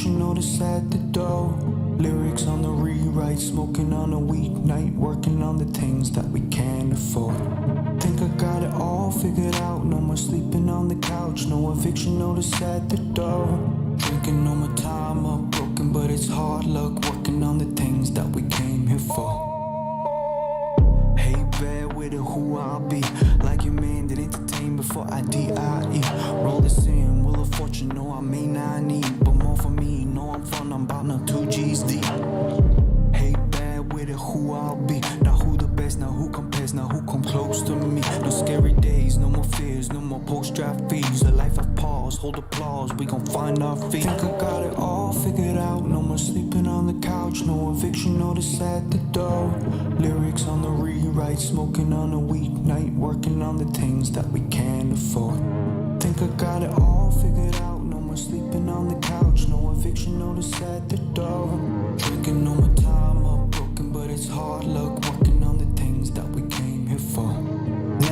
eviction notice at the door. Lyrics on the rewrite, smoking on a weeknight, working on the things that we can't afford. Think I got it all figured out, no more sleeping on the couch, no eviction notice at the door. Drinking all my time up, broken but it's hard luck, working on the things that we came here for. Hey, bear with it, who I'll be, like your man that entertain before I D.I.E. Roll this in, Wheel of Fortune, no I may not need, but more for me, know I'm fun, I'm about now 2 G's deep. Hey, bear with it, who I'll be, now who the best, now who compares, now who come close to me. No scary days, no more fears, no more post-draft fees, a life of pause, hold applause, we gon' find our feet. Think I got it all figured out, no more sleeping on the couch, no eviction notice at the door. Lyrics on the rewrite, smoking on a weeknight, working on the things that we can't afford. Think I got it all figured out, no more sleeping on the couch, no eviction notice at the door. Drinking all my time up, broken but it's hard luck, working on the things that we came here for.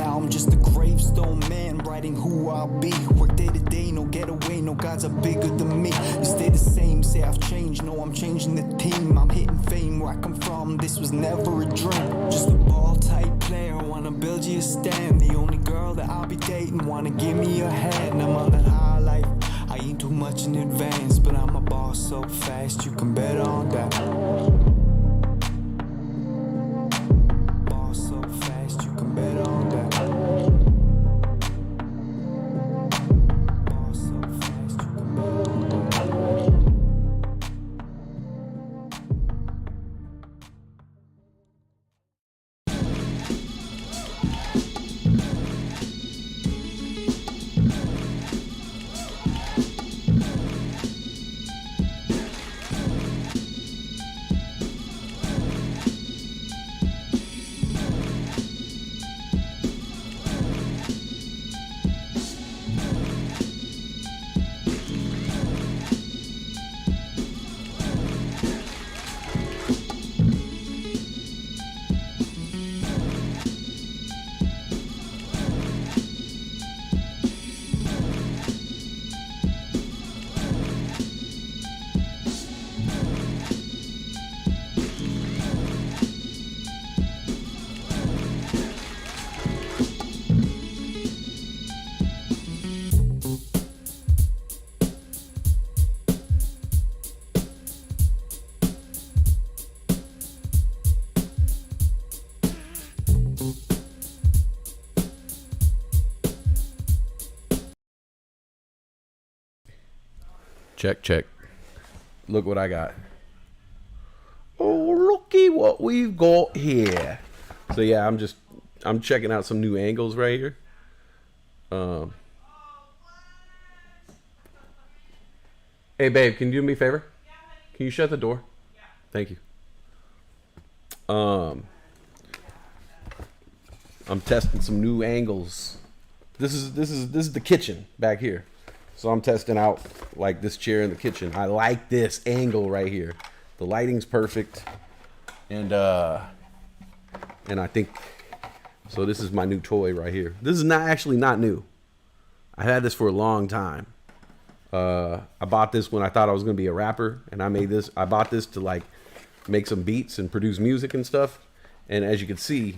Now I'm just a gravestone man, writing who I'll be. Work day to day, no getaway, no gods are bigger than me. You stay the same, say I've changed, no I'm changing the team. I'm hitting fame where I come from, this was never a dream. Just a ball type player, wanna build you a stand. The only girl that I'll be dating, wanna give me a hand. I'm on that high life, I ain't too much in advance, but I'm a boss so fast, you can bet on that. Boss so fast, you can bet on that. Boss so fast, you can bet on that. Check, check. Look what I got. Oh, looky what we've got here. So yeah, I'm checking out some new angles right here. Hey babe, can you do me a favor? Can you shut the door? Thank you. I'm testing some new angles. This is the kitchen back here. So I'm testing out like this chair in the kitchen. I like this angle right here. The lighting's perfect. And I think so this is my new toy right here. This is not new. I had this for a long time. I bought this when I thought I was going to be a rapper, and I bought this to like make some beats and produce music and stuff. And as you can see,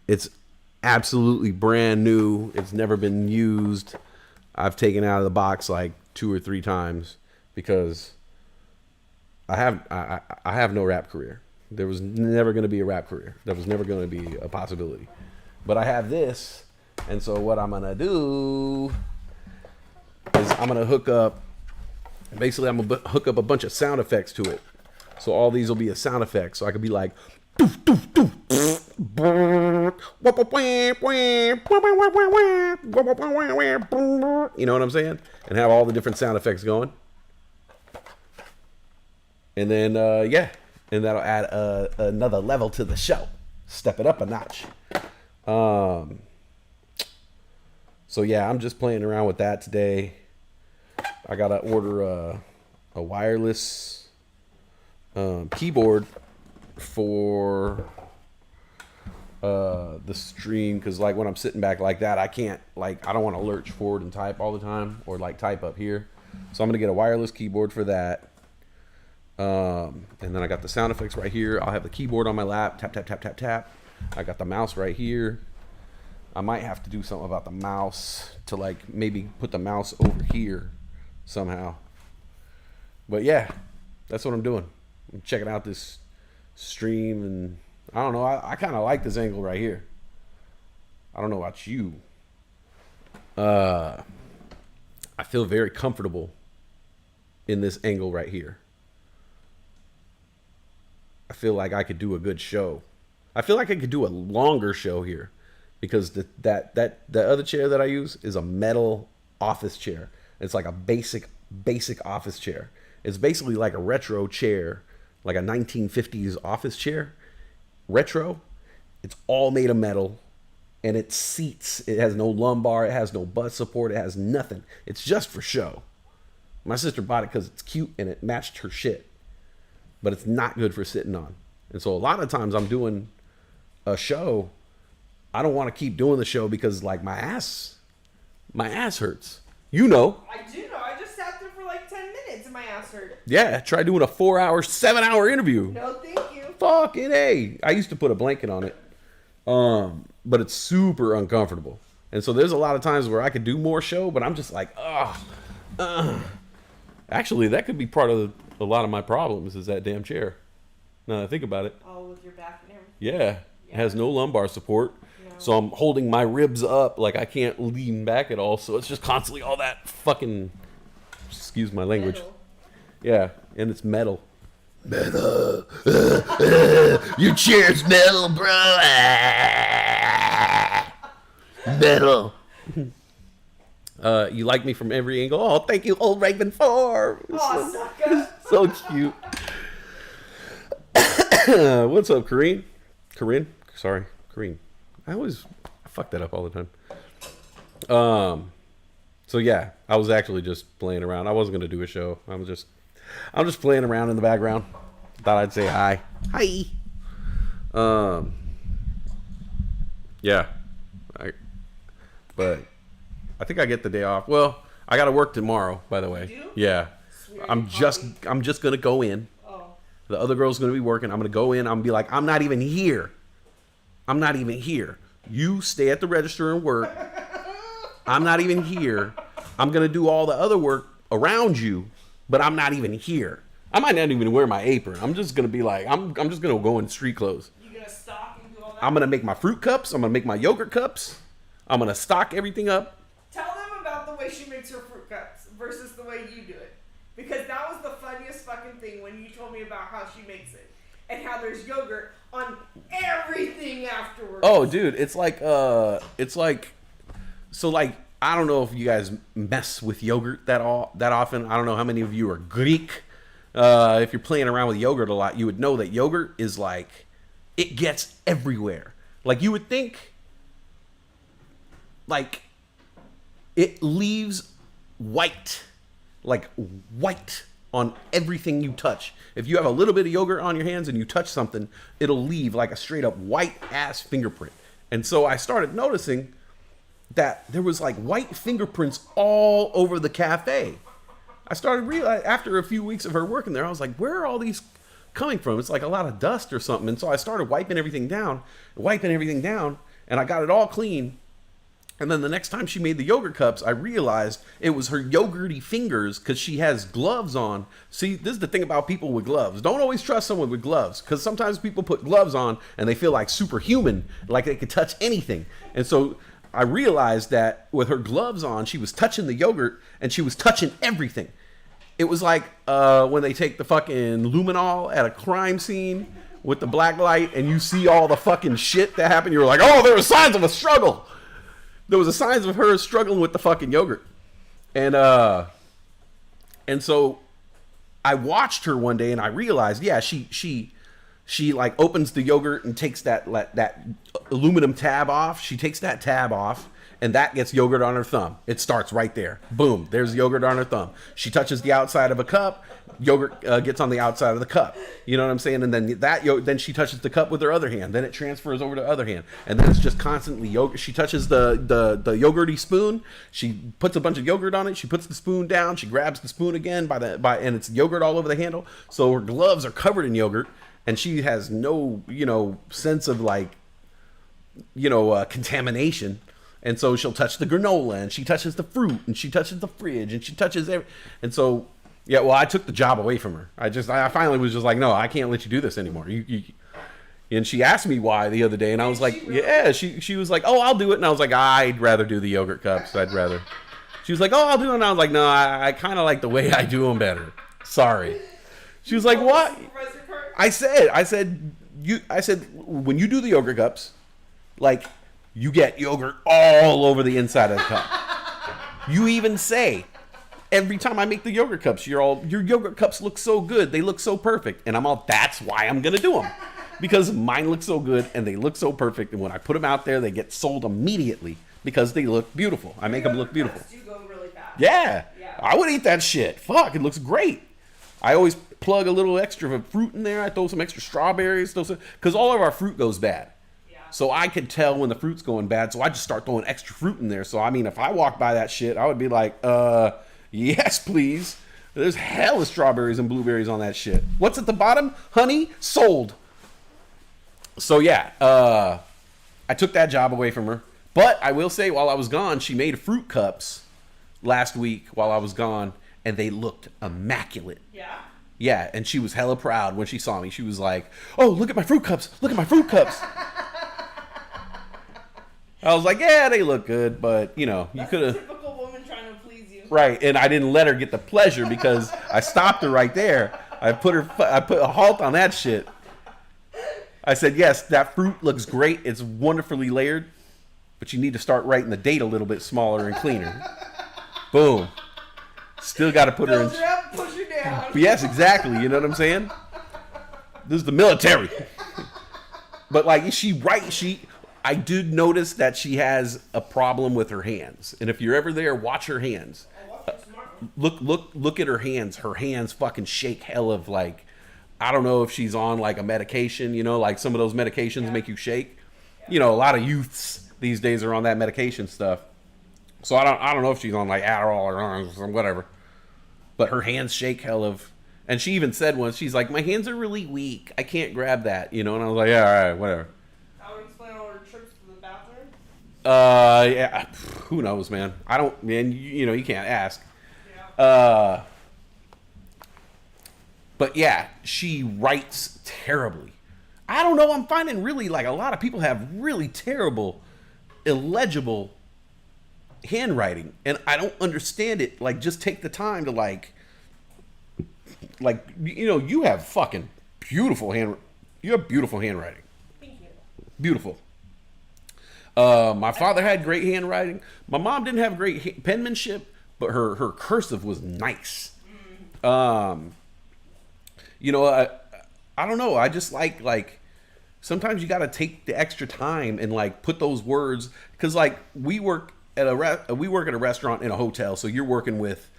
it's absolutely brand new. It's never been used. I've taken it out of the box like 2 or 3 times because I have no rap career. There was never going to be a rap career. That was never going to be a possibility. But I have this, and so what I'm going to do is I'm going to hook up a bunch of sound effects to it. So all these will be a sound effect. So I could be like, doof, doof, doof. You know what I'm saying? And have all the different sound effects going. And then, yeah. And that'll add another level to the show. Step it up a notch. So yeah, I'm just playing around with that today. I got to order a wireless keyboard for the stream, because like when I'm sitting back like that, I don't want to lurch forward and type all the time, or like type up here. So I'm gonna get a wireless keyboard for that. And then I got the sound effects right here. I'll have the keyboard on my lap. Tap, tap, tap, tap, tap. I got the mouse right here. I might have to do something about the mouse to like maybe put the mouse over here somehow. But yeah, that's what I'm doing. I'm checking out this stream, and I don't know. I kind of like this angle right here. I don't know about you. I feel very comfortable in this angle right here. I feel like I could do a good show. I feel like I could do a longer show here because the other chair that I use is a metal office chair. It's like a basic office chair. It's basically like a retro chair, like a 1950s office chair. Retro. It's all made of metal, and it seats. It has no lumbar. It has no butt support. It has nothing. It's just for show. My sister bought it because it's cute and it matched her shit. But it's not good for sitting on. And so a lot of times I'm doing a show, I don't want to keep doing the show because like my ass hurts. You know. I do know. I just sat there for like 10 minutes and my ass hurt. Yeah, try doing a 4-hour, 7-hour interview. No, thank you. Fucking A. I used to put a blanket on it. But it's super uncomfortable. And so there's a lot of times where I could do more show, but I'm just like, Actually, that could be part of a lot of my problems is that damn chair. Now that I think about it. Oh, with your back and everything? Yeah. It has no lumbar support. No. So I'm holding my ribs up like I can't lean back at all. So it's just constantly all that fucking, excuse my language. Metal. Yeah. And it's metal. Metal. Your chair's metal, bro. Metal. You like me from every angle. Oh, thank you, old Raven 4. Oh, sucker. So cute. What's up, Corinne? Sorry, Corinne. I fuck that up all the time. So yeah, I was actually just playing around. I wasn't gonna do a show. I'm just playing around in the background. Thought I'd say hi. Hi. Yeah. But I think I get the day off. Well, I got to work tomorrow, by the way. You do? Yeah. I'm just going to go in. Oh. The other girl's going to be working. I'm going to go in. I'm going to be like, I'm not even here. I'm not even here. You stay at the register and work. I'm not even here. I'm going to do all the other work around you, but I'm not even here. I might not even wear my apron. I'm just going to be like, I'm just going to go in street clothes. You going to stock and do all that? I'm going to make my fruit cups. I'm going to make my yogurt cups. I'm going to stock everything up. Tell them about the way she makes her fruit cups versus the way you do it. Because that was the funniest fucking thing when you told me about how she makes it. And how there's yogurt on everything afterwards. Oh, dude, it's like, so like, I don't know if you guys mess with yogurt that often. I don't know how many of you are Greek. If you're playing around with yogurt a lot, you would know that yogurt is like, it gets everywhere. Like you would think, like, it leaves white on everything you touch. If you have a little bit of yogurt on your hands and you touch something, it'll leave like a straight up white ass fingerprint. And so I started noticing that there was like white fingerprints all over the cafe. I started realizing after a few weeks of her working there, I was like, where are all these coming from? It's like a lot of dust or something. And so I started wiping everything down, and I got it all clean. And then the next time she made the yogurt cups, I realized it was her yogurty fingers because she has gloves on. See, this is the thing about people with gloves. Don't always trust someone with gloves because sometimes people put gloves on and they feel like superhuman, like they could touch anything. And so I realized that with her gloves on, she was touching the yogurt and she was touching everything. It was like when they take the fucking luminol at a crime scene with the black light and you see all the fucking shit that happened. You're like, oh, there were signs of a struggle. There was a signs of her struggling with the fucking yogurt. And so I watched her one day and I realized, yeah, she like opens the yogurt and takes that aluminum tab off. She takes that tab off and that gets yogurt on her thumb. It starts right there. Boom, there's yogurt on her thumb. She touches the outside of a cup, yogurt gets on the outside of the cup. You know what I'm saying? And then then she touches the cup with her other hand. Then it transfers over to the other hand, and then it's just constantly yogurt. She touches the yogurty spoon. She puts a bunch of yogurt on it. She puts the spoon down. She grabs the spoon again and it's yogurt all over the handle. So her gloves are covered in yogurt, and she has no sense of like contamination. And so she'll touch the granola, and she touches the fruit, and she touches the fridge, and she touches and so yeah, well, I took the job away from her. I finally was just like, no, I can't let you do this anymore. And she asked me why the other day, and I was like, yeah, she was like, oh, I'll do it. And I was like, I'd rather do the yogurt cups. She was like, oh, I'll do it. And I was like, no, I kind of like the way I do them better. Sorry. She was like, what? I said, when you do the yogurt cups, like, you get yogurt all over the inside of the cup. You even say, every time I make the yogurt cups, your yogurt cups look so good. They look so perfect. And I'm all, that's why I'm going to do them. Because mine look so good and they look so perfect. And when I put them out there, they get sold immediately because they look beautiful. I make them look beautiful. Do go really fast. Yeah. I would eat that shit. Fuck, it looks great. I always plug a little extra fruit in there. I throw some extra strawberries. Because all of our fruit goes bad. So I could tell when the fruit's going bad. So I just start throwing extra fruit in there. So, I mean, if I walk by that shit, I would be like, yes, please. There's hella strawberries and blueberries on that shit. What's at the bottom? Honey, sold. So, yeah, I took that job away from her. But I will say, while I was gone, she made fruit cups last week while I was gone, and they looked immaculate. Yeah? Yeah, and she was hella proud when she saw me. She was like, oh, look at my fruit cups. Look at my fruit cups. I was like, yeah, they look good, but, you could have... typical woman trying to please you. Right, and I didn't let her get the pleasure because I stopped her right there. I put a halt on that shit. I said, yes, that fruit looks great. It's wonderfully layered, but you need to start writing the date a little bit smaller and cleaner. Boom. Still got to put her in... Build her up, push her down. Yes, exactly. You know what I'm saying? This is the military. But, like, I did notice that she has a problem with her hands. And if you're ever there, watch her hands. Look at her hands. Her hands fucking shake hell of, like, I don't know if she's on like a medication, like some of those medications make you shake. A lot of youths these days are on that medication stuff. So I don't know if she's on like Adderall or whatever. But her hands shake hell of, and she even said once, she's like, my hands are really weak. I can't grab that, And I was like, yeah, all right, whatever. Yeah, who knows, man? I don't, man, you can't ask. Yeah. But yeah, she writes terribly. I don't know, I'm finding really, like, a lot of people have really terrible, illegible handwriting. And I don't understand it. Like, just take the time to, like, you have fucking beautiful handwriting. Thank you. Beautiful. My father had great handwriting. My mom didn't have great penmanship, but her cursive was nice. I don't know. I just like sometimes you got to take the extra time and like put those words, because like we work at a restaurant in a hotel, so you're working with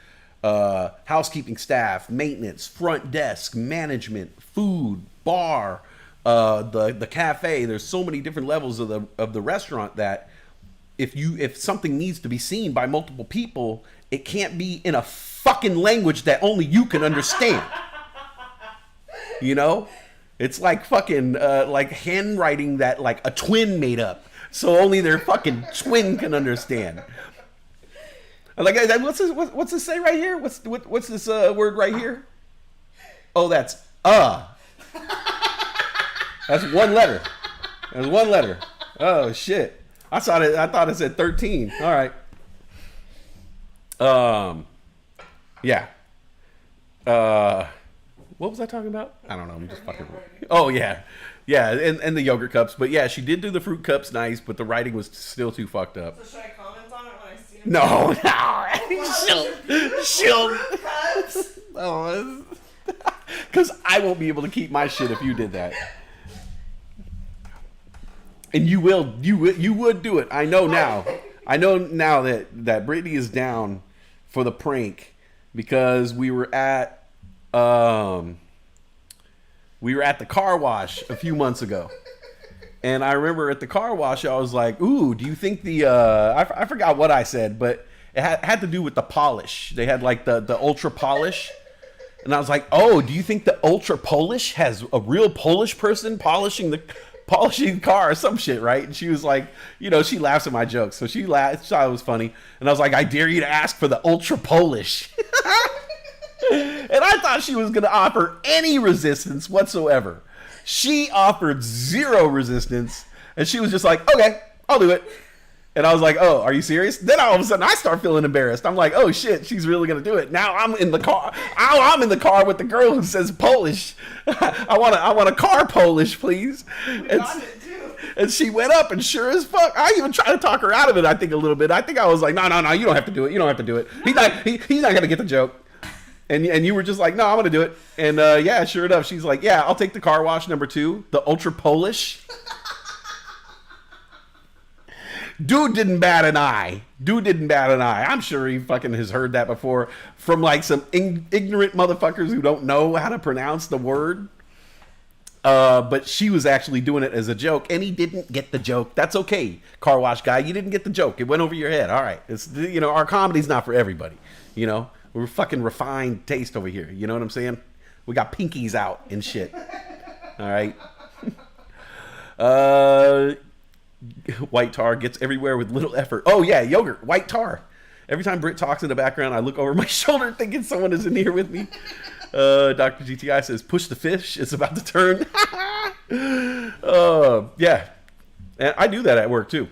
housekeeping staff, maintenance, front desk, management, food, bar. The cafe. There's so many different levels of the restaurant that if something needs to be seen by multiple people, it can't be in a fucking language that only you can understand. It's like fucking like handwriting that like a twin made up, so only their fucking twin can understand. Like, what's this say right here? What's this word right here? Oh, that's That's one letter. That's one letter. Oh shit! I thought it said 13. All right. Yeah. What was I talking about? I don't know. I'm just fucking. Oh yeah, yeah, and the yogurt cups. But yeah, she did do the fruit cups nice, but the writing was still too fucked up. So should I comment on it when I see it? No. She'll. Oh, because I won't be able to keep my shit if you did that. And you would do it. I know now. I know now that Brittany is down for the prank because we were at the car wash a few months ago. And I remember at the car wash, I was like, ooh, do you think the, I forgot what I said, but it had to do with the polish. They had like the ultra polish. And I was like, oh, do you think the ultra Polish has a real Polish person polishing the car or some shit, right? And she was like, you know, she laughs at my jokes. So she laughed, thought it was funny. And I was like, I dare you to ask for the ultra Polish. And I thought she was going to offer any resistance whatsoever. She offered zero resistance, and she was just like, okay, I'll do it. And I was like, oh, are you serious? Then all of a sudden I start feeling embarrassed. I'm like, oh shit, she's really going to do it. Now I'm in the car. I'm in the car with the girl who says Polish. I want a car Polish, please. And she went up, and sure as fuck, I even tried to talk her out of it, I think, a little bit. I think I was like, no, you don't have to do it. You don't have to do it. He's not going to get the joke. And you were just like, no, I'm going to do it. And yeah, sure enough, she's like, yeah, I'll take the car wash number 2, the ultra Polish. Dude didn't bat an eye. I'm sure he fucking has heard that before from like some ignorant motherfuckers who don't know how to pronounce the word. But she was actually doing it as a joke, and he didn't get the joke. That's okay, car wash guy. You didn't get the joke. It went over your head. All right. It's, you know, our comedy's not for everybody, you know. We're fucking refined taste over here. You know what I'm saying? We got pinkies out and shit. All right. White tar gets everywhere with little effort. Oh, yeah, yogurt, white tar. Every time Britt talks in the background, I look over my shoulder thinking someone is in here with me. Dr. GTI says, push the fish. It's about to turn. Yeah. And I do that at work, too.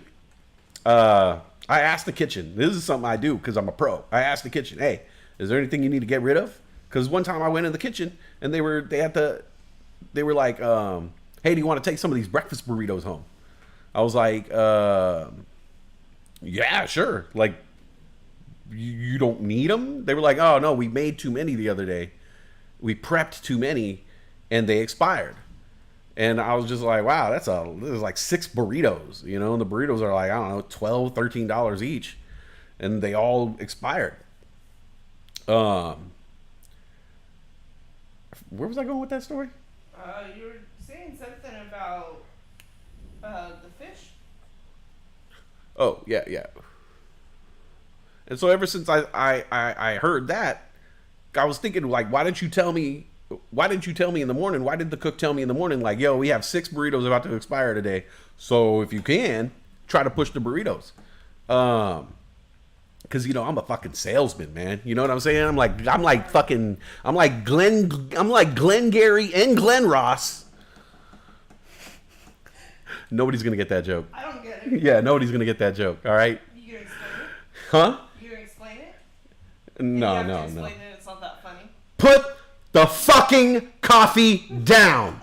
I ask the kitchen. This is something I do because I'm a pro. I ask the kitchen, hey, is there anything you need to get rid of? Because one time I went in the kitchen and they were like, hey, do you want to take some of these breakfast burritos home? I was like, yeah, sure. Like, you don't need them? They were like, oh, no, we made too many the other day. We prepped too many and they expired. And I was just like, wow, this is like 6 burritos, you know, and the burritos are like, I don't know, $12, $13 each. And they all expired. Where was I going with that story? You were saying something about the fish. Oh, yeah. And so ever since I heard that, I was thinking, like, why didn't you tell me in the morning? Why did the cook tell me in the morning, like, yo, we have 6 burritos about to expire today. So if you can, try to push the burritos. Cause you know, I'm a fucking salesman, man. You know what I'm saying? I'm like Glenn Gary and Glenn Ross. Nobody's gonna get that joke. I don't get it. Yeah, nobody's gonna get that joke. All right. You gonna explain it? Huh? You gonna explain it? No. Explain it. It's not that funny. Put the fucking coffee down.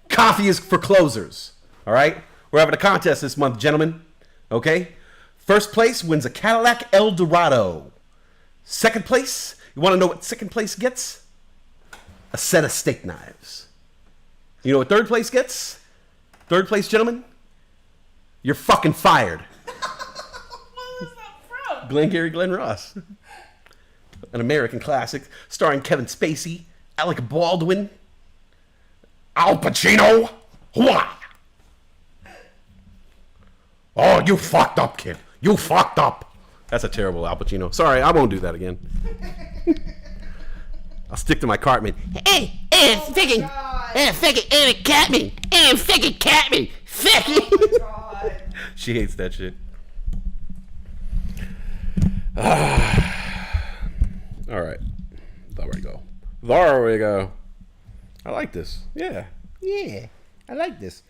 Coffee is for closers. All right. We're having a contest this month, gentlemen. Okay. First place wins a Cadillac Eldorado. Second place, you want to know what second place gets? A set of steak knives. You know what third place gets? Third place, gentlemen, you're fucking fired. What is that from? Glengarry Glen Ross. An American classic starring Kevin Spacey, Alec Baldwin, Al Pacino. Hooah! Oh, you fucked up, kid. You fucked up. That's a terrible Al Pacino. Sorry, I won't do that again. I'll stick to my Cartman. Hey, fucking cat me. Fucking cat me. Fucking. Oh, God. She hates that shit. All right. There we go. I like this. Yeah. I like this.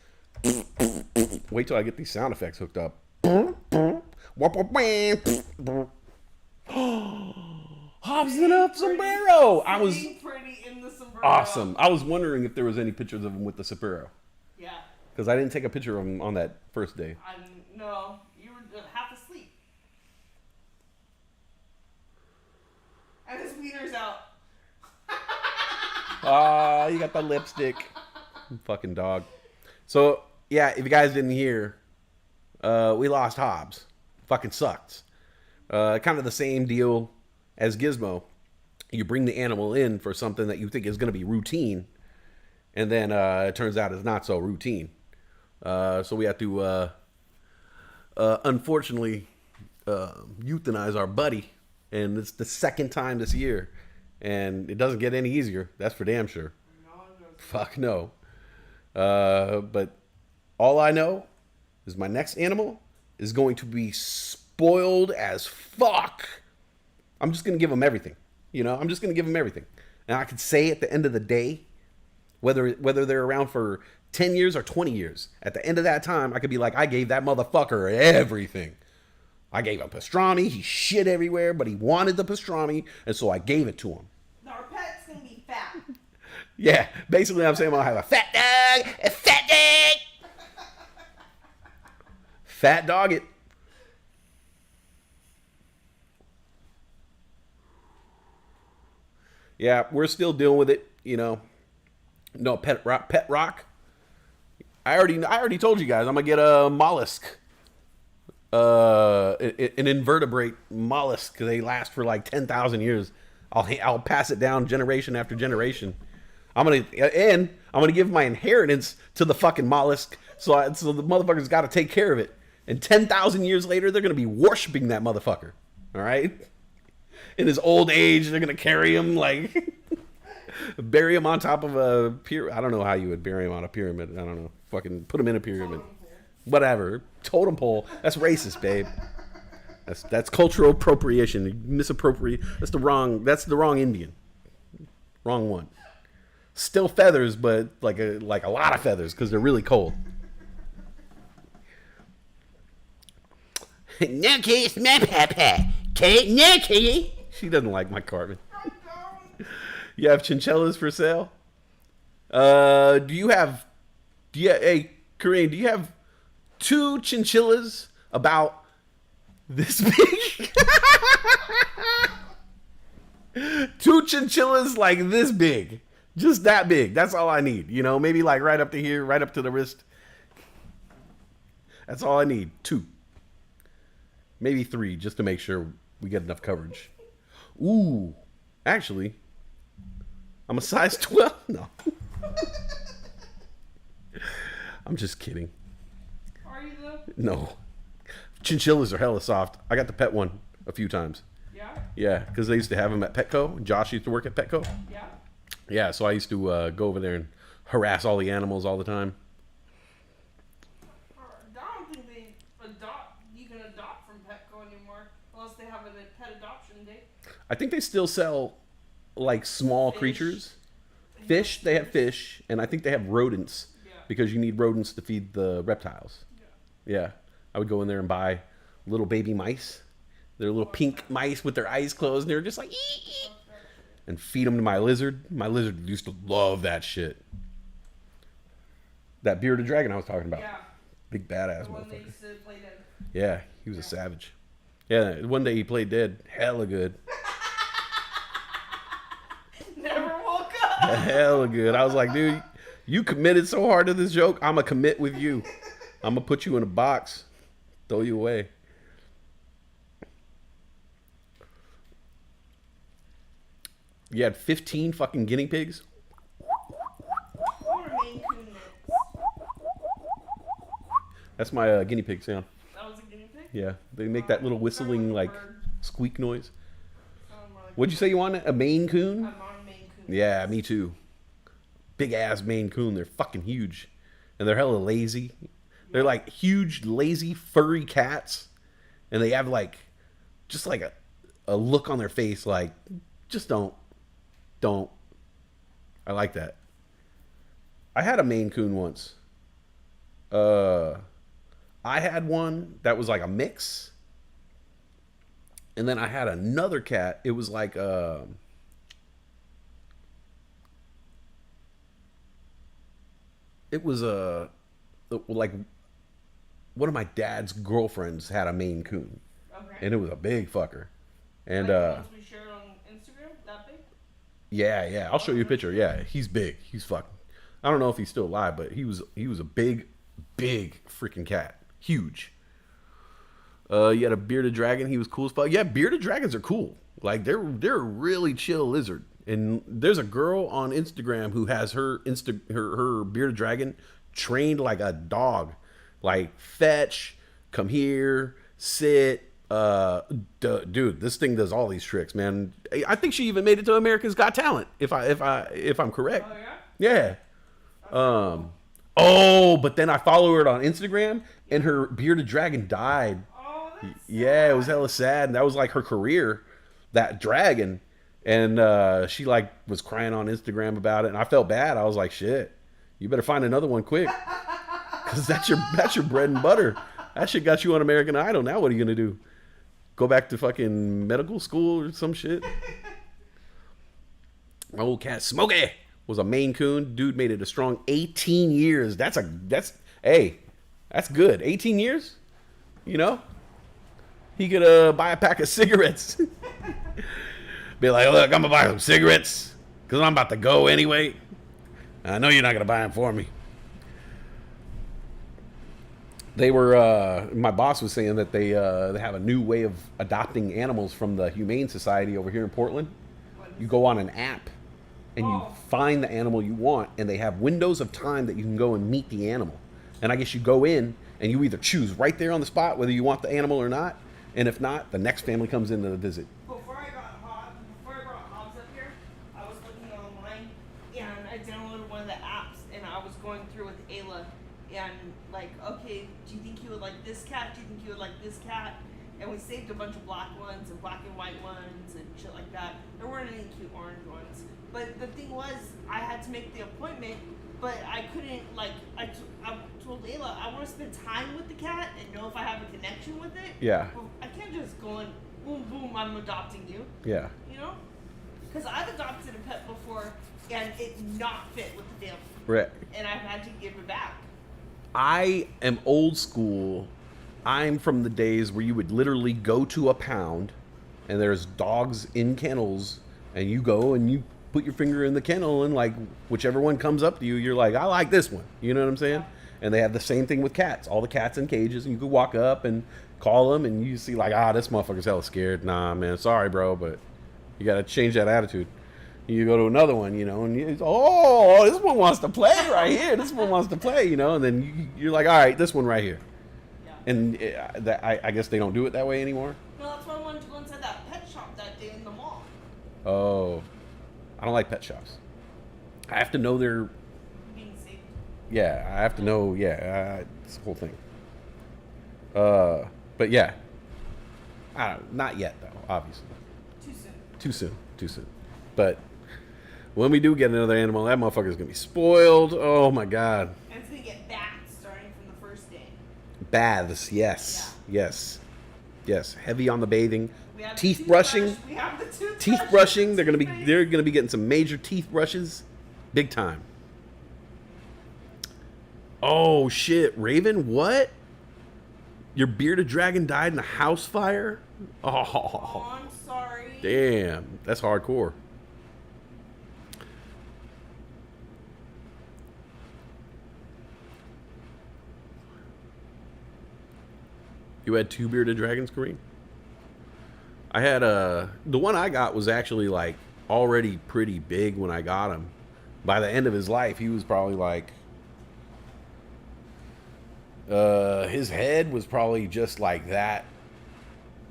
Wait till I get these sound effects hooked up. Hobson up sombrero. I was pretty in the sombrero. awesome. I was wondering if there was any pictures of him with the sombrero. Yeah. Because I didn't take a picture of him on that first day. No, you were half asleep. And his wiener's out. Ah, you got the lipstick. Fucking dog. So, yeah, if you guys didn't hear, we lost Hobbs. Fucking sucks. Kind of the same deal as Gizmo. You bring the animal in for something that you think is going to be routine, and then it turns out it's not so routine. So we have to, unfortunately, euthanize our buddy, and it's the second time this year, and it doesn't get any easier. That's for damn sure. Fuck no. But all I know is my next animal is going to be spoiled as fuck. I'm just going to give him everything. You know, I'm just going to give him everything. And I could say at the end of the day, whether they're around for 10 years or 20 years, at the end of that time, I could be like, I gave that motherfucker everything. I gave him pastrami. He shit everywhere, but he wanted the pastrami, and so I gave it to him. Our pet's gonna be fat. Yeah, basically I'm saying I'll have a fat dog, a fat dog. Fat dog it. Yeah, we're still dealing with it, you know. No, pet rock. I already told you guys I'm gonna get a mollusk. An invertebrate mollusk. They last for like 10,000 years. I'll pass it down generation after generation. I'm gonna give my inheritance to the fucking mollusk. So the motherfucker's got to take care of it. And 10,000 years later, they're gonna be worshiping that motherfucker. All right. In his old age, they're gonna carry him like bury him on top of a pyramid. I don't know how you would bury him on a pyramid. I don't know. Fucking put him in a pyramid. Whatever. Totem pole. That's racist, babe. That's cultural appropriation. Misappropriate. That's the wrong Indian. Wrong one. Still feathers, but like a lot of feathers because they're really cold. No, it's my papa. No, kitty. She doesn't like my Carmen. You have chinchillas for sale? Hey, Kareem, do you have 2 chinchillas about this big? 2 chinchillas like this big. Just that big. That's all I need. You know, maybe like right up to here, right up to the wrist. That's all I need. 2. Maybe 3, just to make sure we get enough coverage. Ooh. Actually, I'm a size 12. No. I'm just kidding. Are you though? No. Chinchillas are hella soft. I got the pet one a few times. Yeah. Yeah, because they used to have them at Petco. Josh used to work at Petco. Yeah. Yeah, so I used to go over there and harass all the animals all the time. I don't think you can adopt from Petco anymore unless they have a pet adoption day. I think they still sell like small creatures. Fish, they have fish, and I think they have rodents because you need rodents to feed the reptiles. Yeah. I would go in there and buy little baby mice. They're little pink mice with their eyes closed, and they're just like, ee, and feed them to my lizard. My lizard used to love that shit. That bearded dragon I was talking about. Yeah. Big badass The one they motherfucker. used to play dead. Yeah, he was a savage. Yeah, one day he played dead. Hella good. Never woke up. Hella good. I was like, dude, you committed so hard to this joke. I'm going to commit with you. I'm going to put you in a box. Throw you away. You had 15 fucking guinea pigs? Or Maine Coon mix. That's my guinea pig sound. That was a guinea pig? Yeah, they make that little whistling, like, Bird. squeak noise. More like What'd you say you wanted? A Maine Coon? I'm on Maine Coon. Yeah, me too. Big ass Maine Coon. They're fucking huge. And they're hella lazy. They're like huge, lazy, furry cats. And they have like, just like a look on their face like, just don't. I like that. I had a Maine Coon once. I had one that was like a mix. And then I had another cat. It was like it was like one of my dad's girlfriends had a Maine Coon. Okay. And it was a big fucker. And like the ones we shared on Instagram, that big? yeah, I'll show you a picture. Yeah, he's big. He's fucking. I don't know if he's still alive, but he was a big freaking cat. Huge. You had a bearded dragon. He was cool as fuck. Yeah, bearded dragons are cool. Like they're a really chill lizard. And there's a girl on Instagram who has her bearded dragon trained like a dog, like fetch, come here, sit. Dude, this thing does all these tricks, man. I think she even made it to America's Got Talent, if I'm correct. Oh yeah. Yeah. Oh, but then I follow her on Instagram, and her bearded dragon died. Oh, that's Yeah, it was hella sad, and that was like her career, that dragon. And she like was crying on Instagram about it, and I felt bad. I was like, shit, you better find another one quick, because that's your bread and butter. That shit got you on American Idol. Now what are you gonna do? Go back to fucking medical school or some shit? My old cat Smokey was a Maine Coon. Dude made it a strong 18 years. That's good. 18 years? You know? He could buy a pack of cigarettes. Be like, look, I'm gonna buy some cigarettes because I'm about to go anyway. I know you're not gonna buy them for me. They were, my boss was saying that they have a new way of adopting animals from the Humane Society over here in Portland. You go on an app and you find the animal you want, and they have windows of time that you can go and meet the animal. And I guess you go in and you either choose right there on the spot whether you want the animal or not, and if not, the next family comes in to visit. Before I brought Hobbs up here, I was looking online and I downloaded one of the apps and I was going through with Ayla and like, okay, do you think you would like this cat? Do you think you would like this cat? And we saved a bunch of black ones and black and white ones and shit like that. There weren't any cute orange ones. But the thing was, I had to make the appointment, but I couldn't, like, I told Ayla, I want to spend time with the cat and know if I have a connection with it. Yeah. But I can't just go and boom, boom, I'm adopting you. Yeah. You know? Because I've adopted a pet before and it not fit with the family. Right. And I've had to give it back. I am old school. I'm from the days where you would literally go to a pound and there's dogs in kennels and you go and you put your finger in the kennel and like whichever one comes up to you, you're like, I like this one. You know what I'm saying? And they have the same thing with cats. All the cats in cages, and you could walk up and call them and you see like, this motherfucker's hella scared. Nah, man, sorry, bro, but you got to change that attitude. You go to another one, you know, and this one wants to play right here. This one wants to play, you know, and then you're like, all right, this one right here. Yeah. And I guess they don't do it that way anymore. No, that's why I wanted to go inside that pet shop that day in the mall. Oh, I don't like pet shops. I have to know they're, Being safe. yeah, I have to know, it's the whole thing. But yeah, not yet though, obviously. Too soon. Too soon. But when we do get another animal, that motherfucker's gonna be spoiled. Oh my god. And it's gonna get baths starting from the first day. Baths, yes, yes. Heavy on the bathing. We have the Teeth toothbrush, brushing. We have the toothbrush. Teeth brushing. They're gonna be getting some major teeth brushes, big time. Oh shit, Raven, what? Your bearded dragon died in a house fire? Oh, I'm sorry. Damn, that's hardcore. You had 2 bearded dragons, Kareem? I had the one I got was actually like already pretty big when I got him. By the end of his life, he was probably like, his head was probably just like that.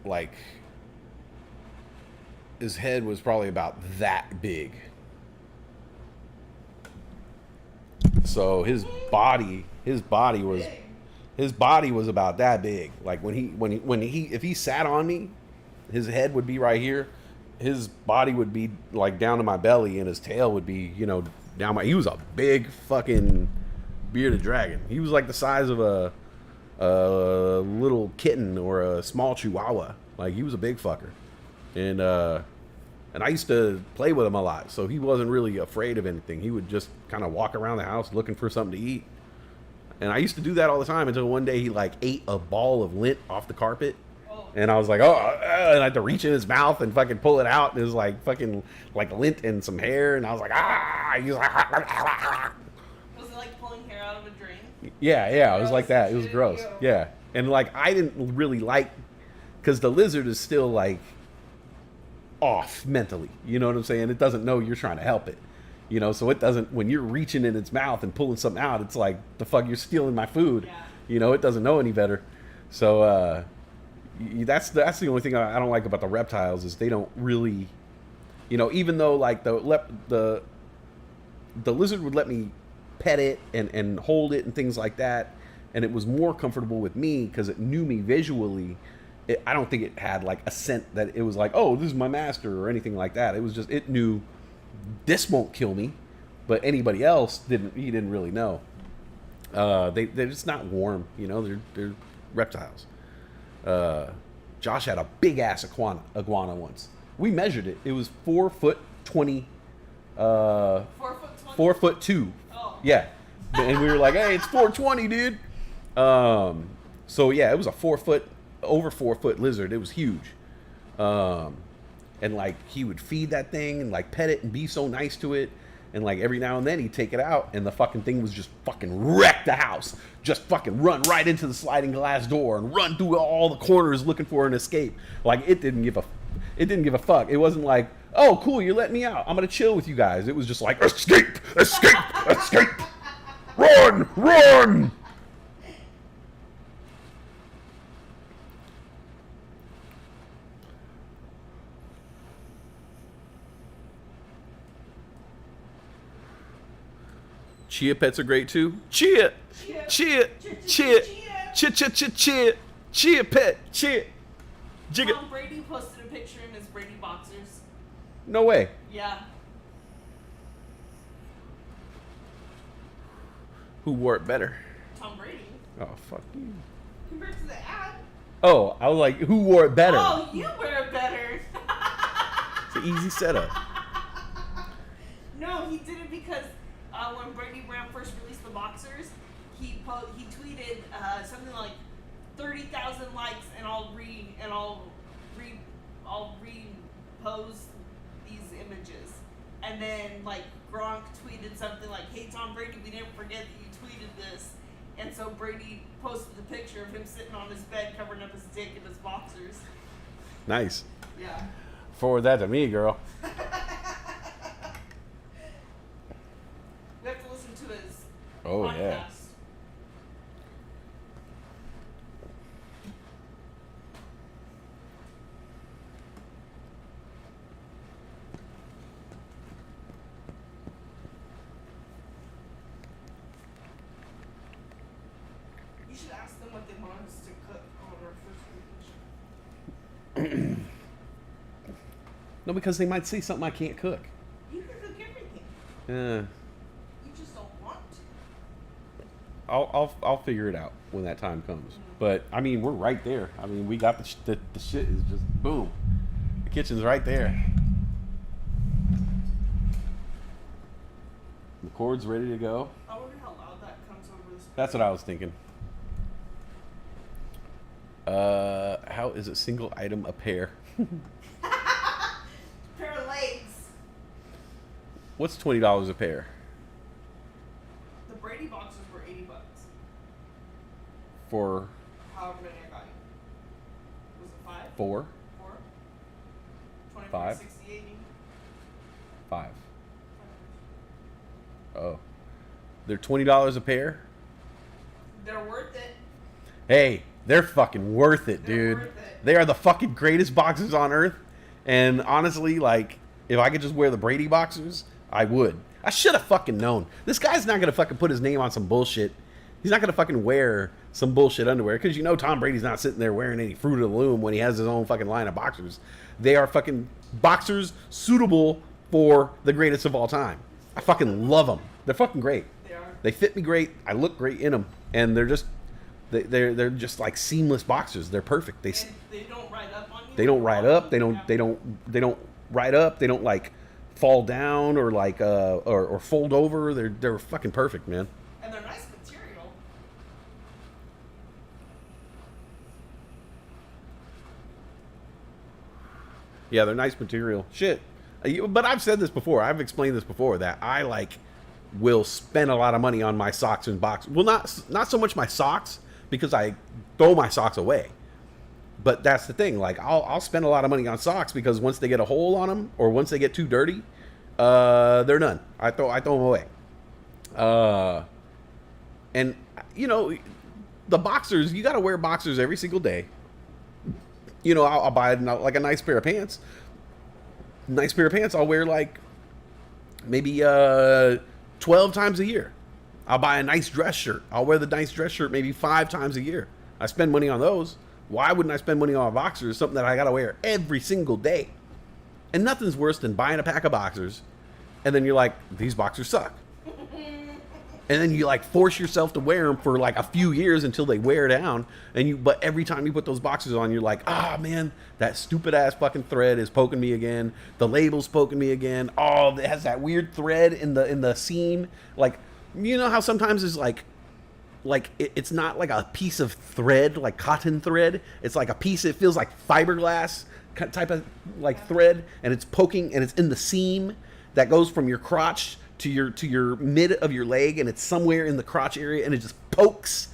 Like, his head was probably about that big. So his body was about that big. Like if he sat on me, his head would be right here. His body would be like down to my belly, and his tail would be, down my. He was a big fucking bearded dragon. He was like the size of a little kitten or a small chihuahua. Like, he was a big fucker, and I used to play with him a lot, so he wasn't really afraid of anything. He would just kind of walk around the house looking for something to eat. And I used to do that all the time until one day he like ate a ball of lint off the carpet. And I was like, and I had to reach in his mouth and fucking pull it out. And it was like fucking like lint and some hair. And I was like, He was like, Was it like pulling hair out of a drain? yeah, it was like that. It was gross. Yeah. And like, I didn't really like because the lizard is still like off mentally. You know what I'm saying? It doesn't know you're trying to help it. You know, so it doesn't, when you're reaching in its mouth and pulling something out, it's like, the fuck, you're stealing my food. Yeah. You know, it doesn't know any better. So that's the only thing I don't like about the reptiles is they don't really, you know, even though like the lizard would let me pet it and hold it and things like that, and it was more comfortable with me because it knew me visually. I don't think it had like a scent that it was like, oh, this is my master or anything like that. It was just, it knew this won't kill me, but anybody else didn't. He didn't really know. They're just not warm, you know. They're reptiles. Josh had a big ass iguana once. We measured it. It was 4'20". 4 foot 20? 4'2". Oh. Yeah, and we were like, hey, it's 420, dude. So yeah, it was a over 4 foot lizard. It was huge. And like he would feed that thing and like pet it and be so nice to it. And like every now and then he'd take it out and the fucking thing was just fucking wreck the house. Just fucking run right into the sliding glass door and run through all the corners looking for an escape. Like it didn't give a fuck. It wasn't like, oh cool, you're letting me out, I'm gonna chill with you guys. It was just like, escape, escape, escape, run, run. Chia pets are great too. Chia, chia, chia, chia, chia, chia, chia, chia pet, chia. Jigga. Tom Brady posted a picture in his Brady boxers. No way. Yeah. Who wore it better? Tom Brady. Oh fuck you. Compared to the ad. Oh, I was like, who wore it better? Oh, you wear it better. It's an easy setup. No, he did it because when Brady Brown first released the boxers, he tweeted something like 30,000 likes, and I'll repost these images. And then like Gronk tweeted something like, "Hey Tom Brady, we didn't forget that you tweeted this." And so Brady posted the picture of him sitting on his bed covering up his dick in his boxers. Nice. Yeah. Forward that to me, girl. We have to listen to his Oh, podcast. yeah. You should ask them what they want us to cook on our first vacation. No, because they might say something I can't cook. You can cook everything. Uh, You just don't want to. I'll figure it out when that time comes. But I mean, we're right there. I mean, we got the shit is just boom. The kitchen's right there. The cord's ready to go. I wonder how loud that comes over this. That's what I was thinking. How is a single item a pair? Pair of legs. What's $20 a pair? The Brady boxes were $80. For However many I got you. Was it 5? 4? 4? 24, 5? 60, 80. 5. Oh. They're $20 a pair? They're worth it. Hey, they're fucking worth it, They're dude. worth it. They are the fucking greatest boxers on earth. And honestly, like, if I could just wear the Brady boxers, I would. I should have fucking known. This guy's not gonna fucking put his name on some bullshit. He's not gonna fucking wear some bullshit underwear, because you know Tom Brady's not sitting there wearing any Fruit of the Loom when he has his own fucking line of boxers. They are fucking boxers suitable for the greatest of all time. I fucking love them. They're fucking great. They are. They fit me great. I look great in them, and they're just just like seamless boxers. They're perfect. And they don't ride up on you. They don't ride up. They don't ride up. They don't like fall down or like or fold over. They're fucking perfect, man. And they're nice material. Yeah, they're nice material. Shit. But I've said this before. I've explained this before that I like will spend a lot of money on my socks and boxers. Well, not so much my socks, because I throw my socks away. But that's the thing. Like, I'll spend a lot of money on socks because once they get a hole on them or once they get too dirty, they're done. I throw them away. And you know, the boxers, you got to wear boxers every single day. You know, I'll buy like a nice pair of pants. Nice pair of pants I'll wear like maybe 12 times a year. I'll buy a nice dress shirt. I'll wear the nice dress shirt maybe 5 times a year. I spend money on those. Why wouldn't I spend money on boxers? Something that I got to wear every single day. And nothing's worse than buying a pack of boxers and then you're like, these boxers suck. And then you like force yourself to wear them for like a few years until they wear down. But every time you put those boxers on, you're like, ah, man, that stupid ass fucking thread is poking me again. The label's poking me again. Oh, it has that weird thread in the seam. Like, you know how sometimes it's it's not like a piece of thread, like cotton thread. It's like a piece. It feels like fiberglass type of like thread, and it's poking, and it's in the seam that goes from your crotch to your mid of your leg, and it's somewhere in the crotch area, and it just pokes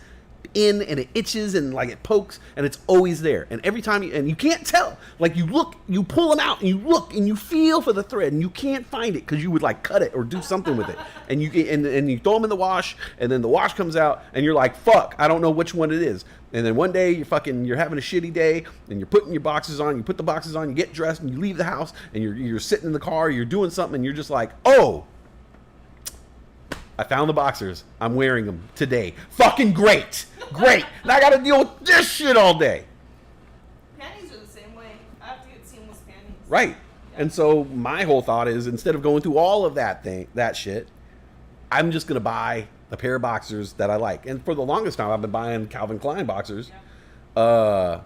in, and it itches, and like it pokes, and it's always there. And every time you can't tell, like you look, you pull them out, and you look, and you feel for the thread, and you can't find it because you would like cut it or do something with it, and you throw them in the wash, and then the wash comes out, and you're like, fuck, I don't know which one it is. And then one day you're having a shitty day, and you're putting your boxes on, you put the boxes on, you get dressed, and you leave the house, and you're sitting in the car, you're doing something, and you're just like, oh, I found the boxers. I'm wearing them today. Fucking great. Great. And I got to deal with this shit all day. Panties are the same way. I have to get seamless panties. Right. Yeah. And so my whole thought is, instead of going through all of that shit, I'm just going to buy a pair of boxers that I like. And for the longest time, I've been buying Calvin Klein boxers. Yeah.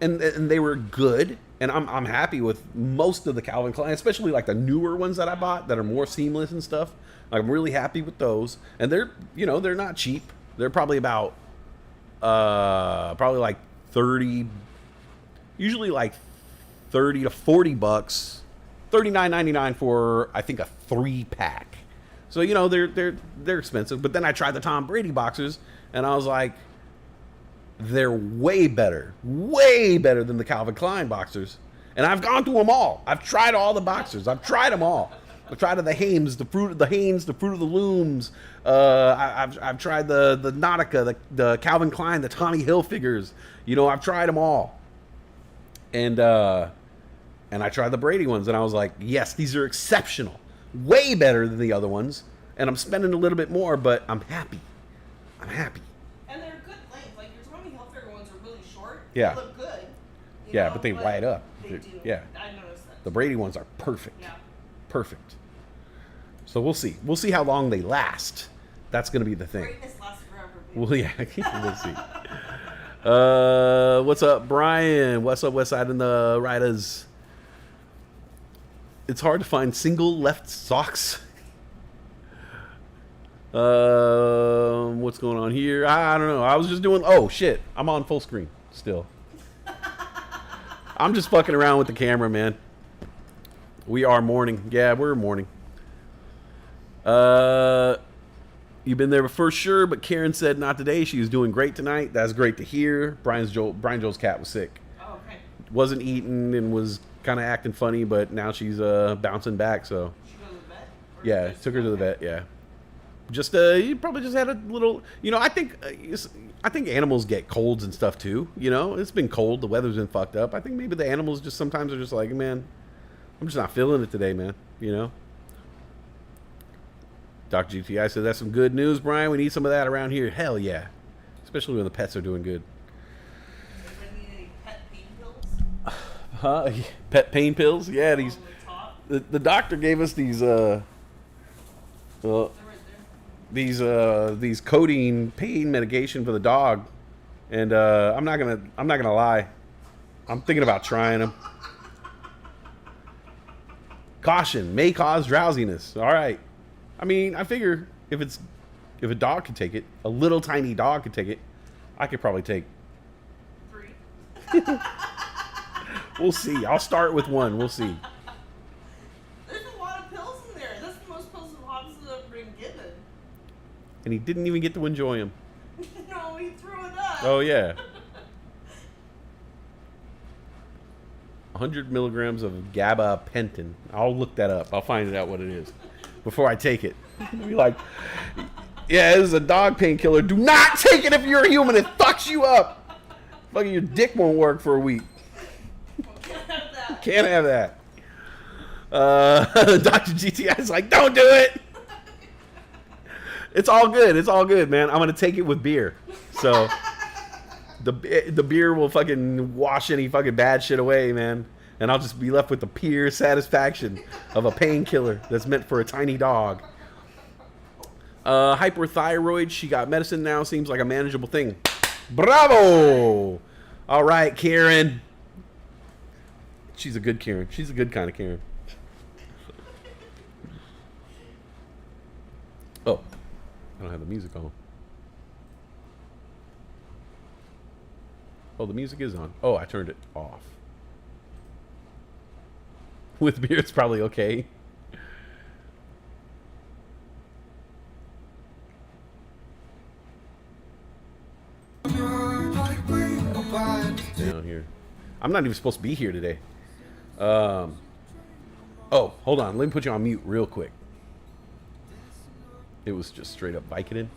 And they were good. And I'm happy with most of the Calvin Klein, especially like the newer ones that I bought that are more seamless and stuff. I'm really happy with those. And they're not cheap. They're probably about, like 30, usually like 30 to 40 bucks, $39.99 for, I think, a 3-pack. So, you know, they're expensive. But then I tried the Tom Brady boxers, and I was like, they're way better than the Calvin Klein boxers. And I've gone through them all. I've tried all the boxers. I've tried them all. I've tried the Hanes, the Fruit of the Looms. I've tried the Nautica, the Calvin Klein, the Tommy Hilfigers. You know, I've tried them all. And I tried the Brady ones, and I was like, yes, these are exceptional. Way better than the other ones. And I'm spending a little bit more, but I'm happy. And they're good length. Like, your Tommy Hilfiger ones are really short. Yeah. They look good. Yeah, but they light up. They do. Yeah. I noticed that. The Brady ones are perfect. Yeah. Perfect. So we'll see. We'll see how long they last. That's going to be the thing. Greatness lasts forever, baby. Well, yeah, we'll see. What's up, Brian? What's up, Westside and the Riders? It's hard to find single left socks. What's going on here? I don't know. I was just doing... Oh, shit. I'm on full screen still. I'm just fucking around with the camera, man. We are morning. Yeah, we're morning. You've been there before, sure, but Karen said not today. She was doing great tonight. That's great to hear. Brian Joel's cat was sick. Oh, okay. Wasn't eating and was kind of acting funny, but now she's bouncing back. So Did she go to the vet? yeah, took her to the vet. Yeah, just you probably just had a little. You know, I think animals get colds and stuff too. You know, it's been cold. The weather's been fucked up. I think maybe the animals just sometimes are just like, man, I'm just not feeling it today, man. You know. Doc GTI said that's some good news, Brian. We need some of that around here. Hell yeah, especially when the pets are doing good. Any pet pain pills? Huh? Pet pain pills? Yeah, these. The doctor gave us these these codeine pain medication for the dog, and I'm not gonna lie, I'm thinking about trying them. Caution, may cause drowsiness. All right. I mean, I figure if a dog could take it, a little tiny dog could take it, I could probably take 3. We'll see. I'll start with 1. We'll see. There's a lot of pills in there. That's the most pills the Hobbs have ever been given. And he didn't even get to enjoy them. No, he threw it up. Oh yeah. 100 milligrams of gabapentin. I'll look that up. I'll find out what it is before I take it. Be like, yeah, this is a dog painkiller. Do not take it if you're a human. It fucks you up. Fucking your dick won't work for a week. Can't have that. Dr. GTI is like, don't do it. It's all good. It's all good, man. I'm gonna take it with beer. So the beer will fucking wash any fucking bad shit away, man. And I'll just be left with the pure satisfaction of a painkiller that's meant for a tiny dog. Hyperthyroid. She got medicine now. Seems like a manageable thing. Bravo. All right, Karen. She's a good Karen. She's a good kind of Karen. Oh, I don't have the music on. Oh, the music is on. Oh, I turned it off. With beer, it's probably okay. Down here. I'm not even supposed to be here today. Oh, hold on. Let me put you on mute real quick. It was just straight up Vicodin.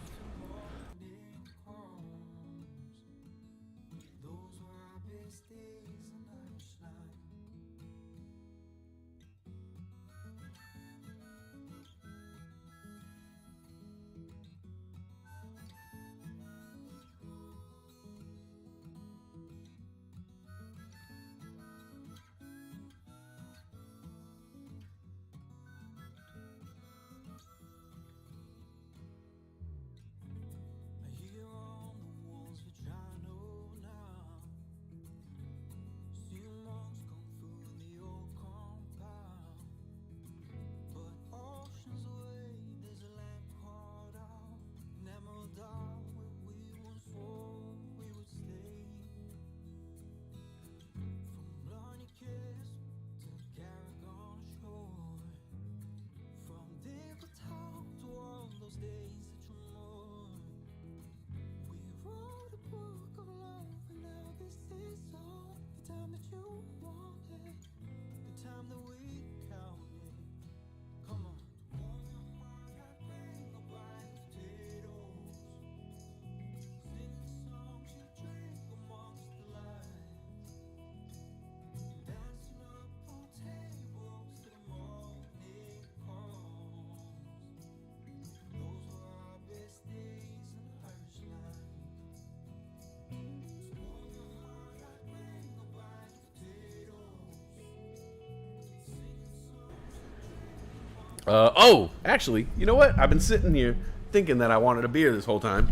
Oh, actually, you know what? I've been sitting here thinking that I wanted a beer this whole time,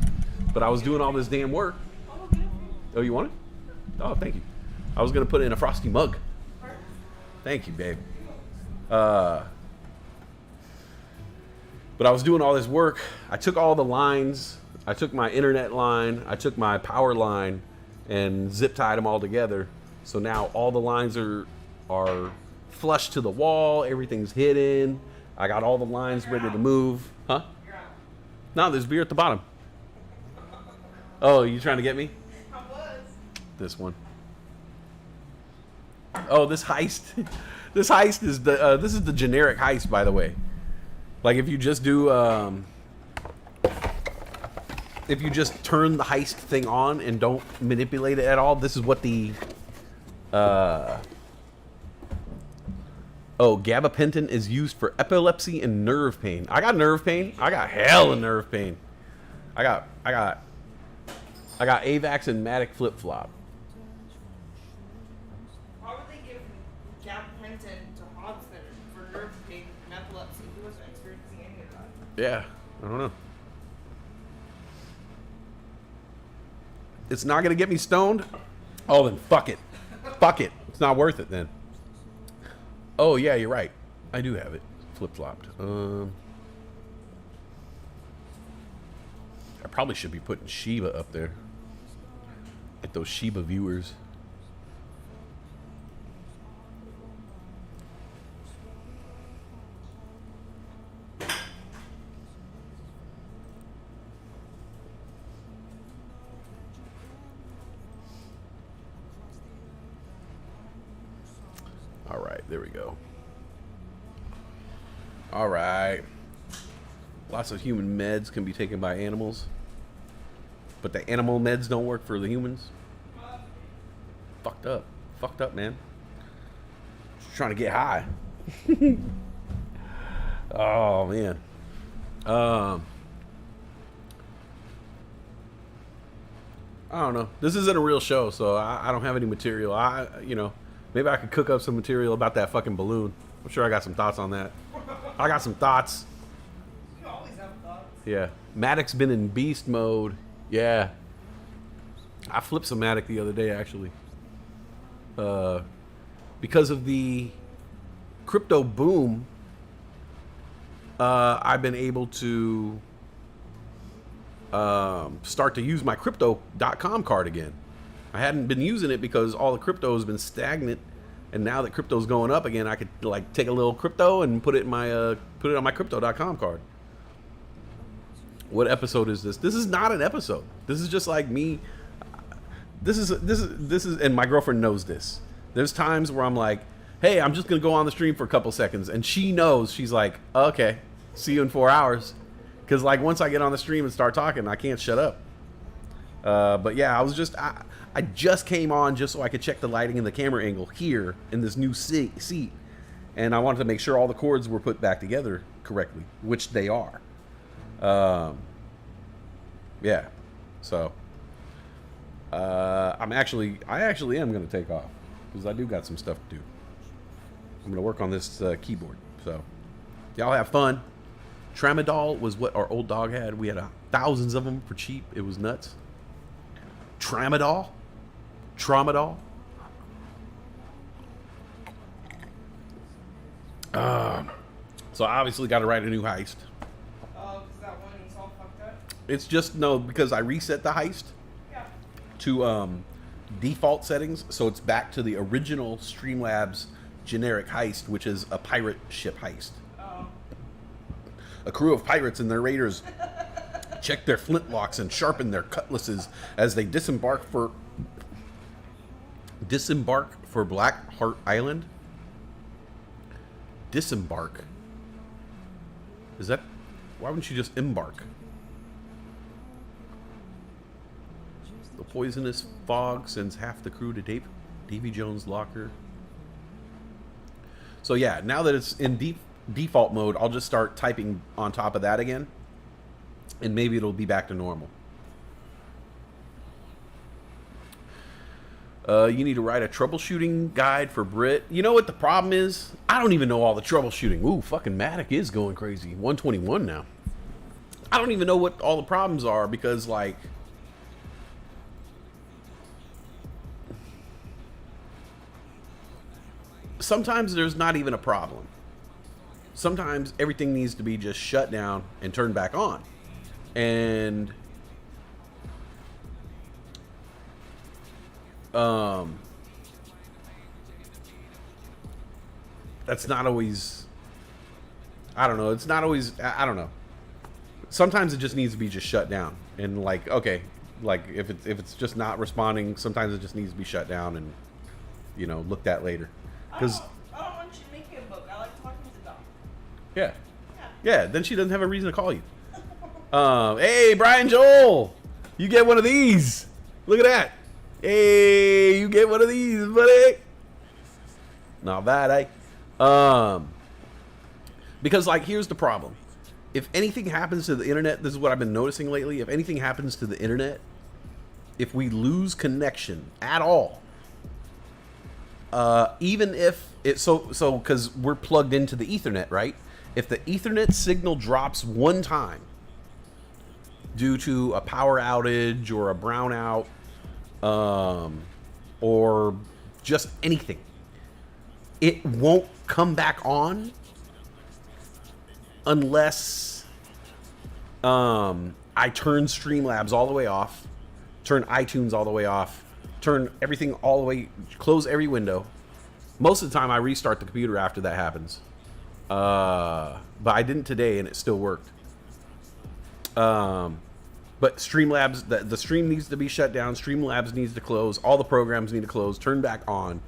but I was doing all this damn work. Oh, you want it? Oh, thank you. I was going to put it in a frosty mug. Thank you, babe. But I was doing all this work. I took all the lines. I took my internet line. I took my power line and zip tied them all together. So now all the lines are flush to the wall. Everything's hidden. I got all the lines ready to move. Huh? No, there's beer at the bottom. Oh, you trying to get me? I was. This one. Oh, this heist. This heist is this is the generic heist, by the way. Like if you just do if you just turn the heist thing on and don't manipulate it at all, this is what the gabapentin is used for epilepsy and nerve pain. I got nerve pain. I got hell of nerve pain. I got AVAX and MATIC flip-flop. Why would they give gabapentin to Hodgson for nerve pain and epilepsy? He wasn't experiencing any of that. Yeah, I don't know. It's not gonna get me stoned? Oh, then fuck it. Fuck it. It's not worth it then. Oh yeah, you're right. I do have it flip-flopped. I probably should be putting Shiba up there. Get those Shiba viewers. There we go. All right. Lots of human meds can be taken by animals, but the animal meds don't work for the humans. Fucked up. Fucked up, man. Just trying to get high. Oh, man. I don't know. This isn't a real show, so I don't have any material. Maybe I could cook up some material about that fucking balloon. I'm sure I got some thoughts on that. I got some thoughts. You always have thoughts. Yeah. MATIC's been in beast mode. Yeah. I flipped some MATIC the other day, actually. Because of the crypto boom, I've been able to start to use my crypto.com card again. I hadn't been using it because all the crypto has been stagnant, and now that crypto's going up again, I could like take a little crypto and put it in my on my crypto.com card. What episode is this? This is not an episode. This is just like me. This is and my girlfriend knows this. There's times where I'm like, hey, I'm just gonna go on the stream for a couple seconds, and she knows. She's like, okay, see you in 4 hours. Because like once I get on the stream and start talking, I can't shut up. But yeah, I just came on just so I could check the lighting and the camera angle here in this new seat, and I wanted to make sure all the cords were put back together correctly, which they are. Yeah, so I actually am going to take off because I do got some stuff to do. I'm going to work on this keyboard. So y'all have fun. Tramadol was what our old dog had. We had thousands of them for cheap. It was nuts. Tramadol. So I obviously got to write a new heist. Oh, because that one is all fucked up? It's just, no, because I reset the heist to default settings, so it's back to the original Streamlabs generic heist, which is a pirate ship heist. Oh. A crew of pirates and their raiders check their flintlocks and sharpen their cutlasses as they disembark for Black Heart Island. Disembark. Is that? Why wouldn't you just embark? The poisonous fog sends half the crew to Davy Jones' locker. So yeah, now that it's in default mode, I'll just start typing on top of that again, and maybe it'll be back to normal. You need to write a troubleshooting guide for Brit. You know what the problem is? I don't even know all the troubleshooting. Ooh, fucking MATIC is going crazy. 121 now. I don't even know what all the problems are because, like, sometimes there's not even a problem. Sometimes everything needs to be just shut down and turned back on. And that's not always, I don't know. It's not always, I don't know. Sometimes it just needs to be just shut down. And like, okay, like if it's just not responding, sometimes it just needs to be shut down and, you know, looked at later. Because I don't want you to make me a book. I like talking to dogs. yeah. Yeah, then she doesn't have a reason to call you. Hey, Brian Joel, you get one of these. Look at that. Hey, you get one of these, buddy. Not bad, eh? Because, like, here's the problem. If anything happens to the internet, this is what I've been noticing lately. If anything happens to the internet, if we lose connection at all, even if it, so because we're plugged into the Ethernet, right? If the Ethernet signal drops one time due to a power outage or a brownout, or just anything, it won't come back on unless I turn Streamlabs all the way off, turn iTunes all the way off, turn everything all the way, close every window. Most of the time I restart the computer after that happens. But I didn't today and it still worked. But Streamlabs, the stream needs to be shut down. Streamlabs needs to close. All the programs need to close, turn back on.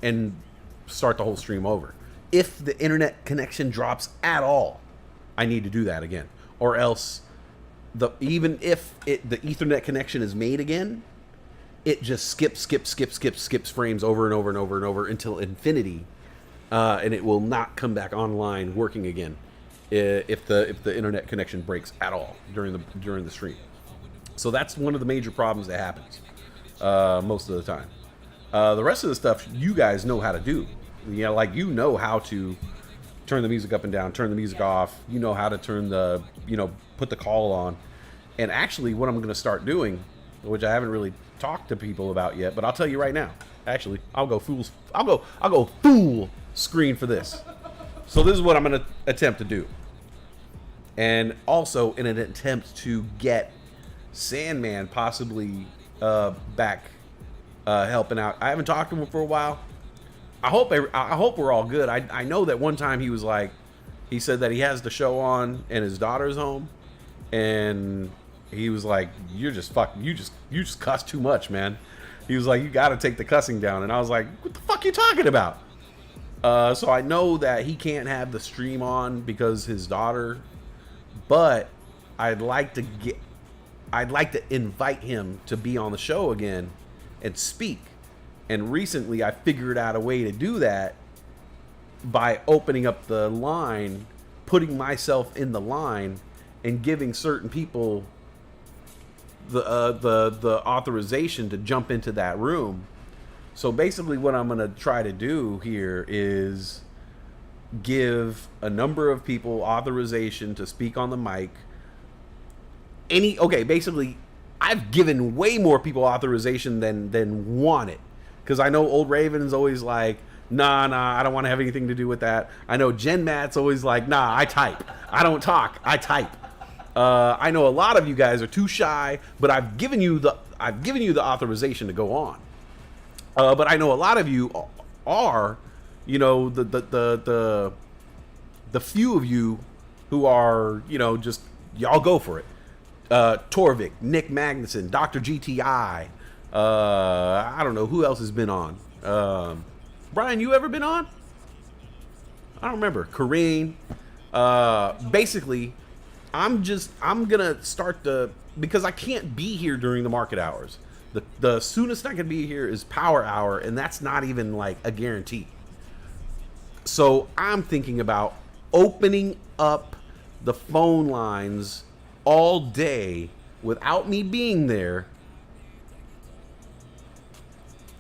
And start the whole stream over. If the internet connection drops at all, I need to do that again. Or else, even if the Ethernet connection is made again, it just skips frames over and over and over and over until infinity, and it will not come back online working again if the internet connection breaks at all during the stream. So that's one of the major problems that happens most of the time. The rest of the stuff you guys know how to do. You know, like, you know how to turn the music up and down, turn the music off. You know how to turn the, put the call on. And actually, what I'm going to start doing, which I haven't really talked to people about yet, but I'll tell you right now. Actually, I'll go full screen for this. So this is what I'm going to attempt to do. And also in an attempt to get Sandman possibly back helping out. I haven't talked to him for a while. I hope we're all good. I know that one time he said that he has the show on and his daughter's home, and he was like, you just cuss too much, man. He was like, you got to take the cussing down. And I was like, what the fuck are you talking about? So I know that he can't have the stream on because his daughter, but I'd like to invite him to be on the show again and speak. And recently I figured out a way to do that by opening up the line, putting myself in the line, and giving certain people the authorization to jump into that room. So basically what I'm going to try to do here is give a number of people authorization to speak on the mic. Basically I've given way more people authorization than wanted. Because I know Old Raven's always like, nah, I don't want to have anything to do with that. I know Jen Matt's always like, nah, I type. I don't talk, I type. I know a lot of you guys are too shy, but I've given you the authorization to go on. But I know a lot of you are, the few of you who are, just y'all go for it. Torvik, Nick Magnuson, Dr. GTI. I don't know who else has been on. Brian, you ever been on? I don't remember. Kareen. Basically, I'm gonna start because I can't be here during the market hours. The soonest I can be here is power hour, and that's not even like a guarantee. So I'm thinking about opening up the phone lines all day without me being there.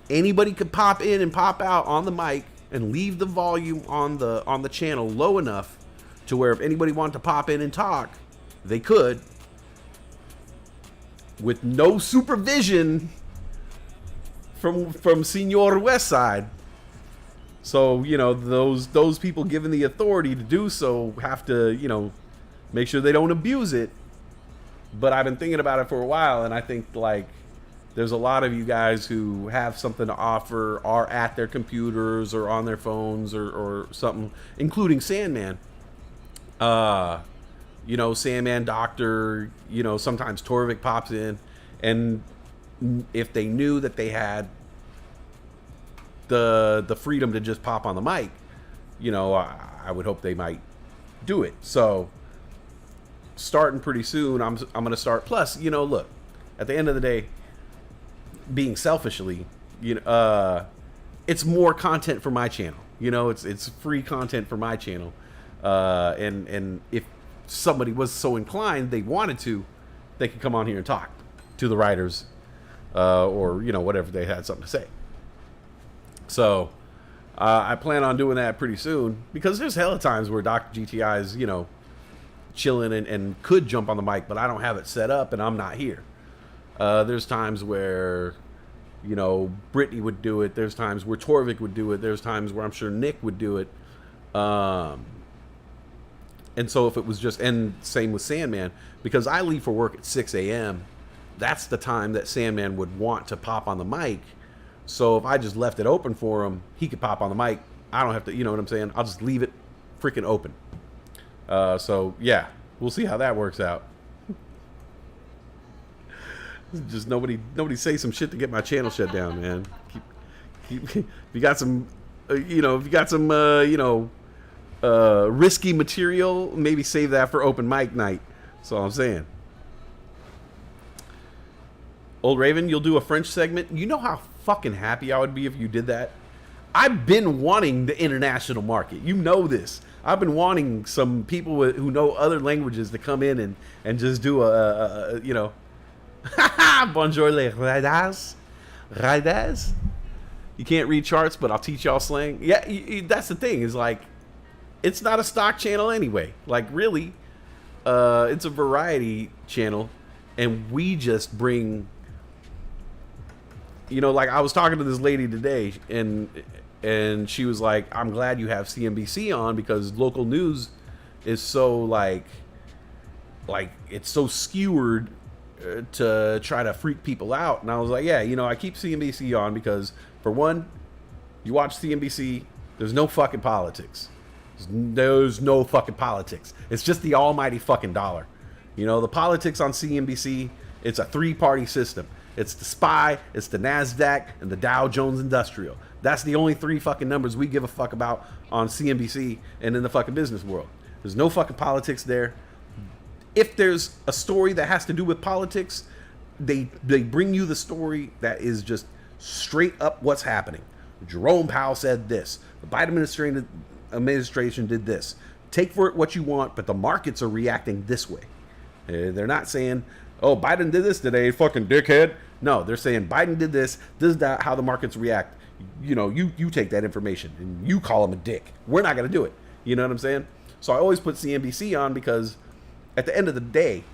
Anybody could pop in and pop out on the mic and leave the volume on the channel low enough to where if anybody wanted to pop in and talk, they could, with no supervision from Senior Westside. So, those people given the authority to do so have to, make sure they don't abuse it. But I've been thinking about it for a while, and I think, there's a lot of you guys who have something to offer, are at their computers or on their phones or something, including Sandman. Sandman Doctor, sometimes Torvik pops in, and if they knew that they had the freedom to just pop on the mic, I would hope they might do it. So starting pretty soon, I'm going to start. Plus, look, at the end of the day, being selfishly, it's more content for my channel. It's free content for my channel. And if somebody was so inclined, they wanted to, they could come on here and talk to the writers, or whatever they had something to say. So I plan on doing that pretty soon, because there's hella times where Dr. GTI is chilling and could jump on the mic, but I don't have it set up and I'm not here. There's times where, Brittany would do it. There's times where Torvik would do it. There's times where I'm sure Nick would do it. And so if it was and same with Sandman, because I leave for work at 6 a.m., that's the time that Sandman would want to pop on the mic. So if I just left it open for him, he could pop on the mic. I don't have to, you know what I'm saying? I'll just leave it freaking open. So yeah, we'll see how that works out. Just nobody say some shit to get my channel shut down, man. If you got some if you got some, risky material, maybe save that for open mic night. That's all I'm saying. Old Raven, you'll do a French segment. You know how fucking happy I would be if you did that? I've been wanting the international market. You know this. I've been wanting some people who know other languages to come in and just do bonjour les riders. Riders? You can't read charts, but I'll teach y'all slang. Yeah, that's the thing. Is like, it's not a stock channel anyway. Like, really, it's a variety channel, and we just bring. Like I was talking to this lady today, and she was like, "I'm glad you have CNBC on because local news is so like it's so skewered to try to freak people out." And I was like, "Yeah, I keep CNBC on because for one, you watch CNBC, there's no fucking politics. There's no fucking politics. It's just the almighty fucking dollar. The politics on CNBC, it's a three-party system." It's the SPY, it's the NASDAQ, and the Dow Jones Industrial. That's the only three fucking numbers we give a fuck about on CNBC and in the fucking business world. There's no fucking politics there. If there's a story that has to do with politics, they bring you the story that is just straight up what's happening. Jerome Powell said this. The Biden administration did this. Take for it what you want, but the markets are reacting this way. They're not saying, "Oh, Biden did this today, fucking dickhead." No, they're saying Biden did this. This is how the markets react. You take that information and you call him a dick. We're not going to do it. You know what I'm saying? So I always put CNBC on because at the end of the day,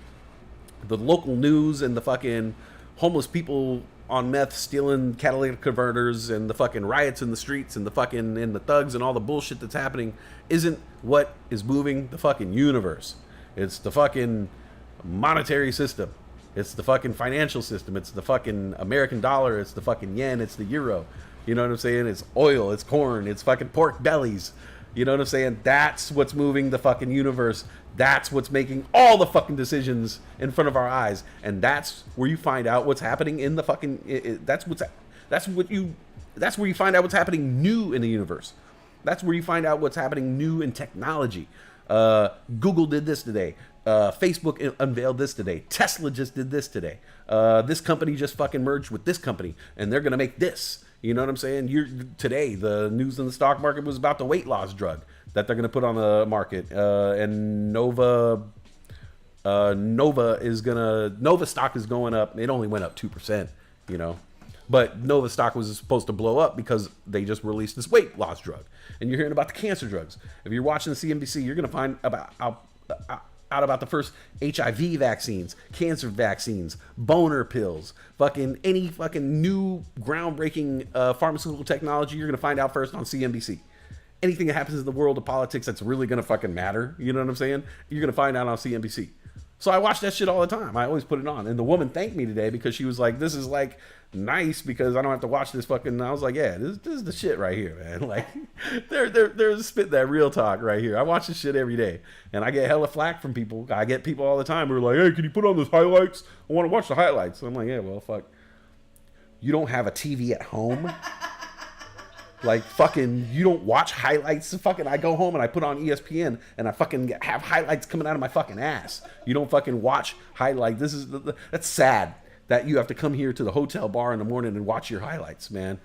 the local news and the fucking homeless people on meth stealing catalytic converters and the fucking riots in the streets and the thugs and all the bullshit that's happening isn't what is moving the fucking universe. It's the fucking monetary system. It's the fucking financial system. It's the fucking American dollar. It's the fucking yen. It's the euro. You know what I'm saying? It's oil. It's corn. It's fucking pork bellies. You know what I'm saying? That's what's moving the fucking universe. That's what's making all the fucking decisions in front of our eyes. And that's where you find out what's happening in the fucking. That's where you find out what's happening new in the universe. That's where you find out what's happening new in technology. Google did this today. Facebook unveiled this today. Tesla just did this today. This company just fucking merged with this company, and they're gonna make this. You know what I'm saying? Today, the news in the stock market was about the weight loss drug that they're gonna put on the market, and Nova stock is going up. It only went up 2%. But Nova stock was supposed to blow up because they just released this weight loss drug, and you're hearing about the cancer drugs. If you're watching the CNBC, you're gonna find out about the first HIV vaccines, cancer vaccines, boner pills, fucking any fucking new groundbreaking pharmaceutical technology, you're going to find out first on CNBC. Anything that happens in the world of politics that's really going to fucking matter, you know what I'm saying? You're going to find out on CNBC. So I watch that shit all the time. I always put it on. And the woman thanked me today because she was like, "This is like nice because I don't have to watch this fucking." And I was like, "Yeah, this is the shit right here, man." Like, they're spit that real talk right here. I watch this shit every day, and I get hella flack from people. I get people all the time who are like, "Hey, can you put on those highlights? I want to watch the highlights." So I'm like, "Yeah, well, fuck. You don't have a TV at home." Like, fucking, you don't watch highlights. Fucking, I go home and I put on ESPN and I fucking have highlights coming out of my fucking ass. You don't fucking watch highlights. That's sad that you have to come here to the hotel bar in the morning and watch your highlights, man.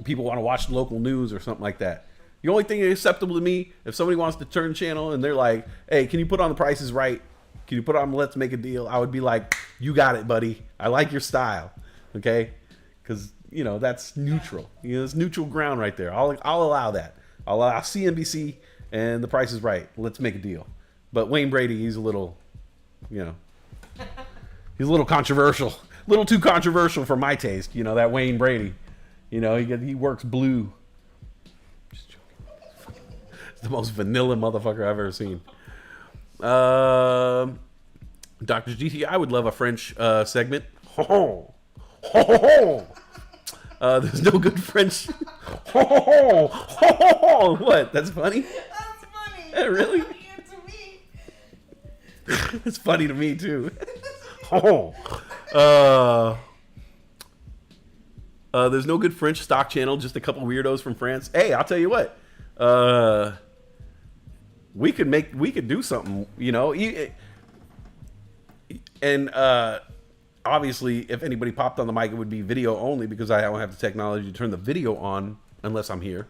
People want to watch local news or something like that. The only thing acceptable to me, if somebody wants to turn channel and they're like, "Hey, can you put on The Price is Right? Can you put on Let's Make a Deal?" I would be like, "You got it, buddy. I like your style." Okay? Because that's neutral. It's neutral ground right there. I'll allow that. I'll allow CNBC and The Price is Right. Let's Make a Deal. But Wayne Brady, he's a little, he's a little controversial. A little too controversial for my taste. That Wayne Brady. He works blue. Just joking. It's the most vanilla motherfucker I've ever seen. Dr. GT, I would love a French segment. Ho ho ho. There's no good French. What? That's funny? That's funny. Really? It's to me. It's funny to me There's no good French stock channel, just a couple weirdos from France. Hey, I'll tell you what. We could do something, you know. And obviously, if anybody popped on the mic, it would be video only because I don't have the technology to turn the video on unless I'm here.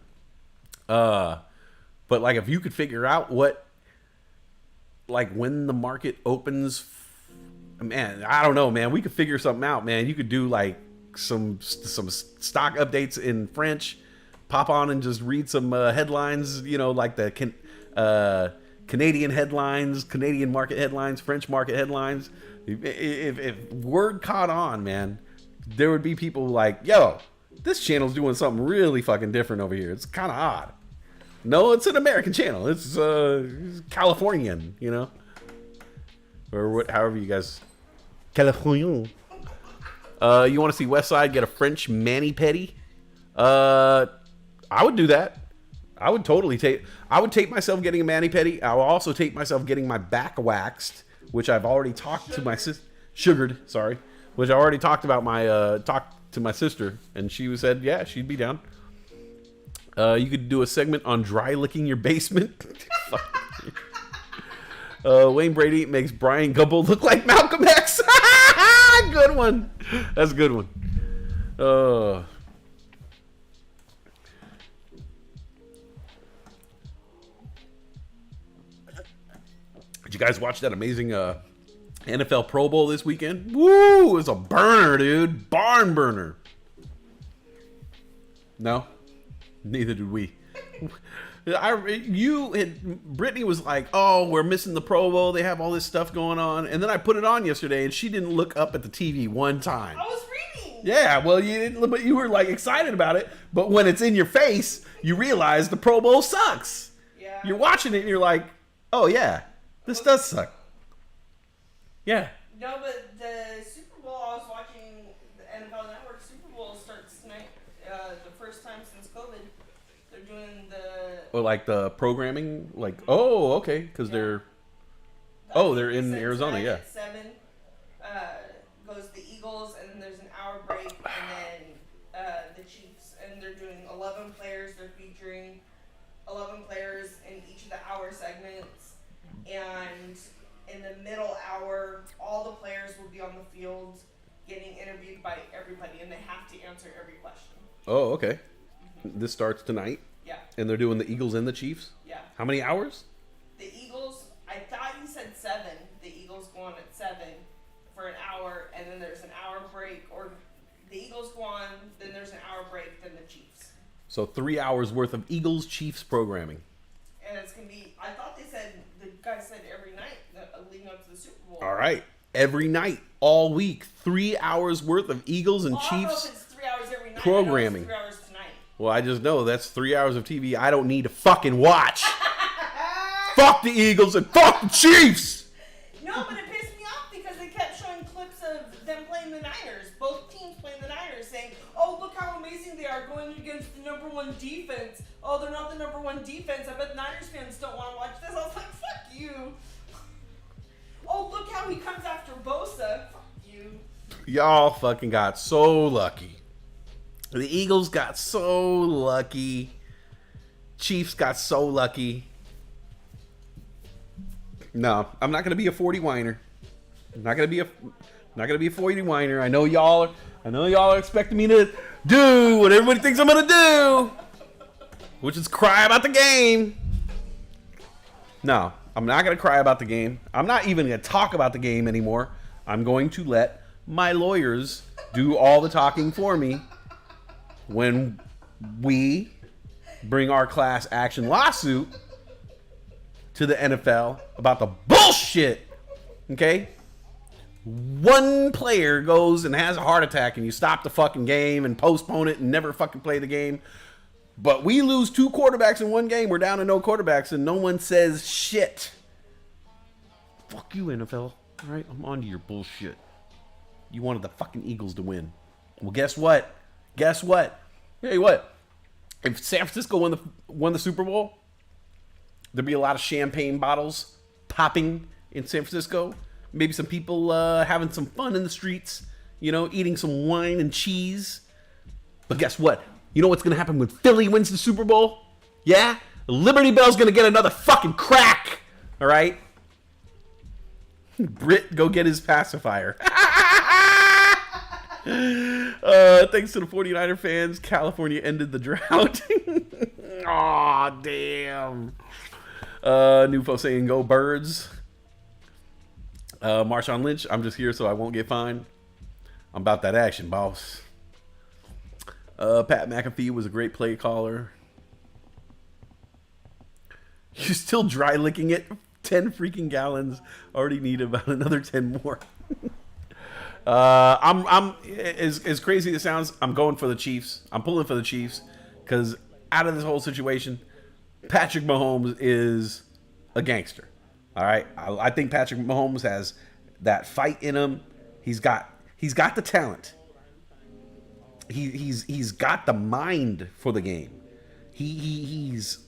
But like, if you could figure out what, like, when the market opens, man, I don't know, man. We could figure something out, man. You could do like some stock updates in French, pop on and just read some headlines, you know, like the Canadian headlines, Canadian market headlines, French market headlines. If word caught on, man, there would be people like, yo, this channel's doing something really fucking different over here. It's kind of odd. No, it's an American channel. It's Californian, you know, or what, however you guys. Californian. You want to see Westside get a French mani-pedi? I would do that. I would totally take. I would take myself getting a mani-pedi. I will also take myself getting my back waxed, which I've already talked to my sister. Sugared, sorry. Which I already talked about talked to my sister, and she said, yeah, she'd be down. You could do a segment on dry licking your basement. Wayne Brady makes Brian Gumble look like Malcolm X. Good one. That's a good one. Did you guys watch that amazing NFL Pro Bowl this weekend? Woo! It was a burner, dude. Barn burner. No? Neither did we. Brittany was like, oh, we're missing the Pro Bowl. They have all this stuff going on. And then I put it on yesterday, and she didn't look up at the TV one time. I was reading. Yeah, well, you didn't, but you were like excited about it. But when it's in your face, you realize the Pro Bowl sucks. Yeah. You're watching it, and you're like, oh, yeah, this does suck. Yeah. No, but the Super Bowl, I was watching the NFL Network. Super Bowl starts tonight, the first time since COVID. They're doing the... Or like the programming, like, oh, okay, because they're in Arizona, yeah. At 7 goes the Eagles, and then there's an hour break, and then the Chiefs. And they're doing 11 players. They're featuring 11 players in each of the hour segments. And in the middle hour, all the players will be on the field getting interviewed by everybody, and they have to answer every question. Oh, okay. This starts tonight? Yeah. And they're doing the Eagles and the Chiefs? Yeah. How many hours? The Eagles, I thought he said 7. The Eagles go on at 7 for an hour, and then there's an hour break. Or the Eagles go on, then there's an hour break, then the Chiefs. So 3 hours worth of Eagles Chiefs programming. And it's going to be, I thought they said, the guy said every night leading up to the Super Bowl. All right. Every night, all week, 3 hours worth of Eagles and Well, I don't know Chiefs if it's 3 hours every night. programming. I know it's 3 hours tonight. Well, I just know that's 3 hours of TV I don't need to fucking watch. Fuck the Eagles and fuck the Chiefs. No, but it pissed me off because they kept showing clips of them playing the Niners. Both teams playing the Niners, saying, oh, look how amazing they are going against the number 1 defense. Oh, they're not the number 1 defense. I bet Niners fans don't want to watch this. I was like, fuck you. Oh, look how he comes after Bosa. Fuck you. Y'all fucking got so lucky. The Eagles got so lucky. Chiefs got so lucky. No, I'm not gonna be a 40 whiner. I'm not gonna be a 40 whiner. I know y'all are expecting me to do what everybody thinks I'm gonna do, which is cry about the game. No, I'm not gonna cry about the game. I'm not even gonna talk about the game anymore. I'm going to let my lawyers do all the talking for me when we bring our class action lawsuit to the NFL about the bullshit. Okay? One player goes and has a heart attack and you stop the fucking game and postpone it and never fucking play the game. But we lose 2 quarterbacks in one game. We're down to no quarterbacks and no one says shit. Fuck you, NFL. All right? I'm on to your bullshit. You wanted the fucking Eagles to win. Well, guess what? Guess what? Hey, what? If San Francisco won the Super Bowl, there'd be a lot of champagne bottles popping in San Francisco. Maybe some people having some fun in the streets, you know, eating some wine and cheese. But guess what? You know what's going to happen when Philly wins the Super Bowl? Yeah? Liberty Bell's going to get another fucking crack. All right? Brit, go get his pacifier. Thanks to the 49er fans, California ended the drought. Aw, damn. Nufo saying go birds. Marshawn Lynch, I'm just here so I won't get fined. I'm about that action, boss. Pat McAfee was a great play caller. You're still dry licking it. 10 freaking gallons. Already need about another 10 more. I'm as crazy as it sounds, I'm going for the Chiefs. I'm pulling for the Chiefs because out of this whole situation, Patrick Mahomes is a gangster. All right, I think Patrick Mahomes has that fight in him. He's got the talent. He's got the mind for the game. He's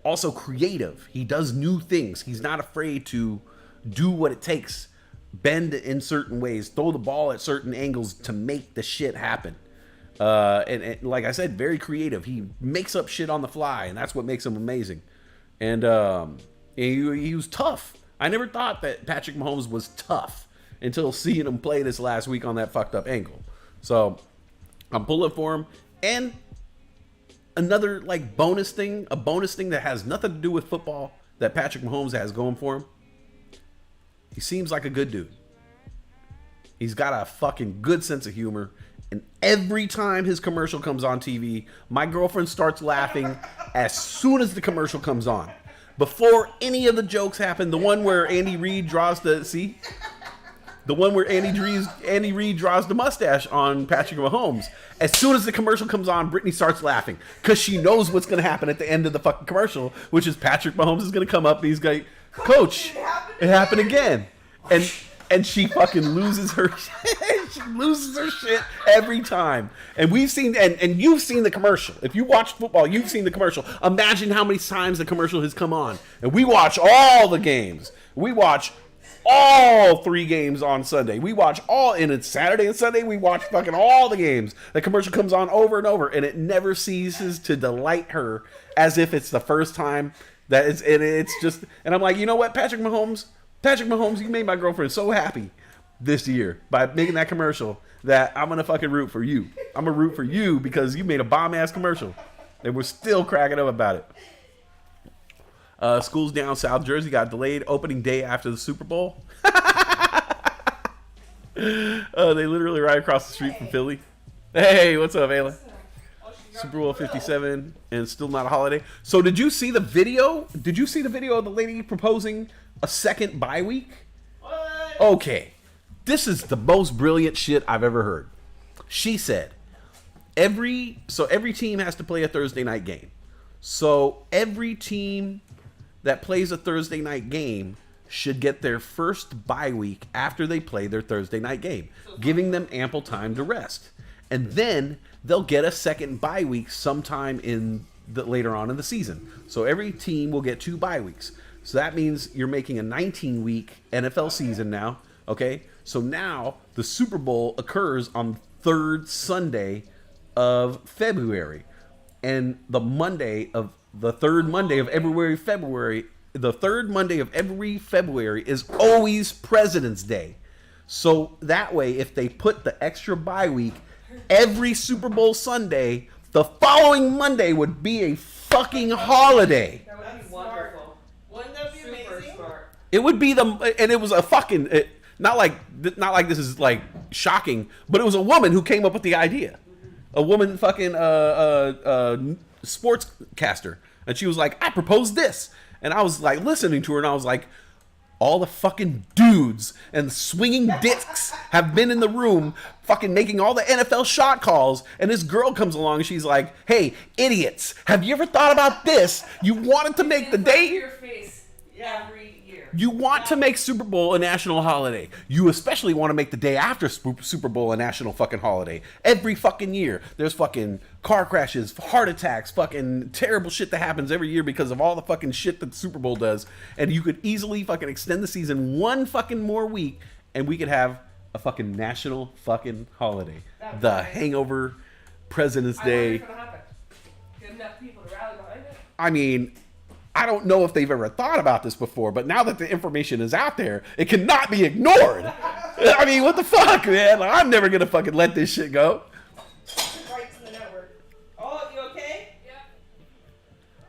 also creative. He does new things. He's not afraid to do what it takes. Bend in certain ways, throw the ball at certain angles to make the shit happen. And like I said, very creative. He makes up shit on the fly, and that's what makes him amazing. And he was tough. I never thought that Patrick Mahomes was tough until seeing him play this last week on that fucked up angle. So I'm pulling for him. And another like bonus thing, a bonus thing that has nothing to do with football that Patrick Mahomes has going for him. He seems like a good dude. He's got a fucking good sense of humor. And every time his commercial comes on TV, my girlfriend starts laughing as soon as the commercial comes on. Before any of the jokes happen, the one where Andy Reid draws the mustache on Patrick Mahomes. As soon as the commercial comes on, Brittany starts laughing because she knows what's going to happen at the end of the fucking commercial, which is Patrick Mahomes is going to come up and he's going, Coach, it happened again. And she fucking loses her shit. She loses her shit every time. And we've seen, and you've seen the commercial. If you watch football, you've seen the commercial. Imagine how many times the commercial has come on. And we watch all the games. We watch all 3 games on Sunday. We watch and it's Saturday and Sunday. We watch fucking all the games. The commercial comes on over and over, and it never ceases to delight her as if it's the first time that it's just. And I'm like, you know what, Patrick Mahomes, you made my girlfriend so happy this year by making that commercial that I'm gonna fucking root for you. I'm gonna root for you because you made a bomb ass commercial, and we're still cracking up about it. Schools down South Jersey got delayed opening day after the Super Bowl. They literally right across the street from Philly. Hey, what's up, Ayla? Super Bowl 57 and still not a holiday. So did you see the video? Did you see the video of the lady proposing a second bye week? What? Okay. This is the most brilliant shit I've ever heard. She said, every team has to play a Thursday night game. So every team that plays a Thursday night game should get their first bye week after they play their Thursday night game, giving them ample time to rest. And then they'll get a second bye week sometime later on in the season. So every team will get 2 bye weeks. So that means you're making a 19-week NFL season now, okay? So now the Super Bowl occurs on the 3rd Sunday of February. And the third Monday of every February is always President's Day. So that way, if they put the extra bye week every Super Bowl Sunday, the following Monday would be a fucking holiday. That would be wonderful. Wouldn't that be amazing? It would be and it was a fucking, not like this is like shocking, but it was a woman who came up with the idea. A woman fucking sportscaster. And she was like, I proposed this. And I was like listening to her and I was like, all the fucking dudes and swinging dicks have been in the room fucking making all the NFL shot calls. And this girl comes along and she's like, hey, idiots, have you ever thought about this? You wanted to make the day. Your face every year. You want to make Super Bowl a national holiday. You especially want to make the day after Super Bowl a national fucking holiday. Every fucking year, there's fucking car crashes, heart attacks, fucking terrible shit that happens every year because of all the fucking shit that the Super Bowl does. And you could easily fucking extend the season 1 fucking more week, and we could have a fucking national fucking holiday. The Hangover President's I wonder Day. if it'll happen. Get enough people to rally behind it. I mean, I don't know if they've ever thought about this before, but now that the information is out there, it cannot be ignored. I mean, what the fuck, man? Like, I'm never gonna fucking let this shit go. Right to the network. Oh, you okay? Yep.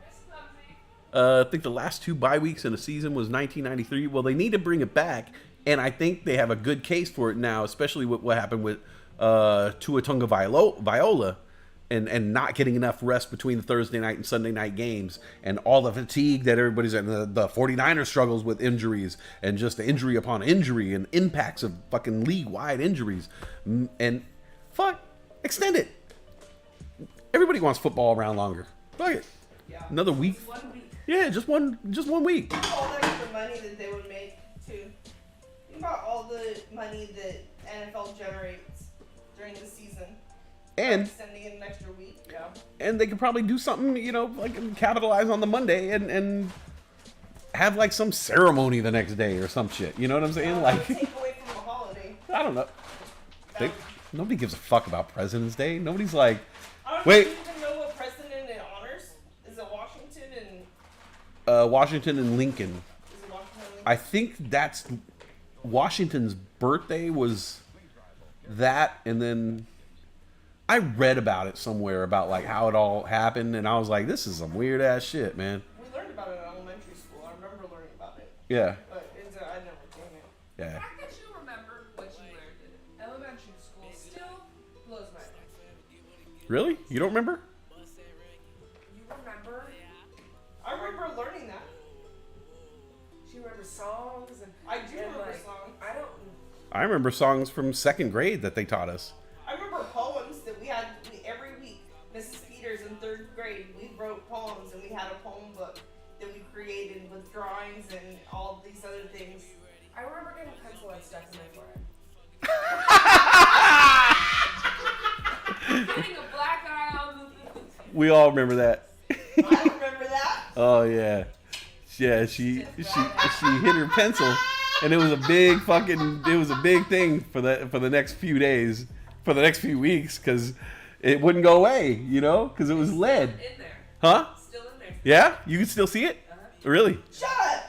It's clumsy. I think the last 2 bye weeks in the season was 1993. Well, they need to bring it back, and I think they have a good case for it now, especially with what happened with Tua Viola and not getting enough rest between the Thursday night and Sunday night games, and all the fatigue that everybody's in. The 49ers struggles with injuries, and just the injury upon injury, and impacts of fucking league-wide injuries. And fuck, extend it. Everybody wants football around longer. Fuck it. Yeah. Another week. 1 week. Yeah, just one week. All the extra money that they would make too. Think about all the money that NFL generates during the season. And Extending it an extra week. Yeah. and they could probably do something, you know, like capitalize on the Monday and have like some ceremony the next day or some shit. You know what I'm saying? Like, Take away from the holiday. I don't know. Nobody gives a fuck about President's Day. Nobody's like, I don't wait, even know what president it honors. Is it Washington and Washington and Lincoln. is it Washington? And I think that's Washington's birthday was that, and then I read about it somewhere about like how it all happened, and I was like, this is some weird ass shit, man. We learned about it in elementary school. I remember learning about it, Yeah, but it's, I never came in. The yeah. fact that you remember what you learned in elementary school still blows my mind. Really? You don't remember? You remember? I remember learning that. She remembers songs and I do and, remember like, songs. I don't. I remember songs from 2nd grade that they taught us. I remember poems that we had every week. Mrs. Peters in 3rd grade, we wrote poems, and we had a poem book that we created with drawings and all these other things. I remember getting pencil and stuff in my forehead. Getting a black eye on the. We all remember that. I remember that. Oh yeah, yeah. She hit her pencil, and it was a big thing for the next few days, for the next few weeks, because it wouldn't go away, you know, because it was lead. In there. Huh? Still in there. Yeah, you can still see it. Really? Shut up.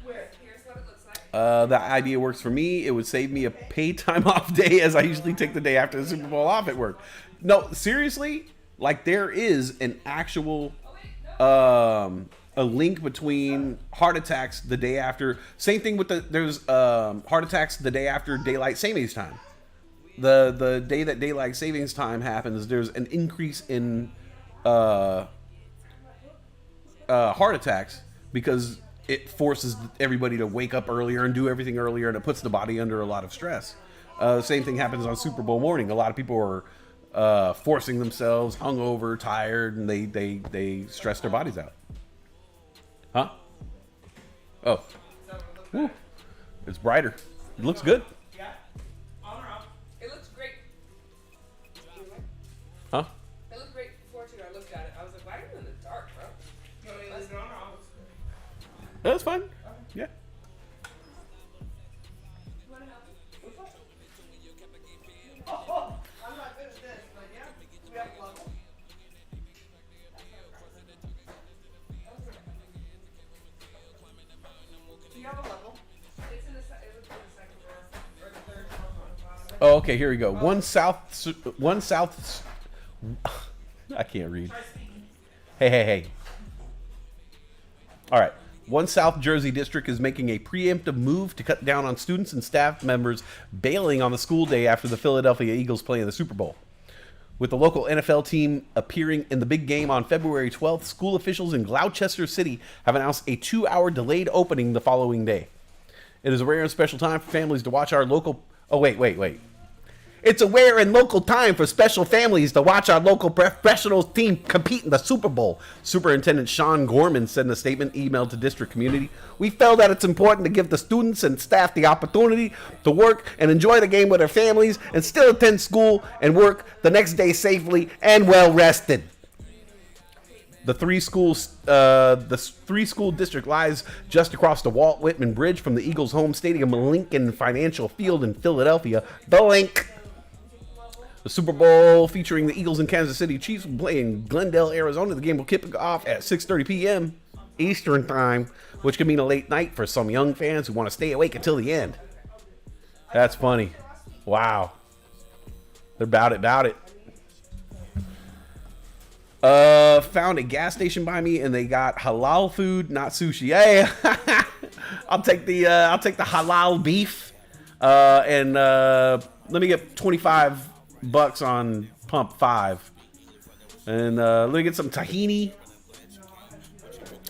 Where? Here's what it looks like. That idea works for me. It would save me a paid time off day, as I usually take the day after the Super Bowl off at work. No, seriously, like there is an actual a link between heart attacks the day after. Same thing with there's heart attacks the day after daylight savings time. The day that daylight savings time happens, there's an increase in heart attacks because it forces everybody to wake up earlier and do everything earlier, and it puts the body under a lot of stress. The same thing happens on Super Bowl morning. A lot of people are forcing themselves, hungover, tired, and they stress their bodies out. Huh? Oh. Woo. It's brighter. It looks good. Yeah. On or off? It looks great. Huh? It looked great before too. I looked at it. I was like, why are you in the dark, bro? You want me to leave it on or off? That's fine. Yeah. You want to help me? Oh, I'm not good at this, but yeah, we have a level. Do you have a level? It's in the it was in the second row or the third row on the bottom. Oh, okay. Here we go. One south. I can't read. Try speaking. Hey. All right. One South Jersey district is making a preemptive move to cut down on students and staff members bailing on the school day after the Philadelphia Eagles play in the Super Bowl. With the local NFL team appearing in the big game on February 12th, school officials in Gloucester City have announced a 2-hour delayed opening the following day. It is a rare and special time for families to watch our local... Oh, wait. It's a rare and local time for special families to watch our local professional team compete in the Super Bowl. Superintendent Sean Gorman said in a statement emailed to district community, "We felt that it's important to give the students and staff the opportunity to work and enjoy the game with their families and still attend school and work the next day safely and well rested." The three school district lies just across the Walt Whitman Bridge from the Eagles' home stadium, Lincoln Financial Field in Philadelphia. The Link. The Super Bowl featuring the Eagles and Kansas City Chiefs will play in Glendale, Arizona. The game will kick off at 6:30 p.m. Eastern Time, which could mean a late night for some young fans who want to stay awake until the end. That's funny. Wow. They're about it. Found a gas station by me and they got halal food, not sushi. Hey, I'll take the halal beef. And let me get $25 on pump 5. And let me get some tahini.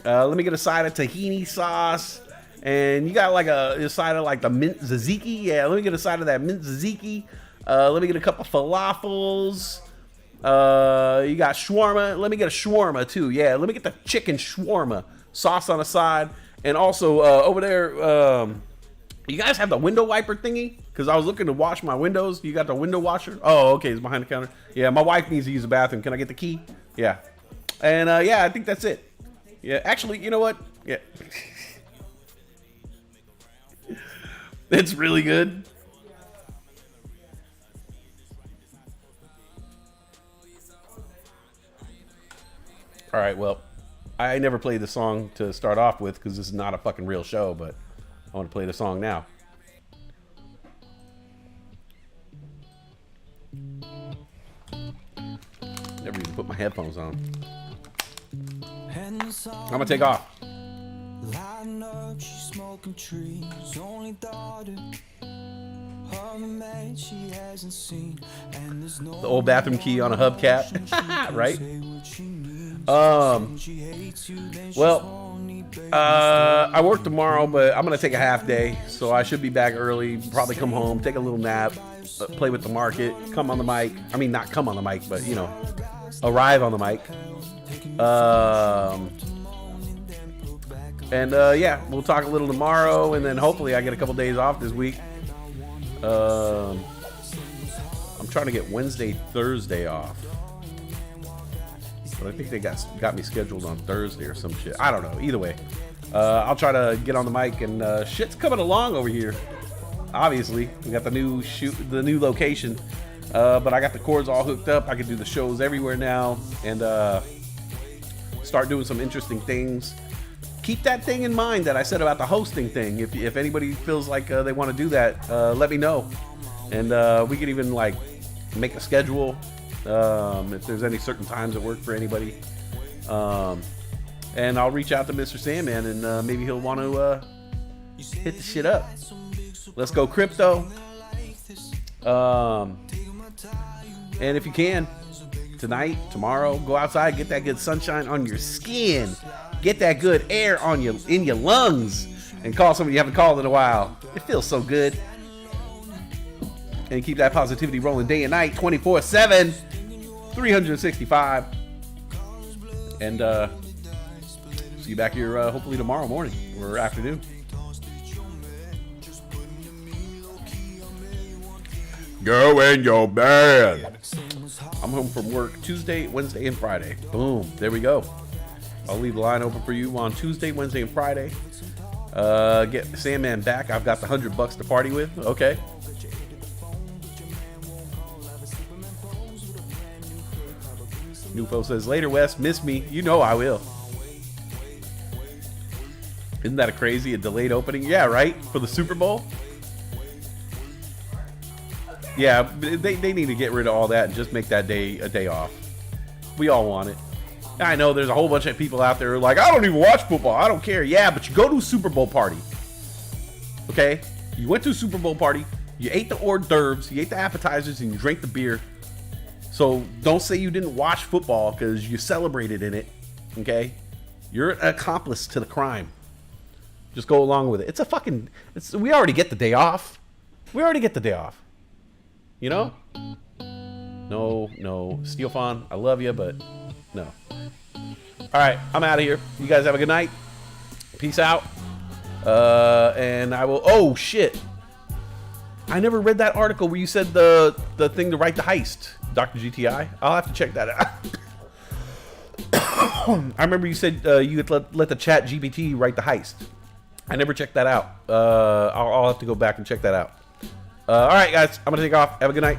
Let me get a side of tahini sauce. And you got like a side of like the mint tzatziki. Yeah, let me get a side of that mint tzatziki. Let me get a couple falafels. You got shawarma. Let me get a shawarma too. Yeah, let me get the chicken shawarma sauce on the side. And also over there, you guys have the window wiper thingy? Because I was looking to wash my windows. You got the window washer? Oh, okay, it's behind the counter. Yeah, my wife needs to use the bathroom. Can I get the key? Yeah. And yeah, I think that's it. Yeah, actually, you know what? Yeah. It's really good. All right, well, I never played the song to start off with because this is not a fucking real show, but I want to play the song now. Never even put my headphones on. I'm gonna take off. Lighting up, she's smoking trees. Only daughter of a man she hasn't seen. And there's no The old bathroom key on a hubcap, right? Well, I work tomorrow, but I'm gonna take a half day, so I should be back early. Probably come home, take a little nap, play with the market, come on the mic. I mean, not come on the mic, but you know, arrive on the mic. And yeah, we'll talk a little tomorrow, and then hopefully I get a couple days off this week. I'm trying to get Wednesday, Thursday off. But I think they got me scheduled on Thursday or some shit. I don't know. Either way, I'll try to get on the mic, and shit's coming along over here. Obviously, we got the new location, but I got the cords all hooked up. I can do the shows everywhere now, and start doing some interesting things. Keep that thing in mind that I said about the hosting thing. If anybody feels like they want to do that, let me know, and we could even like make a schedule. If there's any certain times that work for anybody, and I'll reach out to Mr. Sandman, and maybe he'll want to hit the shit up. Let's go crypto. And if you can, tonight, tomorrow, go outside, get that good sunshine on your skin, get that good air on in your lungs, and call somebody you haven't called in a while. It feels so good. And keep that positivity rolling day and night, 24/7, 365. And see you back here hopefully tomorrow morning or afternoon. Go in your bed. I'm home from work Tuesday, Wednesday, and Friday. Boom. There we go. I'll leave the line open for you on Tuesday, Wednesday, and Friday. Get Sandman back. I've got the $100 to party with. Okay. Newfo says, later, Wes. Miss me. You know I will. Isn't that a crazy? A delayed opening? Yeah, right? For the Super Bowl? Yeah, they need to get rid of all that and just make that day a day off. We all want it. I know there's a whole bunch of people out there who are like, I don't even watch football. I don't care. Yeah, but you go to a Super Bowl party. Okay? You went to a Super Bowl party. You ate the hors d'oeuvres. You ate the appetizers and you drank the beer. So don't say you didn't watch football because you celebrated in it. Okay? You're an accomplice to the crime. Just go along with it. We already get the day off. We already get the day off. You know? No. Steelfon, I love you, but no. All right, I'm out of here. You guys have a good night. Peace out. And I will... Oh, shit. I never read that article where you said the thing to write the heist, Dr. GTI. I'll have to check that out. I remember you said you had let the chat GPT write the heist. I never checked that out. I'll have to go back and check that out. All right, guys, I'm gonna take off. Have a good night.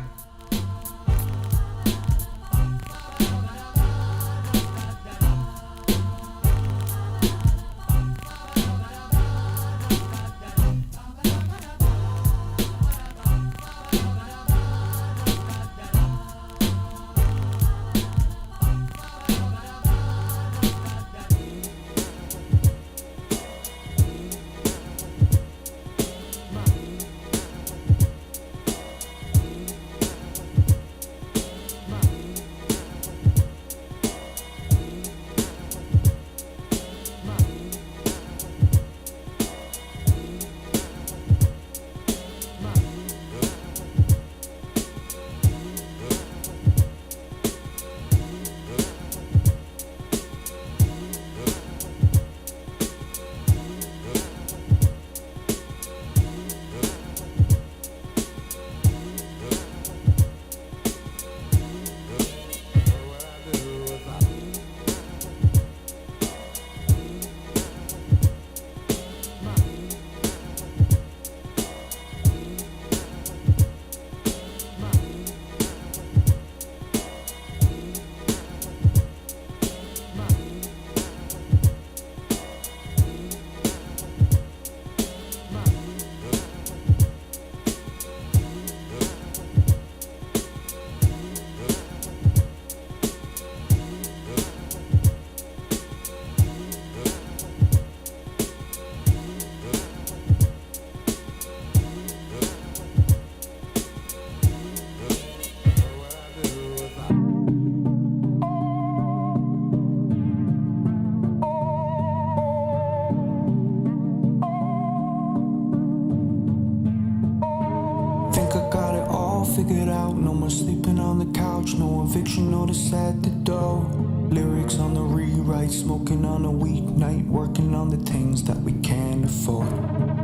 figured out. No more sleeping on the couch, no eviction notice at the door. Lyrics on the rewrite, smoking on a weeknight, working on the things that we can't afford.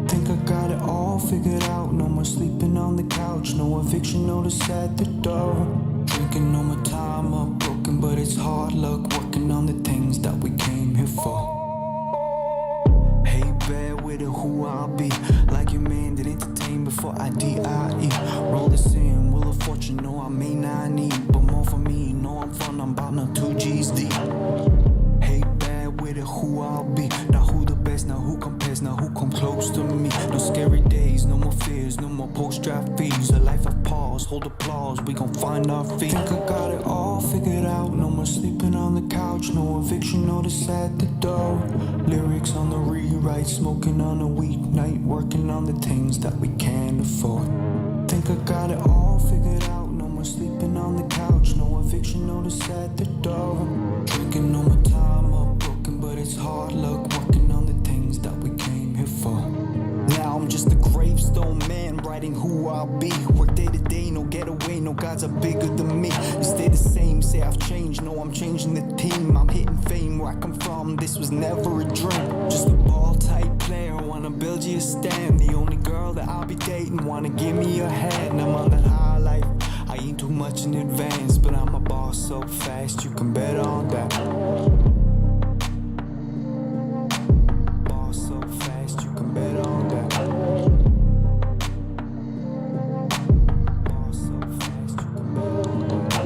Think I got it all figured out. No more sleeping on the couch, no eviction notice at the door. Drinking all my time up, broken, but it's hard luck, working on the things that we came here for. Hey, bear with it, who I'll be. Like your man that entertain before I D.I.E. Roll this in, Wheel of Fortune, no I may not need, but more for me, know I'm fun, I'm about now 2 G's deep. Hey, bad with it, who I'll be. Now who the best, now who compares, now who come close to me. No scary days, no more fears, no more post-draft fees. A life of pause, hold applause, we gon' find our feet. Think I got it all figured out. No more sleeping on the couch, no eviction notice at the door. Lyrics on the rewrite, smoking on a weeknight, working on the things that we can't afford. Think I got it all figured out. No more sleeping on the couch, no eviction notice at the door. Drinking all my time up, broken, but it's hard luck, working on the things that we came here for. Now I'm just a gravestone man, writing who I'll be. Work day to day, no getaway, no gods are bigger than me. You stay the same, say I've changed, no I'm changing the team. I'm hitting fame where I come from, this was never a dream. Just a ball type player, wanna build you a stand. The only girl that I'll be dating, wanna give me a hand. I'm on that high life, I ain't too much in advance, but I'm a boss so fast, you can bet on that. Boss so fast, you can bet on that. Boss so fast, you can bet on that.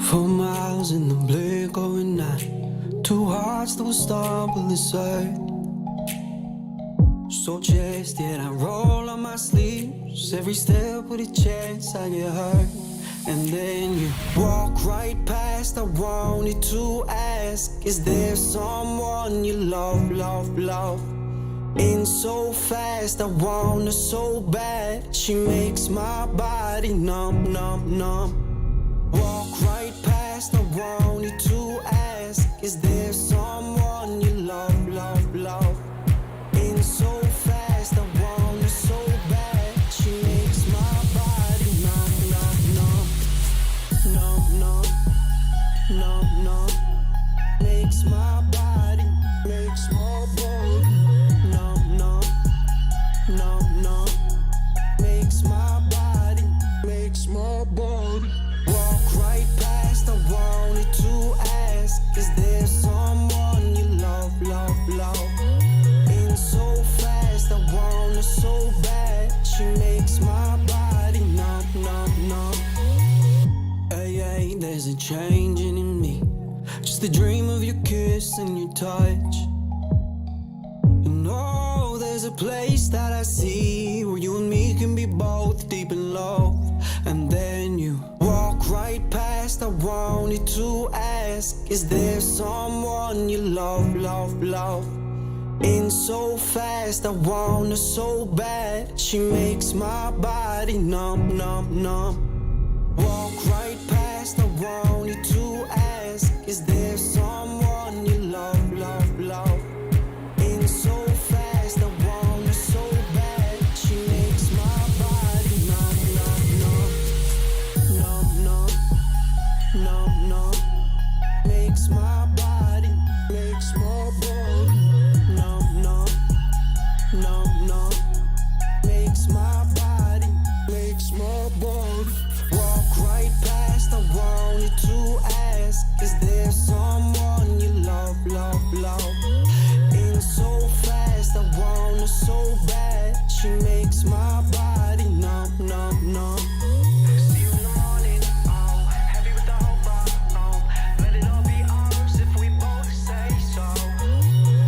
For miles in the blink of an eye, two hearts that will stumble aside. So chased, yet I roll on my sleeves. Every step with a chance I get hurt. And then you walk right past. I wanted to ask, is there someone you love, love, love? In so fast, I want her so bad. She makes my body numb, numb, numb. Walk right past, I wanted to ask, is there someone you love, love, love? In so fast, I want her so bad. She makes my body numb, numb, numb. Numb, numb, numb, numb. Makes my body, makes my body numb, numb, numb, numb. Makes my body, makes my body. Walk right past, I wanted to ask, is there someone you love, love, love? In so fast, I want her so bad. She makes my body numb, numb, numb. Hey, hey, there's a changing in me. Just a dream of your kiss and your touch. You know there's a place that I see where you and me can be both deep in love. And then you walk right past, I wanted to ask, is there someone you love, love, love? In so fast, I want her so bad. She makes my body numb, numb, numb. Walk right past, I wanted to ask, is there someone you love, love, love? In so fast, I want her so bad. She makes my body numb, numb, numb. Numb, numb, numb, numb. Makes my body, makes my body numb, numb, numb, numb. Makes my body, makes my body. Walk right past, I wanted to ask, is there someone you love, love, love? In so fast, I want her so bad. She makes my body numb, numb, numb. See you in the morning, oh, heavy with the hope, let it all be ours if we both say so.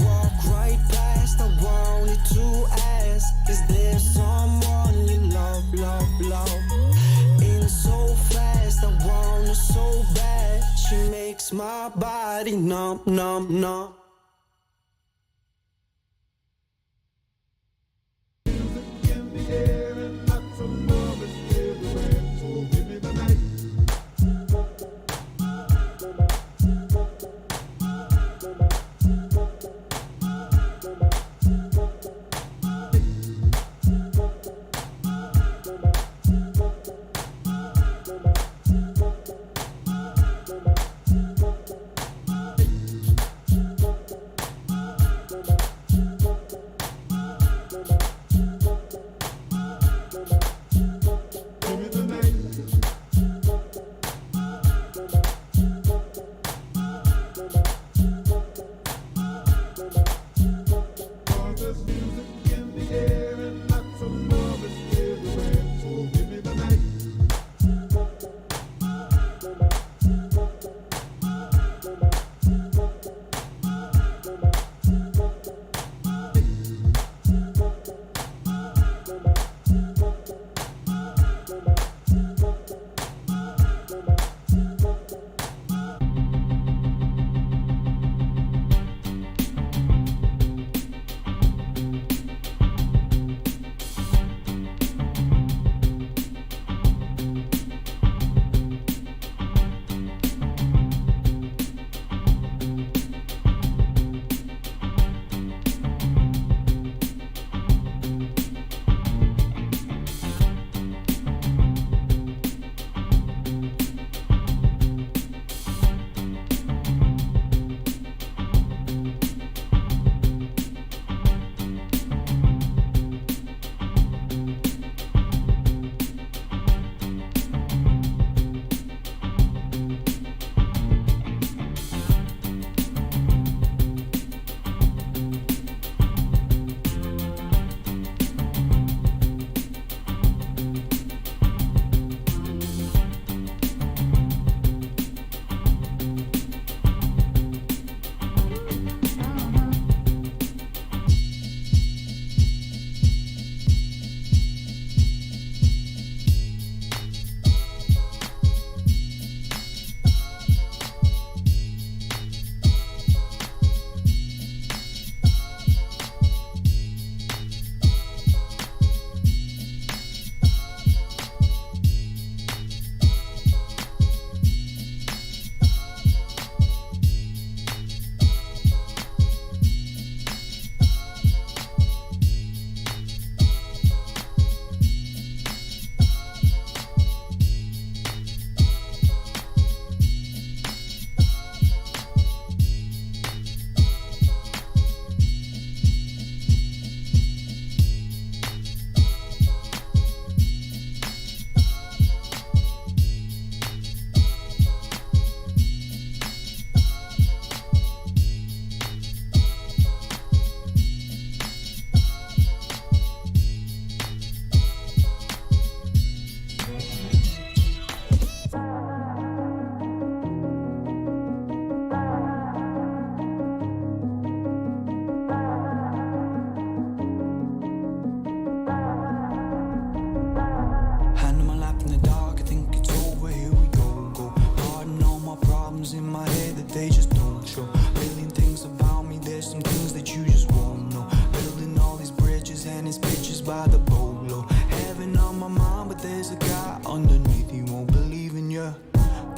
Walk right past, I wanted to ask, is there someone you love, love, love? In so fast, I want her so bad. She makes my body numb, numb, numb.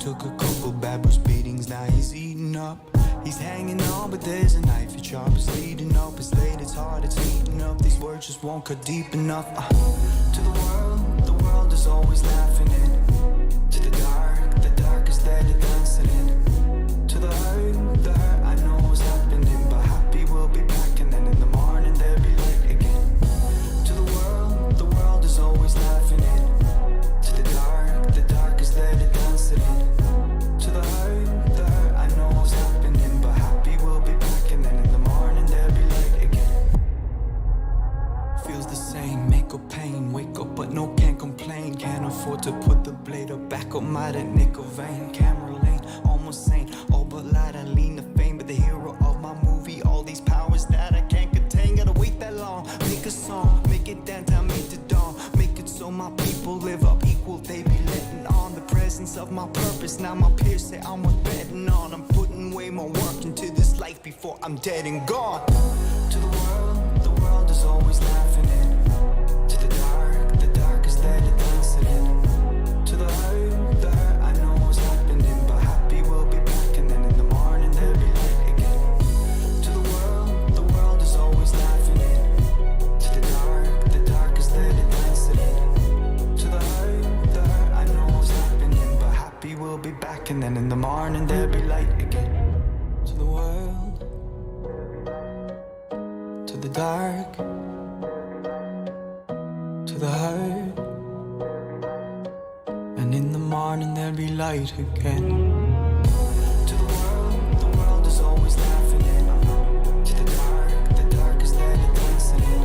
took a couple bad bruise beatings, now he's eating up. He's hanging on, but there's a knife he sharp is leading up. It's late, it's hard, it's heating up. These words just won't cut deep enough. To the world is always laughing in. To the dark is there to dancing in. To the hurt, I know what's happening, but happy we'll be back, and then in the morning there'll be light again. To the world is always laughing in. To the dark is there to dancing in. To the hurt, I know what's happening, but happy we'll be back, and then in the morning there'll be light again. Feels the same, make up pain, wake up but no can't complain. Can't afford to put the blade up back up my that nickel vein. Camera lane, almost sane, all but light I lean to fame, but the hero of my movie, all these powers that I can't contain. Gotta wait that long, make a song, make it downtown, make the dawn, make it so my people live up equal, they be letting on the presence of my purpose. Now my peers say I'm worth betting on. I'm putting way more work into this life before I'm dead and gone. To the world is always laughing in. To the dark is there to dance it in. To the hurt, I know what's happening, but happy we'll be back, and then in the morning there'll be light again. To the world is always laughing in. To the dark is there to dance it in. To the hurt, I know what's happening, but happy we'll be back, and then in the morning there'll be light again. To the world, to the dark, to the hurt, and in the morning there'll be light again. To the world is always laughing in. To the dark is there to dancing in.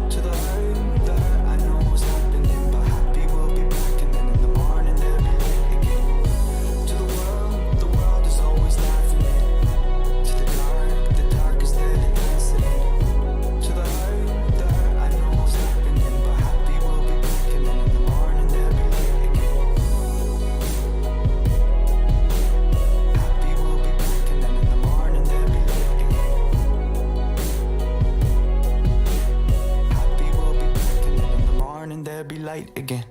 To the hurt, I know what's happening, but happy we'll be back, and then in the morning there'll be light again. To the world is always laughing in. To the dark is there to dancing in. To the hurt, I know what's happening, but happy we'll be back, and then in the morning there'll be light again. Happy we'll be back, and then in the morning there'll be light again. Happy we'll be back, and then in the morning there'll be light again.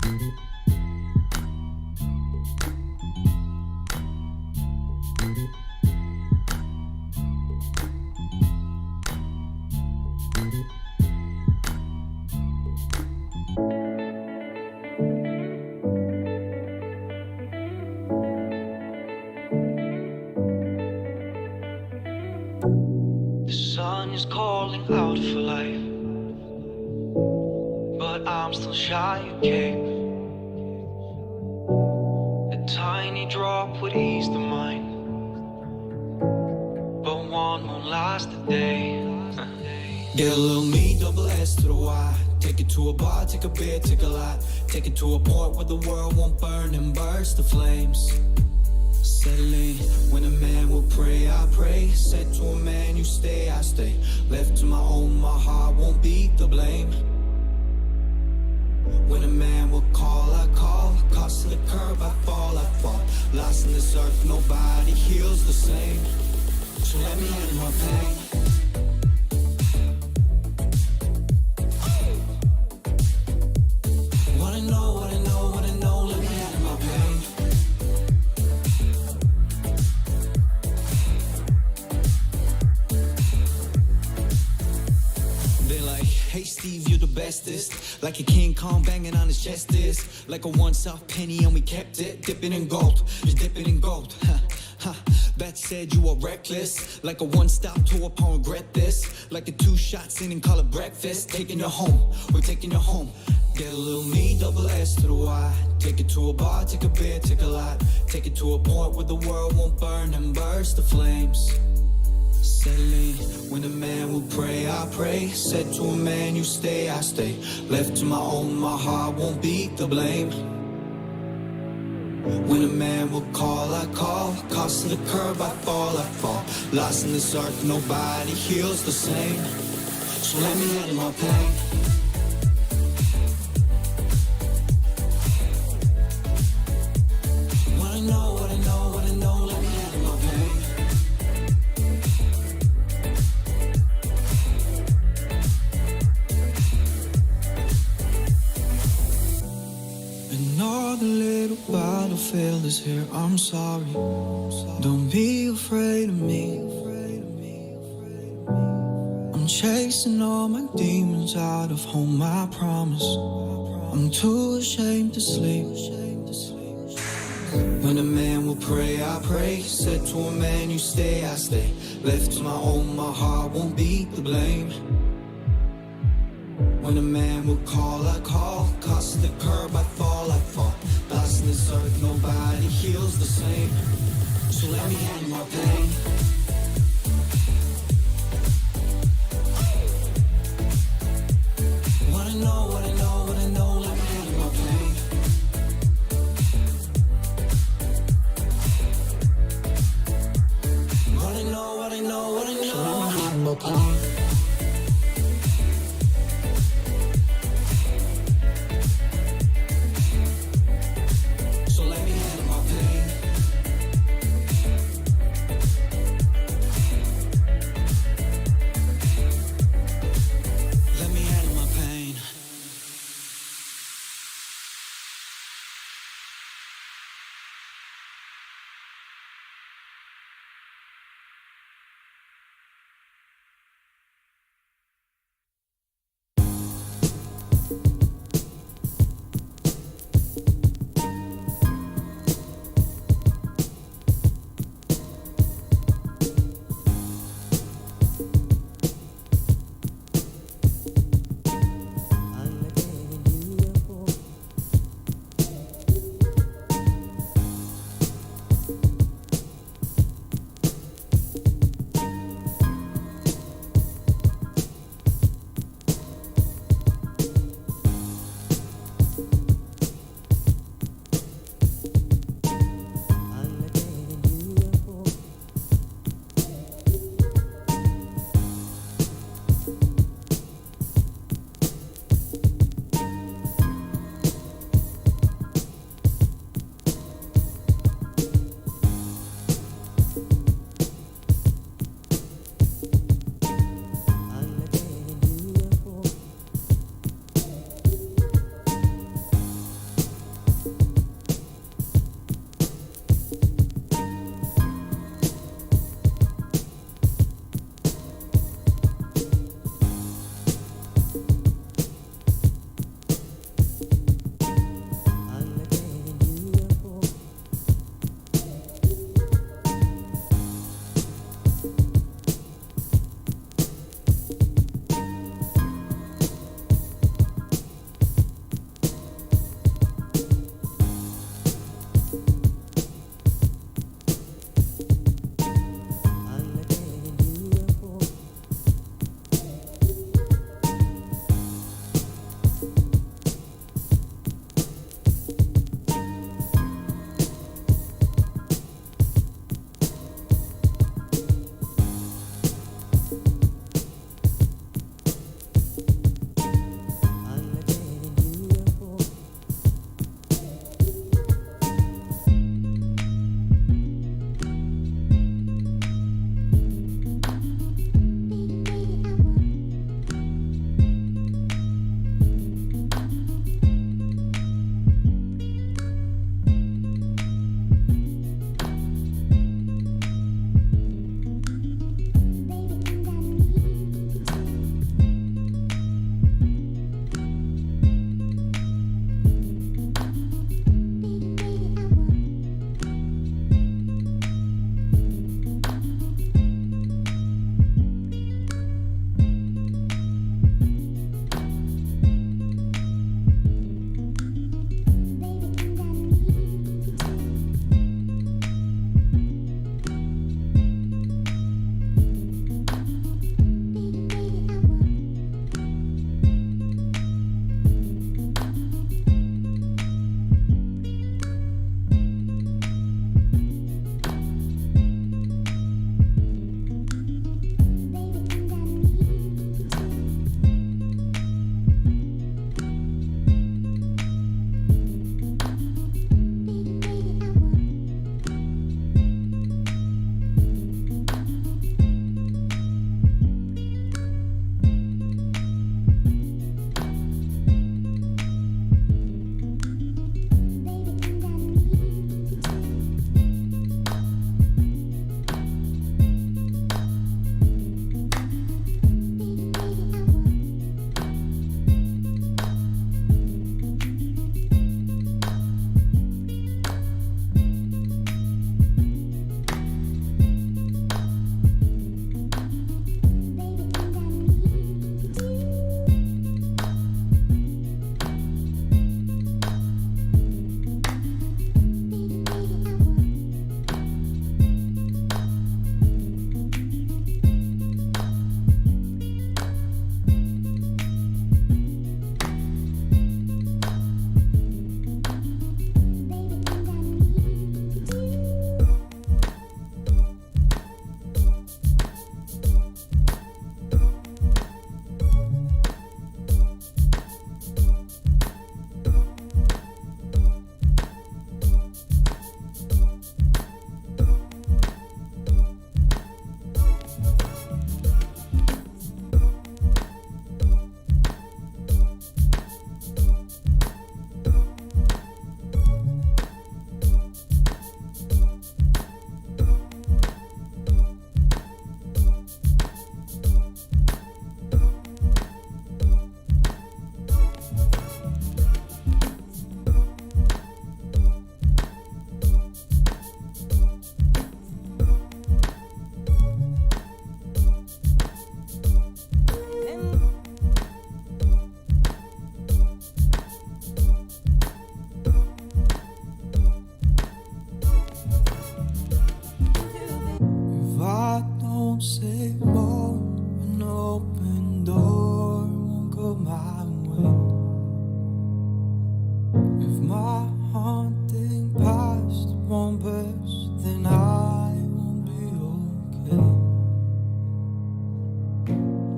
The sun is calling out for life, but I'm still shy of cake. A tiny drop would ease the mind, but one won't last a day. Get a little me, double S to the Y. Take it to a bar, take a beer, take a lot. Take it to a point where the world won't burn and burst the flames. Settling, when a man will pray, I pray. Said to a man, you stay, I stay. Left to my own, my heart won't be to blame. When a man will call, I call. Caught to the curb, I fall, I fall. Lost in this earth, nobody heals the same. So let me handle my pain. Wanna know, wanna know, wanna know, let me handle my pain. They like, hey Steve, you're the bestest. Like a King Kong banging on his chest is. Like a once-off penny and we kept it. Dipping in gold, just dipping in gold. Bat said you are reckless. Like a one-stop tour upon regret this. Like the 2 shots in and call it breakfast. Taking you home, we're taking you home. Get a little me, double S to the Y. Take it to a bar, take a beer, take a lot. Take it to a point where the world won't burn and burst the flames. Settling, when a man will pray, I pray. Said to a man, you stay, I stay. Left to my own, my heart won't be to blame. When a man will call, I call. Caught to the curb, I fall, I fall. Lost in this earth, nobody heals the same. So let me handle my pain. Wanna know, wanna know, wanna know, let me handle my pain. Another little battlefield is here, I'm sorry. Don't be afraid of me. I'm chasing all my demons out of home, I promise. I'm too ashamed to sleep. When a man will pray, I pray. Said to a man, you stay, I stay. Left to my own, my heart won't be to blame. When a man will call, I call. Caught to the curb, I fall, I fall. Lost in this earth, nobody heals the same. So let me handle my pain. Wanna know, wanna know, wanna know, let me handle my pain. Wanna know, wanna know, wanna know, so let me handle my pain. So let me handle my pain.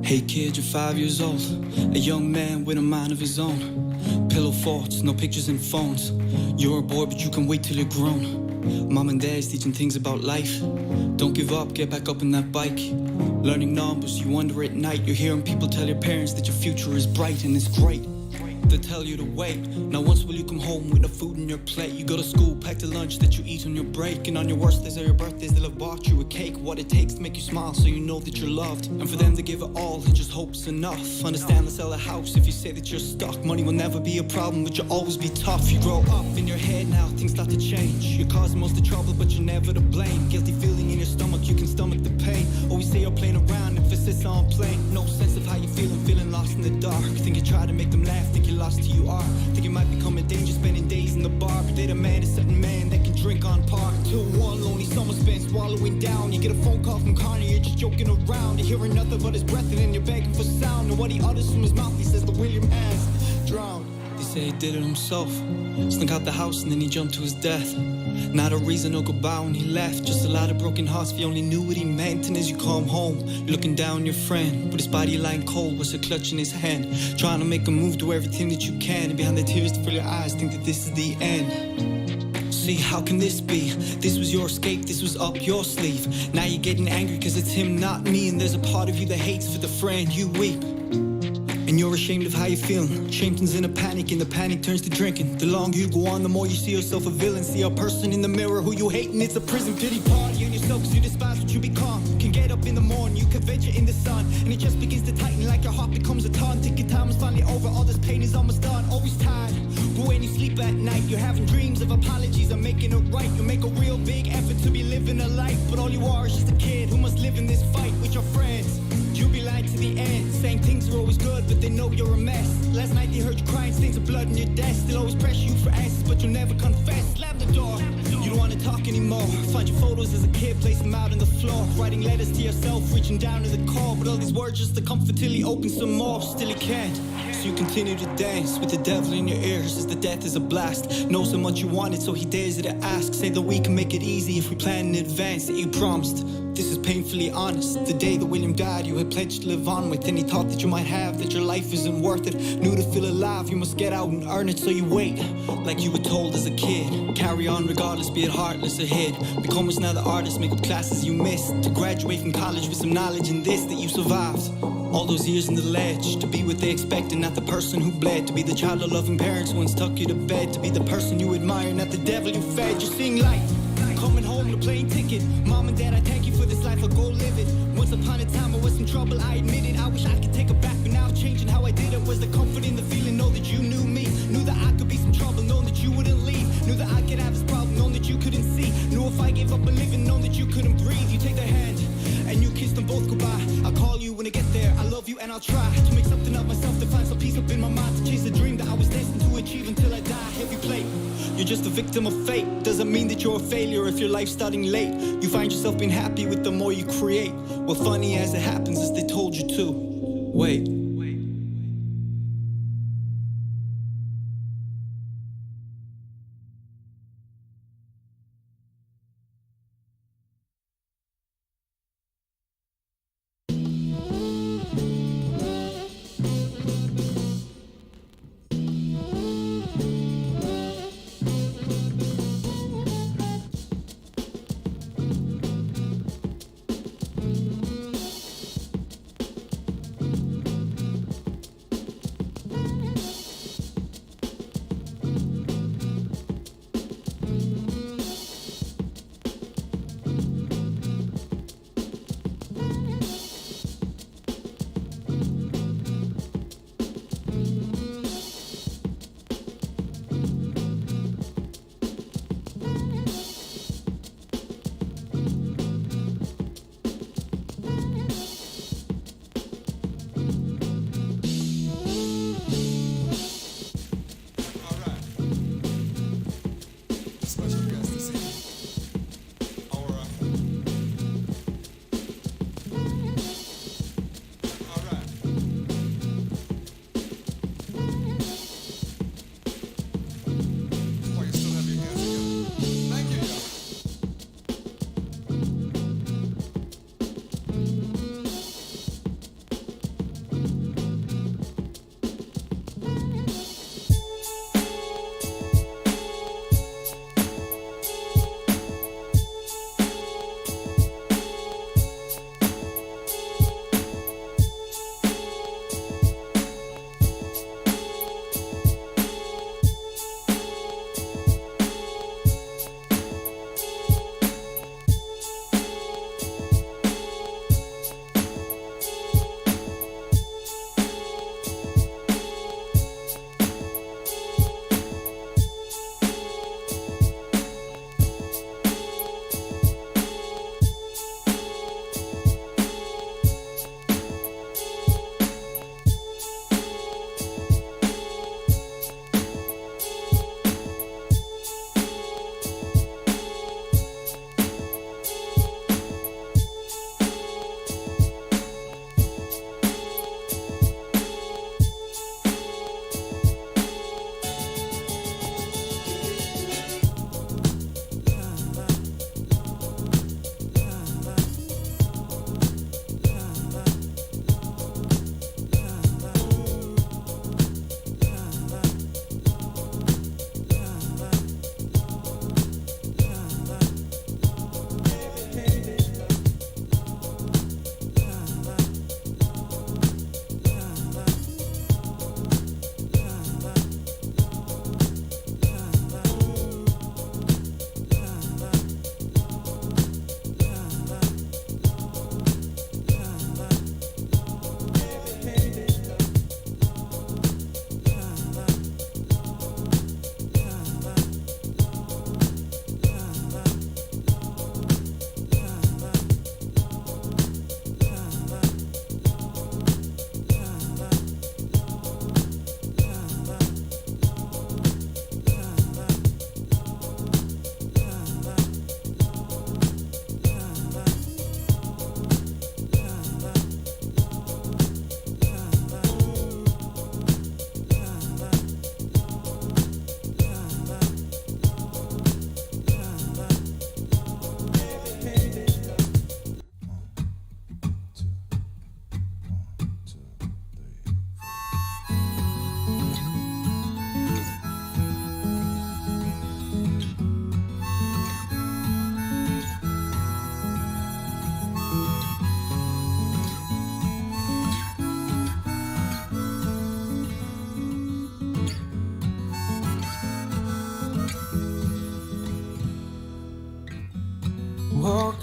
Hey kid, you're 5 years old, a young man with a mind of his own. Pillow forts, no pictures and phones. You're a boy, but you can wait till you're grown. Mom and dad's teaching things about life. Don't give up, get back up on that bike. Learning numbers, you wonder at night. You're hearing people tell your parents that your future is bright, and it's great. They tell you to wait. Now once will you come home with no food on your plate? You go to school, pack the lunch that you eat on your break. And on your worst days or your birthdays, they'll have bought you a cake. What it takes to make you smile so you know that you're loved. And for them to give it all and just hope's enough. Understand, let's sell a house if you say that you're stuck. Money will never be a problem, but you'll always be tough. You grow up in your head now, things start to change. You're causing most of the trouble, but you're never to blame. Guilty feeling in your stomach, you can stomach the pain. Always say you're playing around, emphasis on playing. No sense of how you feeling lost in the dark. Think you try to make them laugh, think you're lost who you are. Think it might become a danger spending days in the bar. But they demand a certain man that can drink on par. Till one lonely summer spent swallowing down. You get a phone call from Connor, you're just joking around. You're hearing nothing but his breath and then you're begging for sound. And what he utters from his mouth, he says the William has drowned. They say he did it himself. Snuck out the house and then he jumped to his death. Not a reason or goodbye when he left. Just a lot of broken hearts if you only knew what he meant. And as you come home, you're looking down your friend, with his body lying cold, with a clutch in his hand. Trying to make a move, do everything that you can. And behind the tears that fill your eyes, think that this is the end. See, how can this be? This was your escape, this was up your sleeve. Now you're getting angry cause it's him, not me. And there's a part of you that hates for the friend you weep. And you're ashamed of how you're feeling. Shame turns into panic, and the panic turns to drinking. The longer you go on, the more you see yourself a villain. See a person in the mirror who you hate, and it's a prison. Pity party on yourself cause you despise what you become. Can get up in the morning, you can venture in the sun, and it just begins to tighten like your heart becomes a ton. Think your time is finally over, all this pain is almost done. Always tired, but when you sleep at night, you're having dreams of apologies and making it right. You make a real big effort to be living a life, but all you are is just a kid who must live in this fight with your friends. You'll be lying to the end, saying things are always good, but they know you're a mess. Last night they heard you crying, stains of blood in your desk. They'll always pressure you for answers, but you'll never confess. Slam the door, you don't want to talk anymore. Find your photos as a kid, place them out on the floor. Writing letters to yourself, reaching down to the core. But all these words just to comfort till he opens some more. Still he can't, so you continue to dance with the devil in your ears as the death is a blast. Know so much you wanted, so he dares you to ask. Say that we can make it easy if we plan in advance, that you promised. This is painfully honest. The day that William died, you had pledged to live on with. And he thought that you might have, that your life isn't worth it. Knew to feel alive, you must get out and earn it. So you wait, like you were told as a kid. Carry on regardless, be it heartless or hid. Become what's now the artist, make up classes you missed. To graduate from college with some knowledge in this, that you survived all those years in the ledge. To be what they expected, not the person who bled. To be the child of loving parents who once tuck you to bed. To be the person you admire, not the devil you fed. You're seeing light, coming home with a plane ticket. Mom and dad, I thank you for this life, I'll go live it. Once upon a time I was in trouble, I admit it. I wish I could take it back, but now it's changing how I did it. Was the comfort in the feeling, know that you knew me. Knew that I could be some trouble, knowing that you wouldn't leave. Knew that I could have this problem, knowing that you couldn't see. Knew if I gave up on living, knowing that you couldn't breathe. You take their hand, and you kiss them both goodbye. I'll call you when I get there, I love you and I'll try to make something of myself, to find some peace up in my mind. To chase a dream that I was destined to achieve until I die. Heavy plate, you're just a victim of fate. Doesn't mean that you're a failure if your life's starting late. You find yourself being happy with the more you create. Well, funny as it happens is they told you to wait.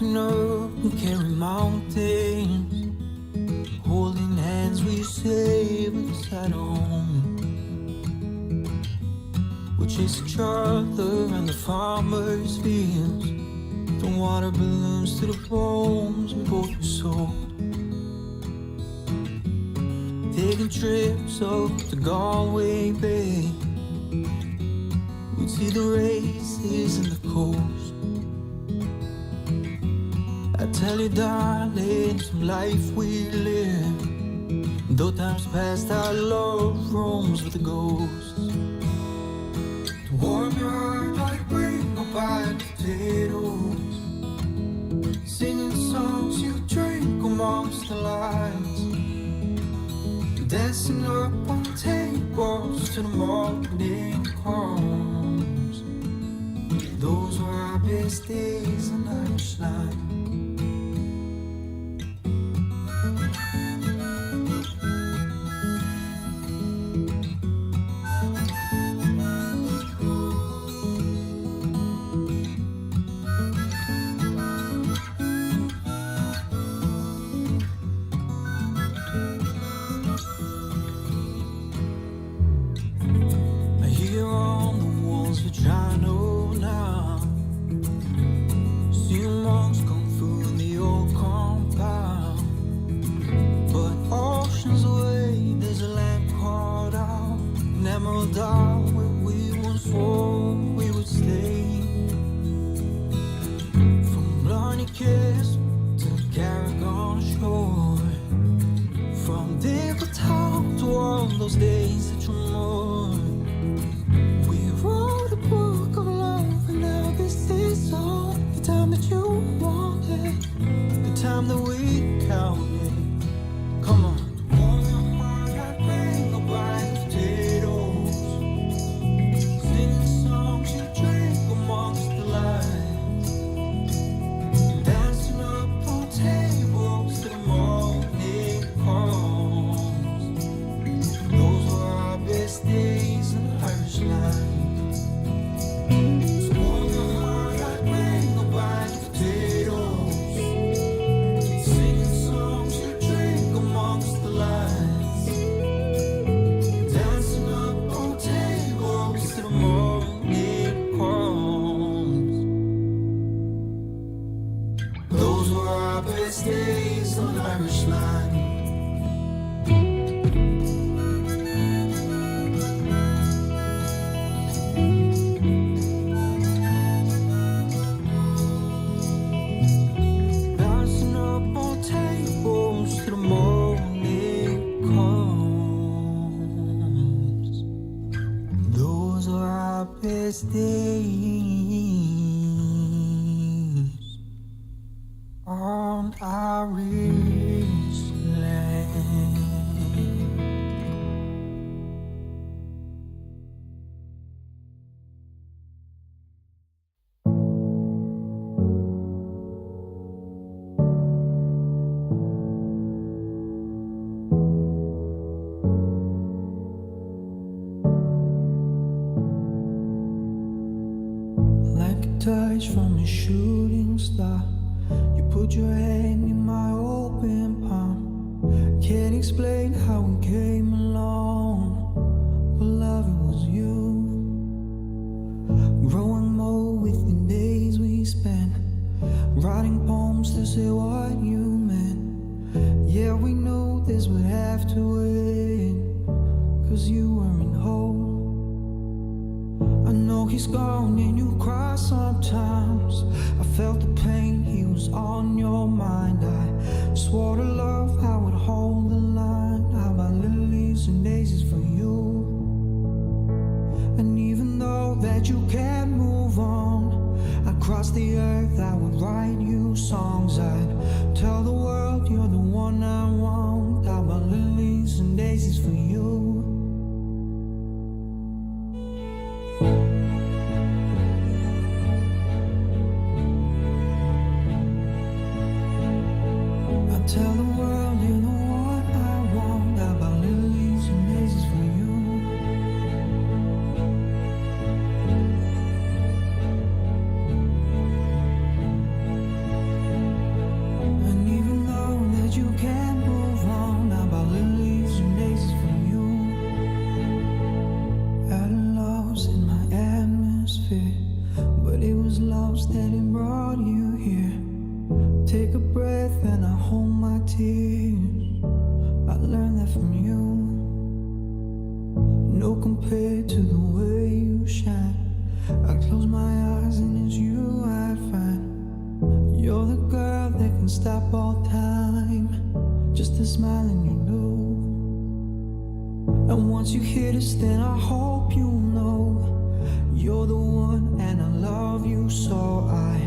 Walking up and carry mountains, holding hands we save inside home. We chase each other around the farmer's fields, from water balloons to the bones we both were sold. Taking trips up to Galway Bay, we'd see the races and the coast. I tell you, darling, some life we live. Though times past, our love roams with the ghosts. To warm your heart, I'd bring my pie potatoes, singing songs you drink amongst the lights, dancing up on tables to the morning calls. Those were our best days in Irish life. Touch from a shooting star, you put your hand in my open palm. Can't explain how we came along, but love, it was you. Growing more with the days we spent, writing poems to say what you meant. Yeah, we knew this would have to end, 'cause you weren't whole. I know he's gone and you cry sometimes. I felt the pain, he was on your mind. I swore to love, I would hold the line. How about lilies and daisies for you? And even though that you can't move on, across the earth I would write you songs. I'd tell the world you're the one I want. How about lilies and daisies for you? Tell the world you know what I want. How about lilies and daisies for you? close my eyes and it's you I find. You're the girl that can stop all time. Just a smile and you know. And once you hear this, then I hope you know you're the one and I love you so. I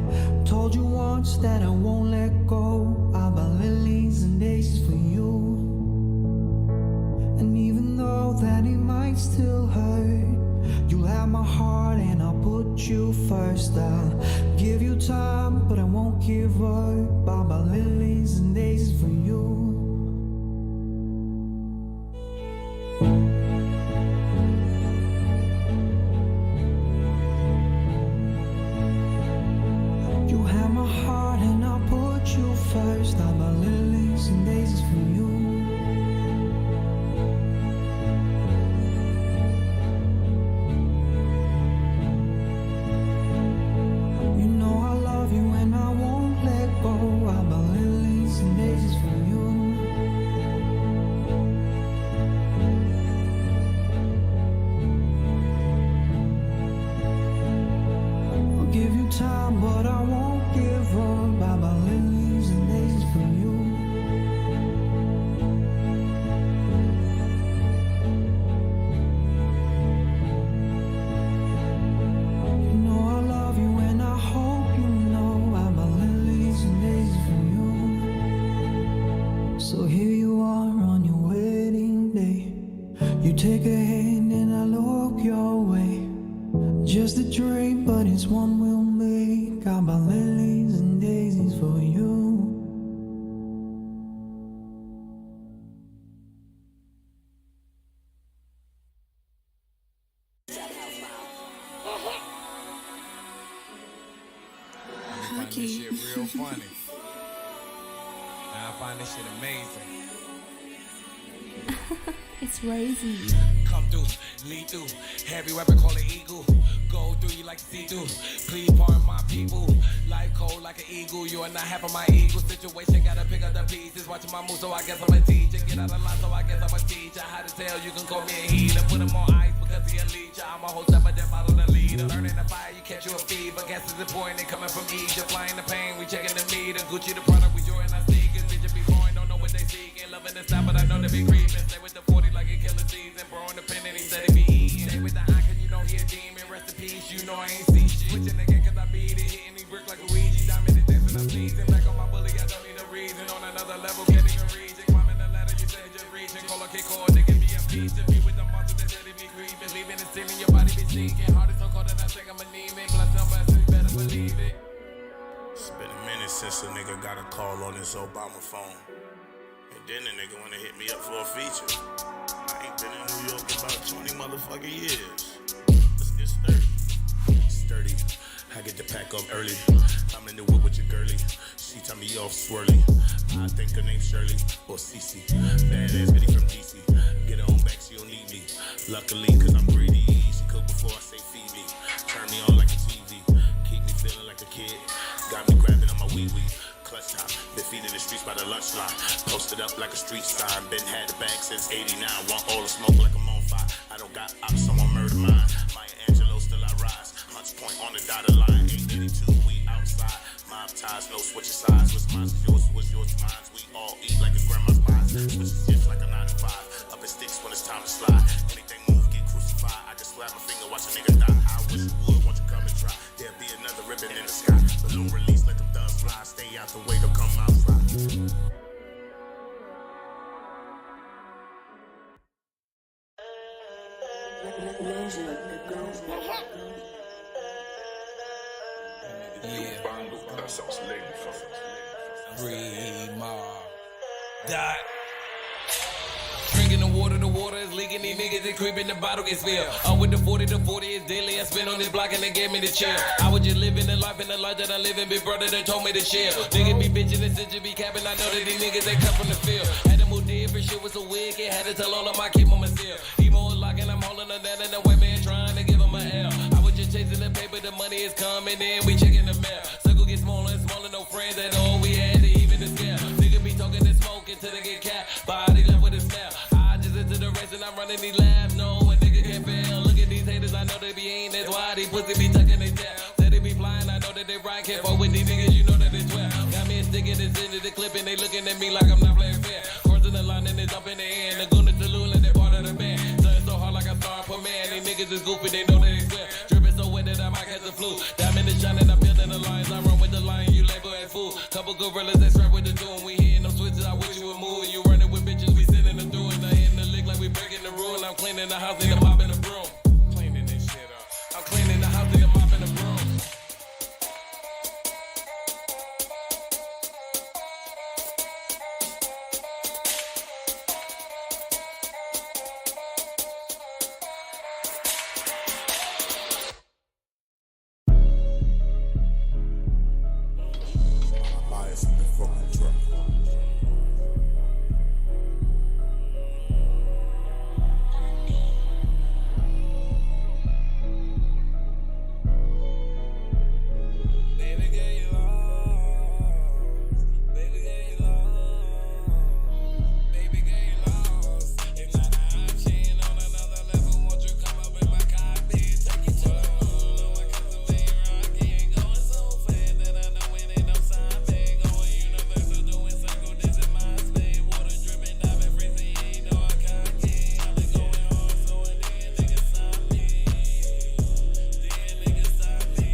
told you once that I won't let go. I'll buy lilies and daisies for you. And even though that it might still hurt, you'll have my heart and I'll put you first. I'll give you time, but I won't give up. I'll buy lilies and daisies for you. You have my heart and I'll put you first. I'll buy lilies and daisies for you. You know I love you and I won't let go. I'll buy lilies and daisies for you. I'll give you time, but I won't give up. I'll buy lilies and daisies for you. You know I love you and I hope you know. I'll buy lilies and daisies for you. So here you are on your wedding day. You take a hand and I look your way. Just a dream, but it's one we'll make. I'll buy lilies and daisies for you. I find this shit real funny. And I find this shit amazing. It's Rosie. Come through, lead through. Heavy weapon, call it eagle. Go through you like see through. Please pardon my people. Life cold like an eagle. You are not half of my eagle situation. Gotta pick up the pieces. Watching my moves, so I guess I'm a teacher. Get out of line, so I guess I'm a teacher. How to tell, you can call me a healer. Put him on ice because he a leecher. I'm a whole step, but then follow the leader. Learning the fire, you catch you a fever. Guess it's important, they coming from Egypt. Flying the pain, we checking the meter. Gucci the product, we join our sneakers. Bitches be boring, don't know what they seeking. Loving the style, but I know they be creeping. Stay with the 40 like a killer season. Bro in the pen and he said he be eating. Stay with the eye, cause you know he a demon. Rest in peace, you know I ain't see shit. Switching again cause I beat it. Hitting these bricks like Luigi. Diamond and dancing, I'm pleasing. Back on my bully, I don't need a reason. On another level, getting a region. Climbing the ladder, you said just reaching. Call a kick cord, they give me a piece. To be with the monster that said he be creeping. Leaving the ceiling, your body be sinking. Heart is so cold that I think I'm anemic. Plus somebody, so you better believe it. It's been a minute since a nigga got a call on his Obama phone. And then the nigga wanna hit me up for a feature. I ain't been in New York about 20 motherfucking years. It's sturdy. Sturdy. I get the pack up early. I'm in the whip with your girlie. She tell me off swirly. I think her name's Shirley or Cece. Badass bitty from DC. Get her on back, she don't need me. Luckily, cause I'm greedy. She cook before I say feed me. Turn me on like a TV. Keep me feeling like a kid. Got me grabbing on my wee-wee. Clutch top. Been feeding the streets by the lunch line. Posted up like a street sign. Been had the bag since 89. Want all the smoke like I'm on fire. I don't got ops, someone murder mine. Maya Angelou, still I rise. Hunts Point on the dotted line. 882, we outside. Mob ties, no switching sides. What's mine is yours, what's yours is mine. We all eat like it's grandma's pies. Switching shifts like a 9 to 5. Up in sticks when it's time to slide. Anything move, get crucified. I just slap my finger, watch a nigga die. I wish you would, won't you come and try. There'll be another ribbon in the sky. Balloon release, let them doves fly. Stay out the way, they'll come outside. Free mob. Dot. Drinking the water is leaking. These niggas is creeping, the bottle gets spilled. I'm with the 40 is daily. I spin on this block and they gave me the chill. I was just living the life that I live in. Big brother, they told me to chill. Niggas be bitching and since you be capping. I know that these niggas, they come from the field. Had to move different, shit was so wicked. Had to tell all of my keep on my seal. Emo is locking, I'm holding her down in the way, man, trying to give him a L. I was just chasing the paper, the money is coming in. We checking the mail. Circle get smaller and smaller, no friends at all. We had to even the scale. Niggas be talking and smoking till they get capped. Body left with a smell. I just into the race and I'm running these labs. No, a nigga can't fail. Look at these haters, I know they be ain't. That's why these pussy be tucking they tail. they right, can't fuck with these niggas, you know that it's well. Got me a stick in the center of the clip and they looking at me like I'm not playing fair. Crossing the line and it's up in the air, and the gun is the lure and they part of the band. Something so hard like a star per man, these niggas is goofy, they know that it's fair. Dripping so wet that I might catch the flu. Diamond is shining, I'm building the lines, I run with the lion, you label as fool. Couple gorillas that strap with the doom, we hitting them switches, I wish you would move. You running with bitches, we sending them through, and I hitting the lick like we breaking the rule. I'm cleaning the house and I'm mopping the broom. Cleaning this shit up. I'm cleaning the house and I'm mopping the broom. Bias in the fucking truck. Baby girl, you lost. Baby girl, you lost. Baby girl, you lost. It's not an option on another level. Won't you come up in my cockpit? Take you to the moon. No, I got the main rocket. Going so fast that I know it ain't no sign. Bang, going universal, doing circle. This is my space. Water dripping, diving, freezing. You ain't know I cocky. I've been going hard, so it did niggas stop me. Did niggas stop me?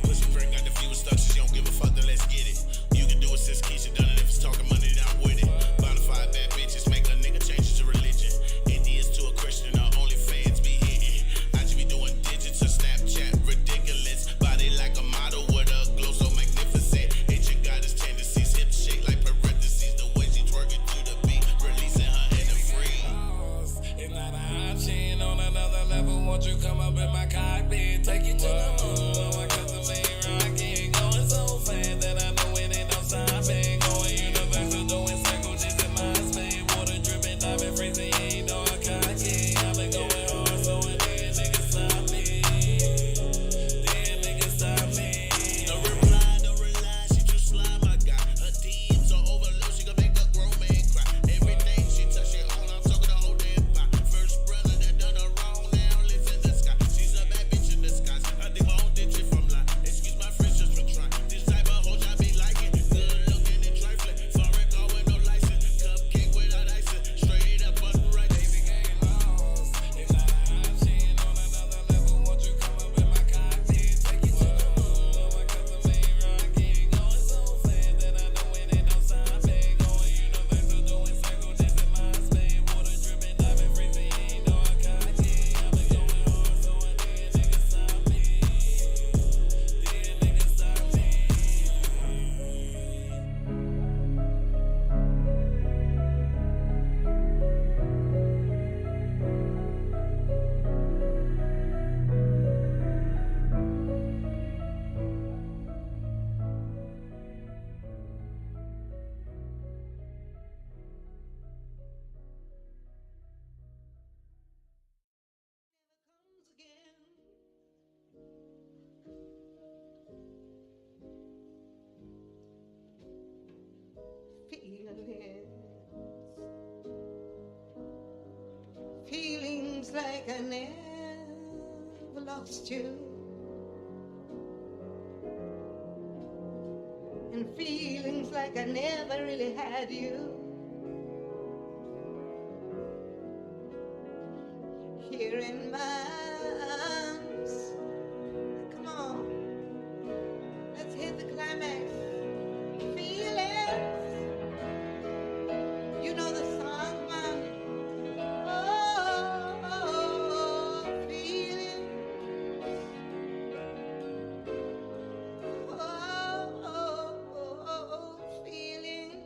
Pussy break got the fever stuck, she don't give a fuck, then let's get it. You can do it since Keisha done it. If it's talking money, then I'm with it. Bonafide bad bitches make a nigga change it to religion. Indians to a Christian, or only fans be hitting. I just be doing digits to Snapchat, ridiculous. Body like a model with a glow so magnificent. Hit your goddess tendencies, hip shake like parentheses. The way she twerking to the beat, releasing her in the free. It's not an option on another level. Won't you come up in my cockpit? Take you to the moon. Oh, I got the main rocket. Going so fast that I know it ain't no stopping. Going universal, doing circle. This is my space. Water dripping, diving, freezing. You ain't know I cocky. I've been going hard, so it did niggas stop me. Did niggas stop me? No reply, no rely, she too slime, I got her DMs on overload, she gon' make a grown man cry. Everything she touch, she own, I'm talking the whole damn pie. First brother that done her wrong, now lives in the sky. She's a bad bitch in disguise, I think my own ditch if I'm lying. Excuse my French just for trying. This type of hoe I be liking, good looking and trifling. Foreign car with no license, cupcake without icing, straight up underwriting. Baby girl, you lost. It's not an option on another level. Won't you come up in my cockpit? Take you to the moon. Oh, I got the main rocket. Going so fast that I know it ain't no stopping. Going universal, doing circle. This is my space. Water dripping, diving, freezing. You ain't know I cocky. I've been going hard, so it did niggas stop me. Did niggas stop me? Feelings like I never lost you, and feelings like I never really had you. Here in my arms, come on, let's hit the climax. Feelings, you know the song, man. Feelings.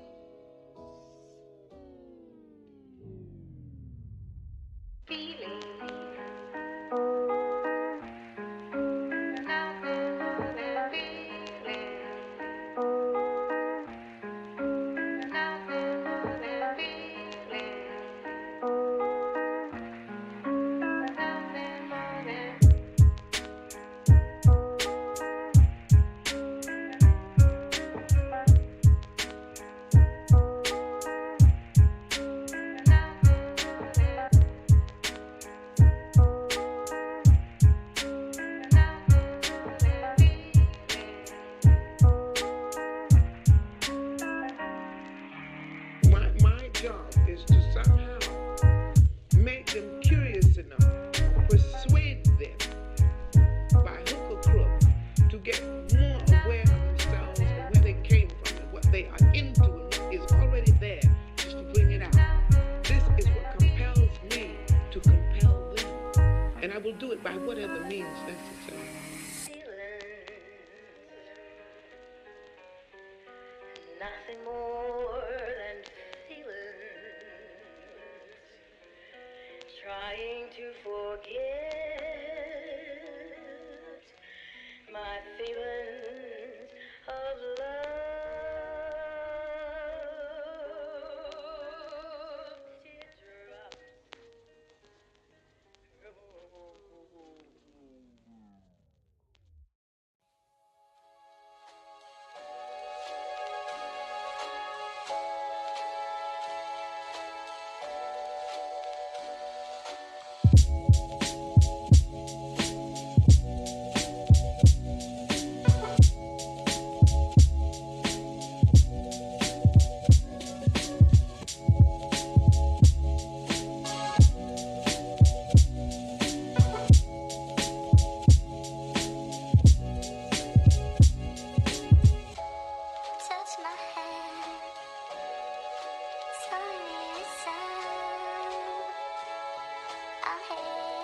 nothing more than feelings. Trying to forget my feelings of love. Teardrops. Touch my hand, tell me it's I'm here.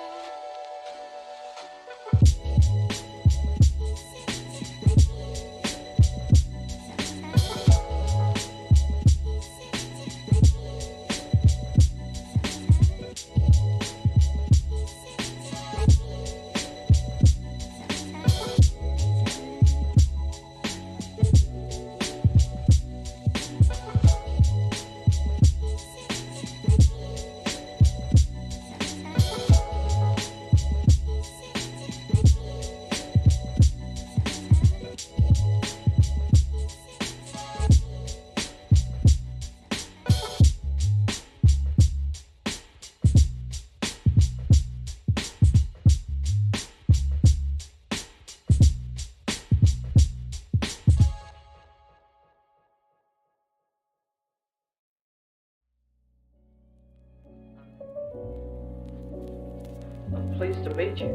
I'm pleased to meet you.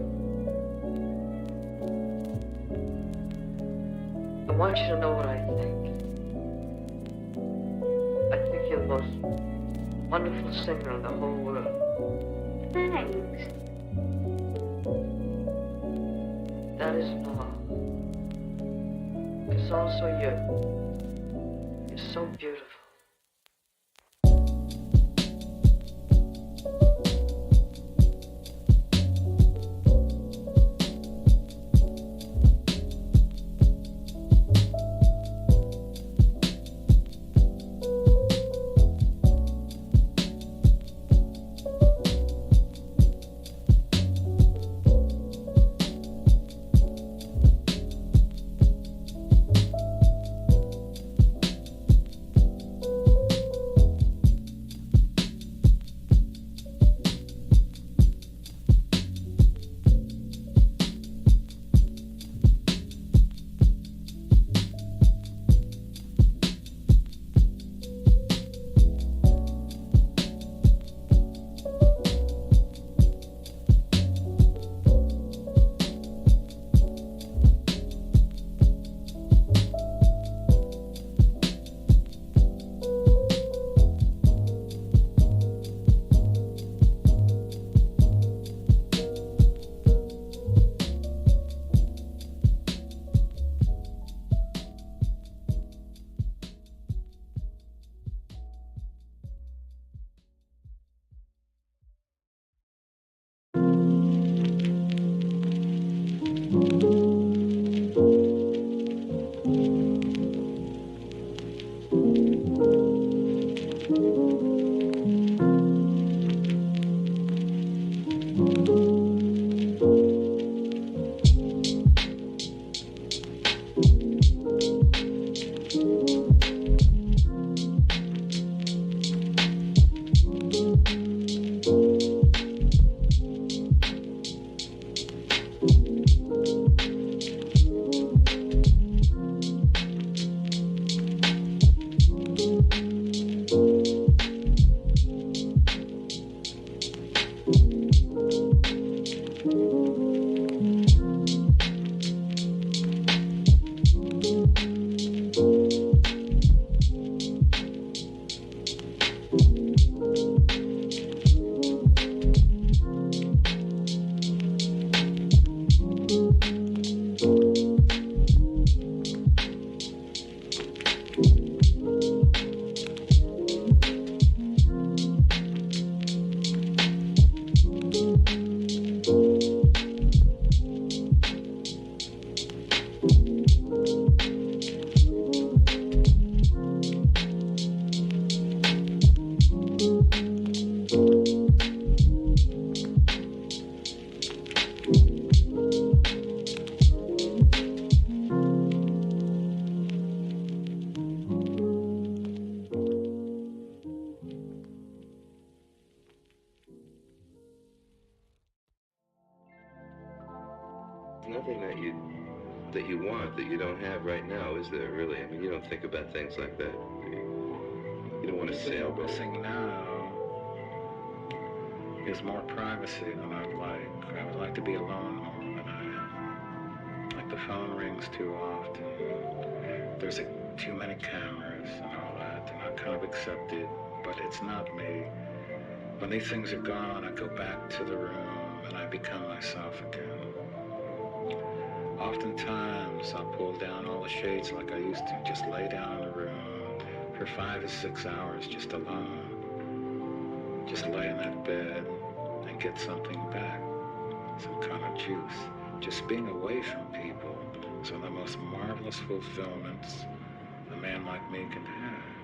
I want you to know what I think. I think you're the most wonderful singer in the whole world. Thanks. That isn't all. Because also you're so beautiful. that you want that you don't have right now, is there really? I mean, you don't think about things like that. You don't want to sailboat. Missing now is more privacy than I'd like. I would like to be alone more than I am. Like the phone rings too often. There's too many cameras and all that, and I kind of accept it, but it's not me. When these things are gone, I go back to the room and I become myself again. Oftentimes, I'll pull down all the shades like I used to, just lay down in the room for 5 to 6 hours just alone. Just lay in that bed and get something back, some kind of juice. Just being away from people is one of the most marvelous fulfillments a man like me can have.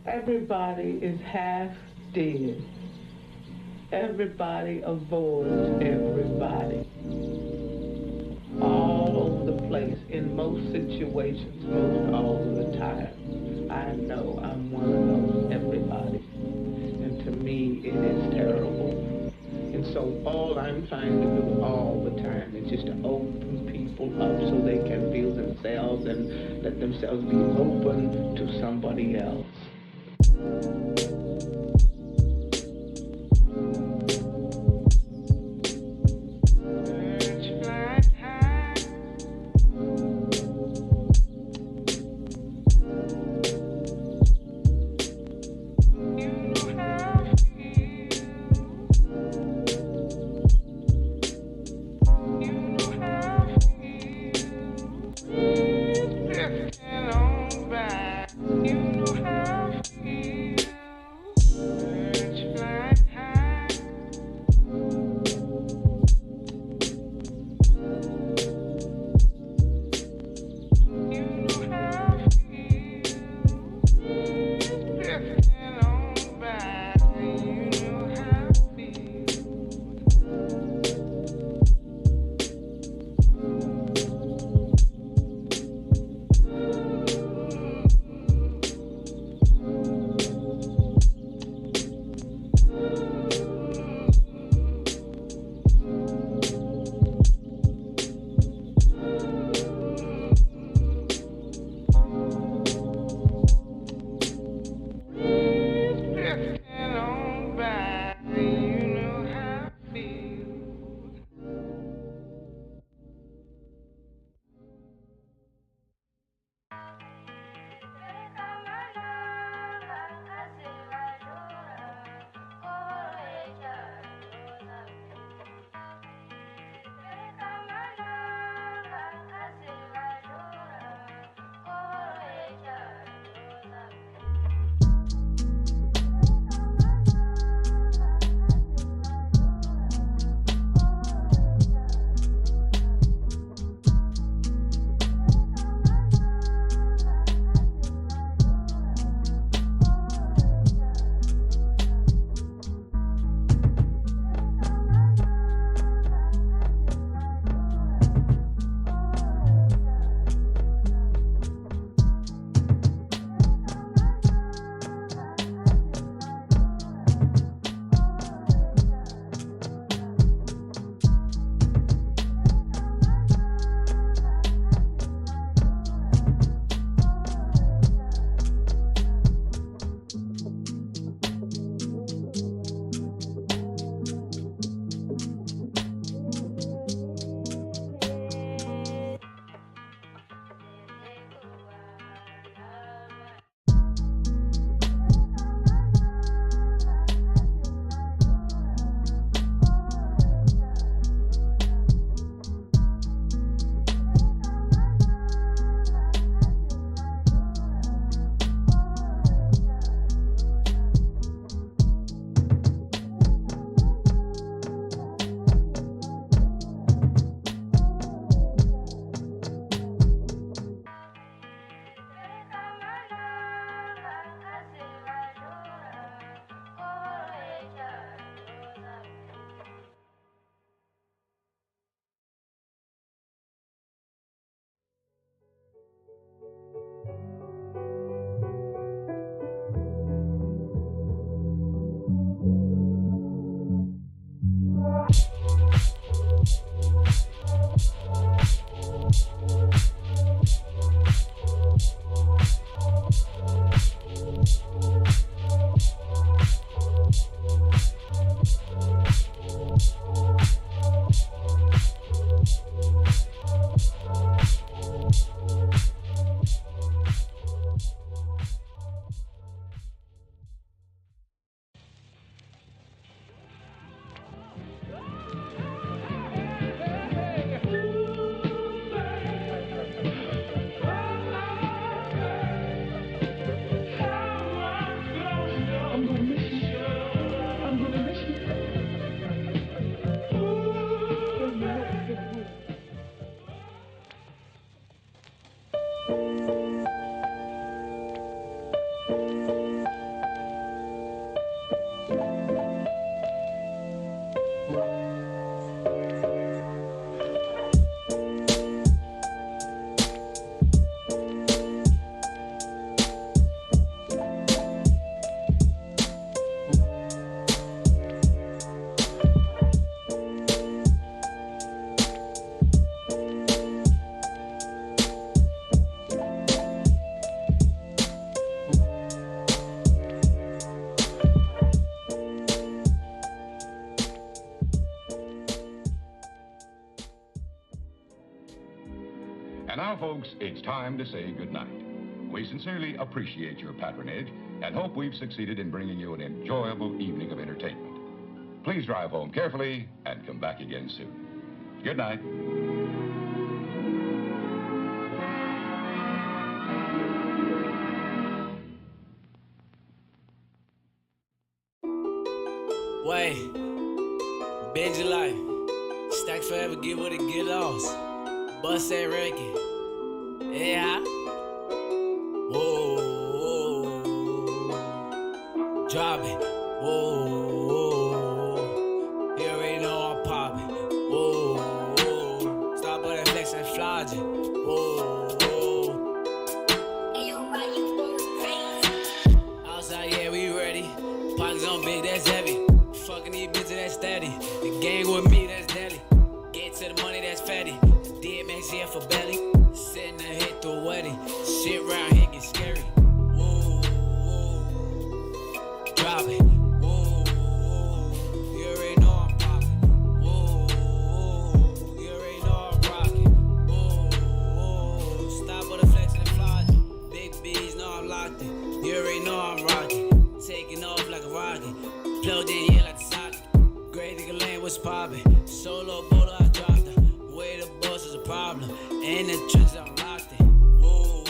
Everybody is half dead. Everybody avoids everybody. All over the place, in most situations, most all of the time. I know I'm one of those everybody. And to me, it is terrible. And so all I'm trying to do all the time is just to open people up so they can feel themselves and let themselves be open to somebody else. And now, folks, it's time to say goodnight. We sincerely appreciate your patronage and hope we've succeeded in bringing you an enjoyable evening of entertainment. Please drive home carefully and come back again soon. Good night. Wait, Benji life, stack forever, get what it get lost. Bust that record, yeah. Whoa, drop it, whoa. You already know I'm popping, whoa. Stop all that flex and flogging, whoa. Outside, yeah, we ready. Pockets on big, that's heavy. Fucking these bitches, that's steady. The gang with me, that's deadly. Get to the money, that's fatty. Dead man's here for belly. Setting a hit to a wedding. Shit round here get scary. Whoa, drop it. Whoa, you already know I'm popping. Whoa, you already know I'm rocking. Whoa, stop with the flex and the flogging. Big B's know I'm locked in. You already know I'm rocking. Taking off like a rocket. Plugged in, yeah, like a socket. Great nigga lane was poppin'. Solo bowler, I dropped her. Way the boss is a problem. In the trenches, I'm locked in. Whoa,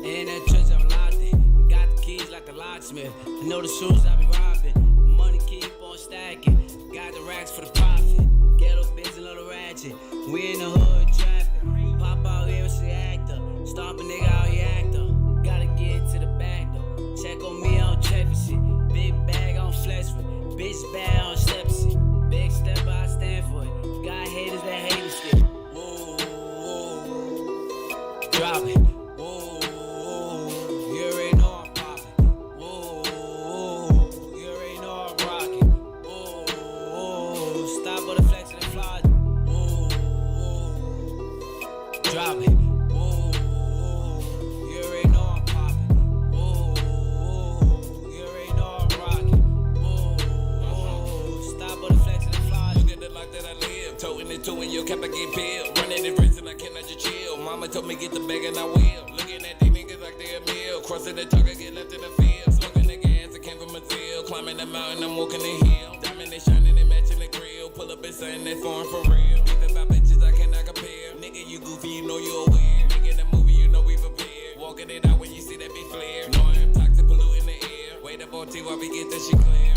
in the trenches, I'm locked in. Got the keys like a locksmith. I know the shoes I be robbing. Money keep on stacking. Got the racks for the profit. Ghetto bitch and little ratchet. We in the hood trapping. Pop out here, see actor. Stomp a nigga out here actor. Gotta get to the back though. Check on me, I don't check for shit. Big bag, I don't flex with. Bitch bad, I don't step shit. Big step, I stand for it. Got haters that hate us shit. Whoa, drop it. Whoa, you already know I'm popping. Whoa, you already know I'm rocking. Whoa, stop with the flex and the flogging. Whoa, drop it. And you kept I get peeled. Running the wrist and I cannot just chill. Mama told me get the bag and I will. Looking at these niggas like they a meal. Crossing the target, get left in the field. Smoking the gas, I came from a deal. Climbing the mountain, I'm walking the hill. Diamond, they shining, they matching the grill. Pull up and saying they foreign for real. Even about bitches, I cannot compare. Nigga, you goofy, you know you aware. Making a movie, you know we prepared. Walking it out when you see that be flare. No, I'm toxic, polluting the air. Wait up on T while we get this shit clear.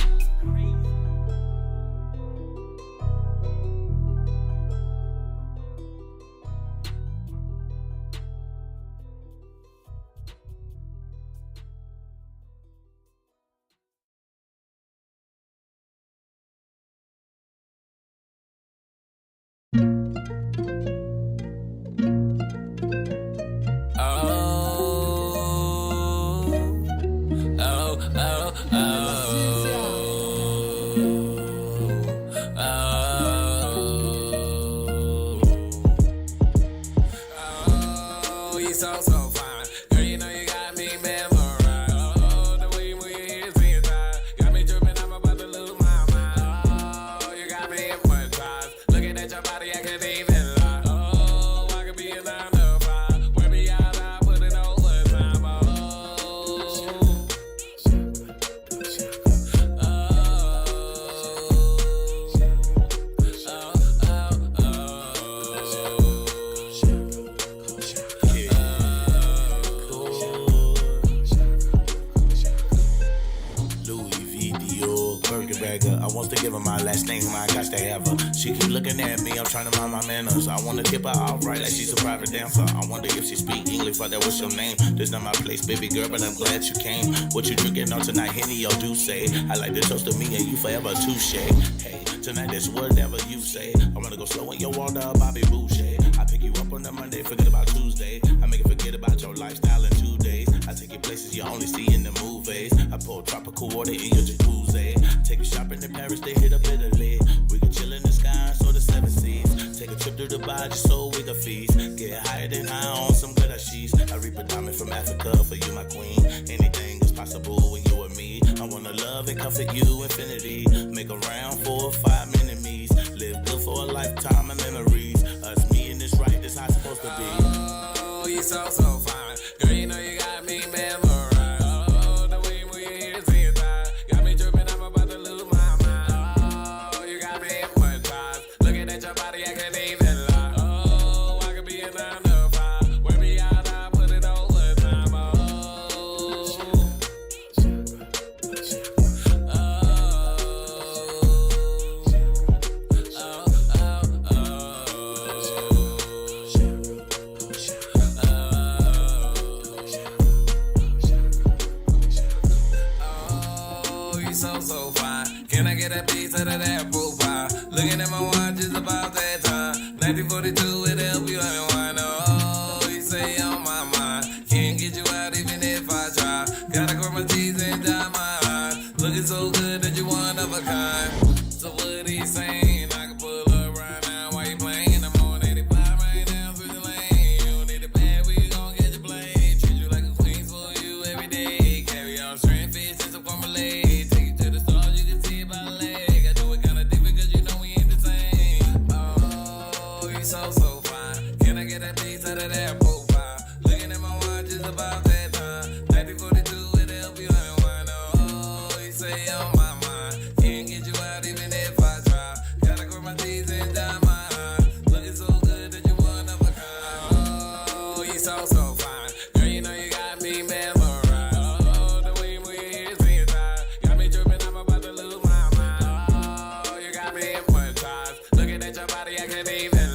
I want to give her my last name, I got to have her. She keep looking at me, I'm trying to mind my manners. I want to tip her out right like she's a private dancer. I wonder if she speak English, but that what's your name? This not my place, baby girl, but I'm glad you came. What you drinking on tonight, Henny or Douce? I like the toast of me and you forever touche. Hey, tonight that's whatever you say. I wanna go slow in your water, Bobby Boucher. I pick you up on a Monday, forget about Tuesday. I make you forget about your lifestyle in 2 days. I take you places you only see in the movies. I pour tropical water in your jacuzzi. Take you shopping in Paris, they hit up Italy. We can chill in the sky, so the 7 seas. Take a trip to Dubai just so we can feast. Get higher than high on some good sheets. I reap a diamond from Africa for you, my queen. Anything is possible when you and me. I wanna love and comfort you infinity. Make around 4 or 5 enemies. Live good for a lifetime of memories. Us, me, and this right, this how it's supposed to be. so fine. Girl, you know you got me memorized. Oh, the way you move your hips and your thighs got me tripping, I'm about to lose my mind. Oh, you got me hypnotized. Looking at your body, I can't even lie. Oh, I could be a 9 to 5. Wear me out, I put it overtime. Oh. So fine. Can I get a piece of that apple pie? Looking at my watch, it's about that time. 1942, it'll help you unwind. Oh, you say on my mind. Can't get you out even if I try. Gotta grow my teeth and dye my eyes. Looking so good that you one of a kind. So what he saying? I can pull up right now while you playing. I'm on 85 right now, switch the lane. You don't need a bad, we gon' get your blame. Treat you like a queen for you every day. Carry on strength, fish, and some formulae. So fine. Can I get a piece out of that profile? Looking at my watch, it's about that time. 1942, it'll help you unwind. Oh, you say on my mind. Can't get you out even if I try. Gotta grow my teeth and dye my eyes. Looking so good that you one of a kind. Oh, you so fine. Girl, you know you got me memorized. Oh, the way you move your hips and your thighs got me tripping, I'm about to lose my mind. Oh, you got me hypnotized. Looking at your body, I can't even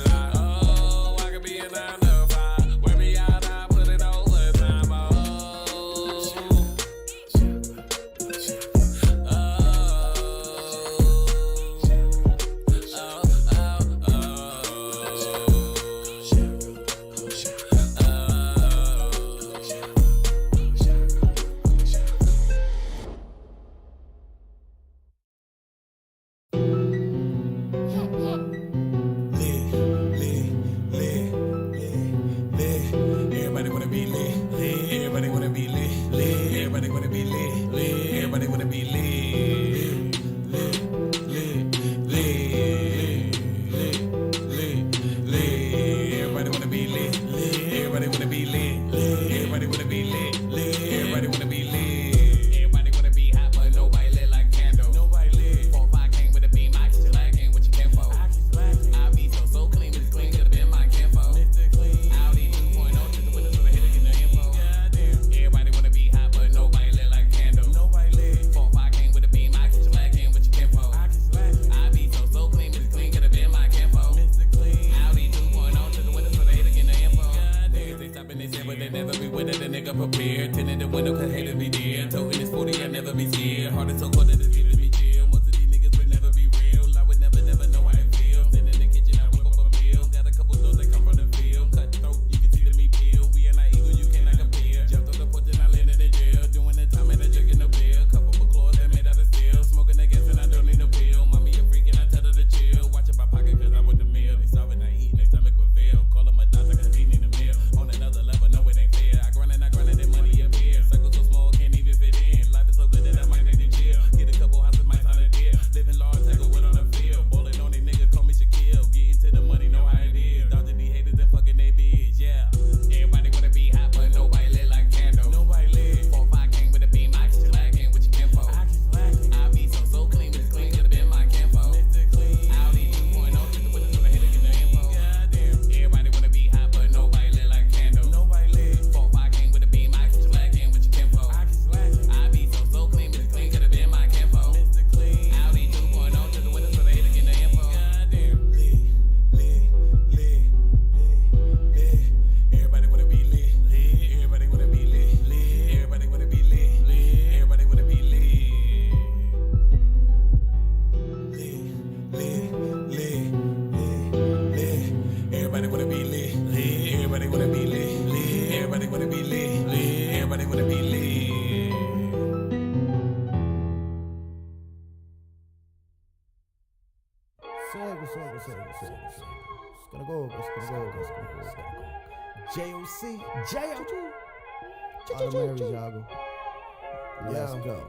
J.O.C. J.O. Let's go.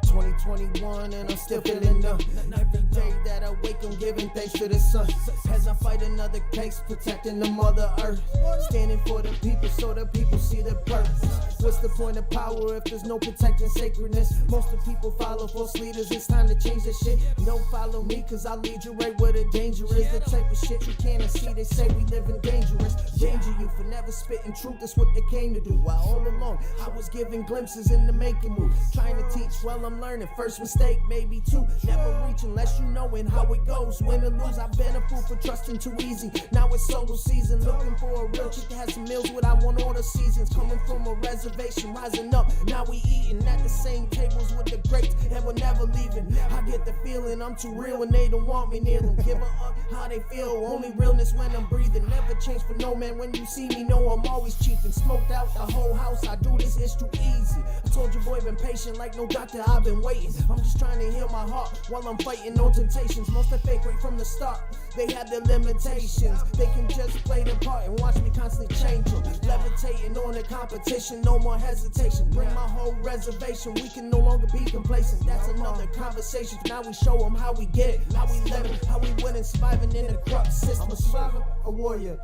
2021 and I'm still feeling numb. Every day that I wake, I'm giving thanks to the sun. As I fight another case, protecting the Mother Earth. Standing for the people so the people see the purpose. What's the point of power if there's no protecting sacredness? Most of the people follow false leaders. It's time to change that shit. Don't follow me, cause I'll lead you right where the danger is. The type of shit you can't see, they say we live in dangerous. Danger you for never spitting truth, that's what they came to do. While all along, I was giving glimpses in the making move. Trying to teach, well, I'm learning. First mistake, maybe two. Never reach unless you knowin' how it goes. Win or lose, I've been a fool for trusting too easy. Now it's solo season, looking for a real chick that has some meals what I want all the seasons. Coming from a reservation, rising up. Now we eating at the same tables with the greats, and we're never leaving. I get the feeling I'm too real and they don't want me near them. Give a fuck how they feel, only realness when I'm breathing. Never change for no man. When you see me, know I'm always cheaping. Smoked out the whole house, I do this, it's too easy. I told you boy, been patient like no doctor, I've been waiting. I'm just trying to heal my heart while I'm fighting no temptations. Most are fake right from the start, they have their limitations. They can just play the part and watch me constantly change them. Levitating on the competition, no more hesitation. Bring my whole reservation, we can no longer be complacent. That's another conversation. Now we show them how we get it, how we live it, how we win and surviving in the corrupt system. I'm a survivor, a warrior.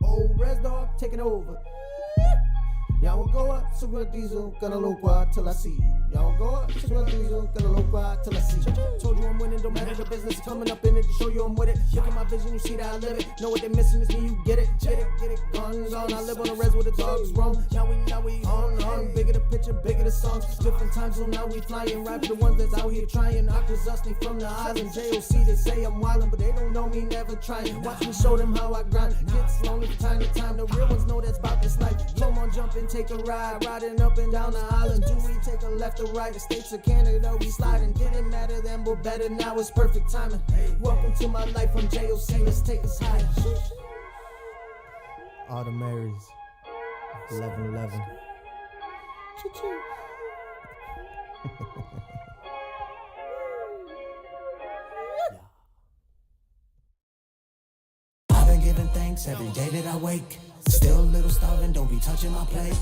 Old res dog taking over. Y'all will go up, so good diesel, gonna look wild till I see you. Y'all will go up, so good diesel, gonna look wild till I see you. Told you I'm winning, don't matter the business, coming up in it to show you I'm with it. Look at my vision, you see that I live it. Know what they're missing is me, you get it, gone. I live on the res where the dogs roam. Now we on. Bigger the picture, bigger the songs. Different time zone, now we flying. Rap for the ones that's out here trying. Aquas us, they from the island. JOC, they say I'm wildin', but they don't know me, never trying. Watch me show them how I grind. Gets lonely from time to time. The real ones know that's about this life. Come on, jump and take a ride, riding up and down the island. Do we take a left or right? The states of Canada, we sliding. Didn't matter then, but better now. It's perfect timing. Welcome to my life, I'm JOC. Let's take us higher. All the Marys, 11-11. I've been giving thanks every day that I wake. Still a little starving, don't be touching my plate.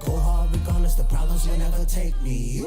Go hard regardless, the problems will never take me.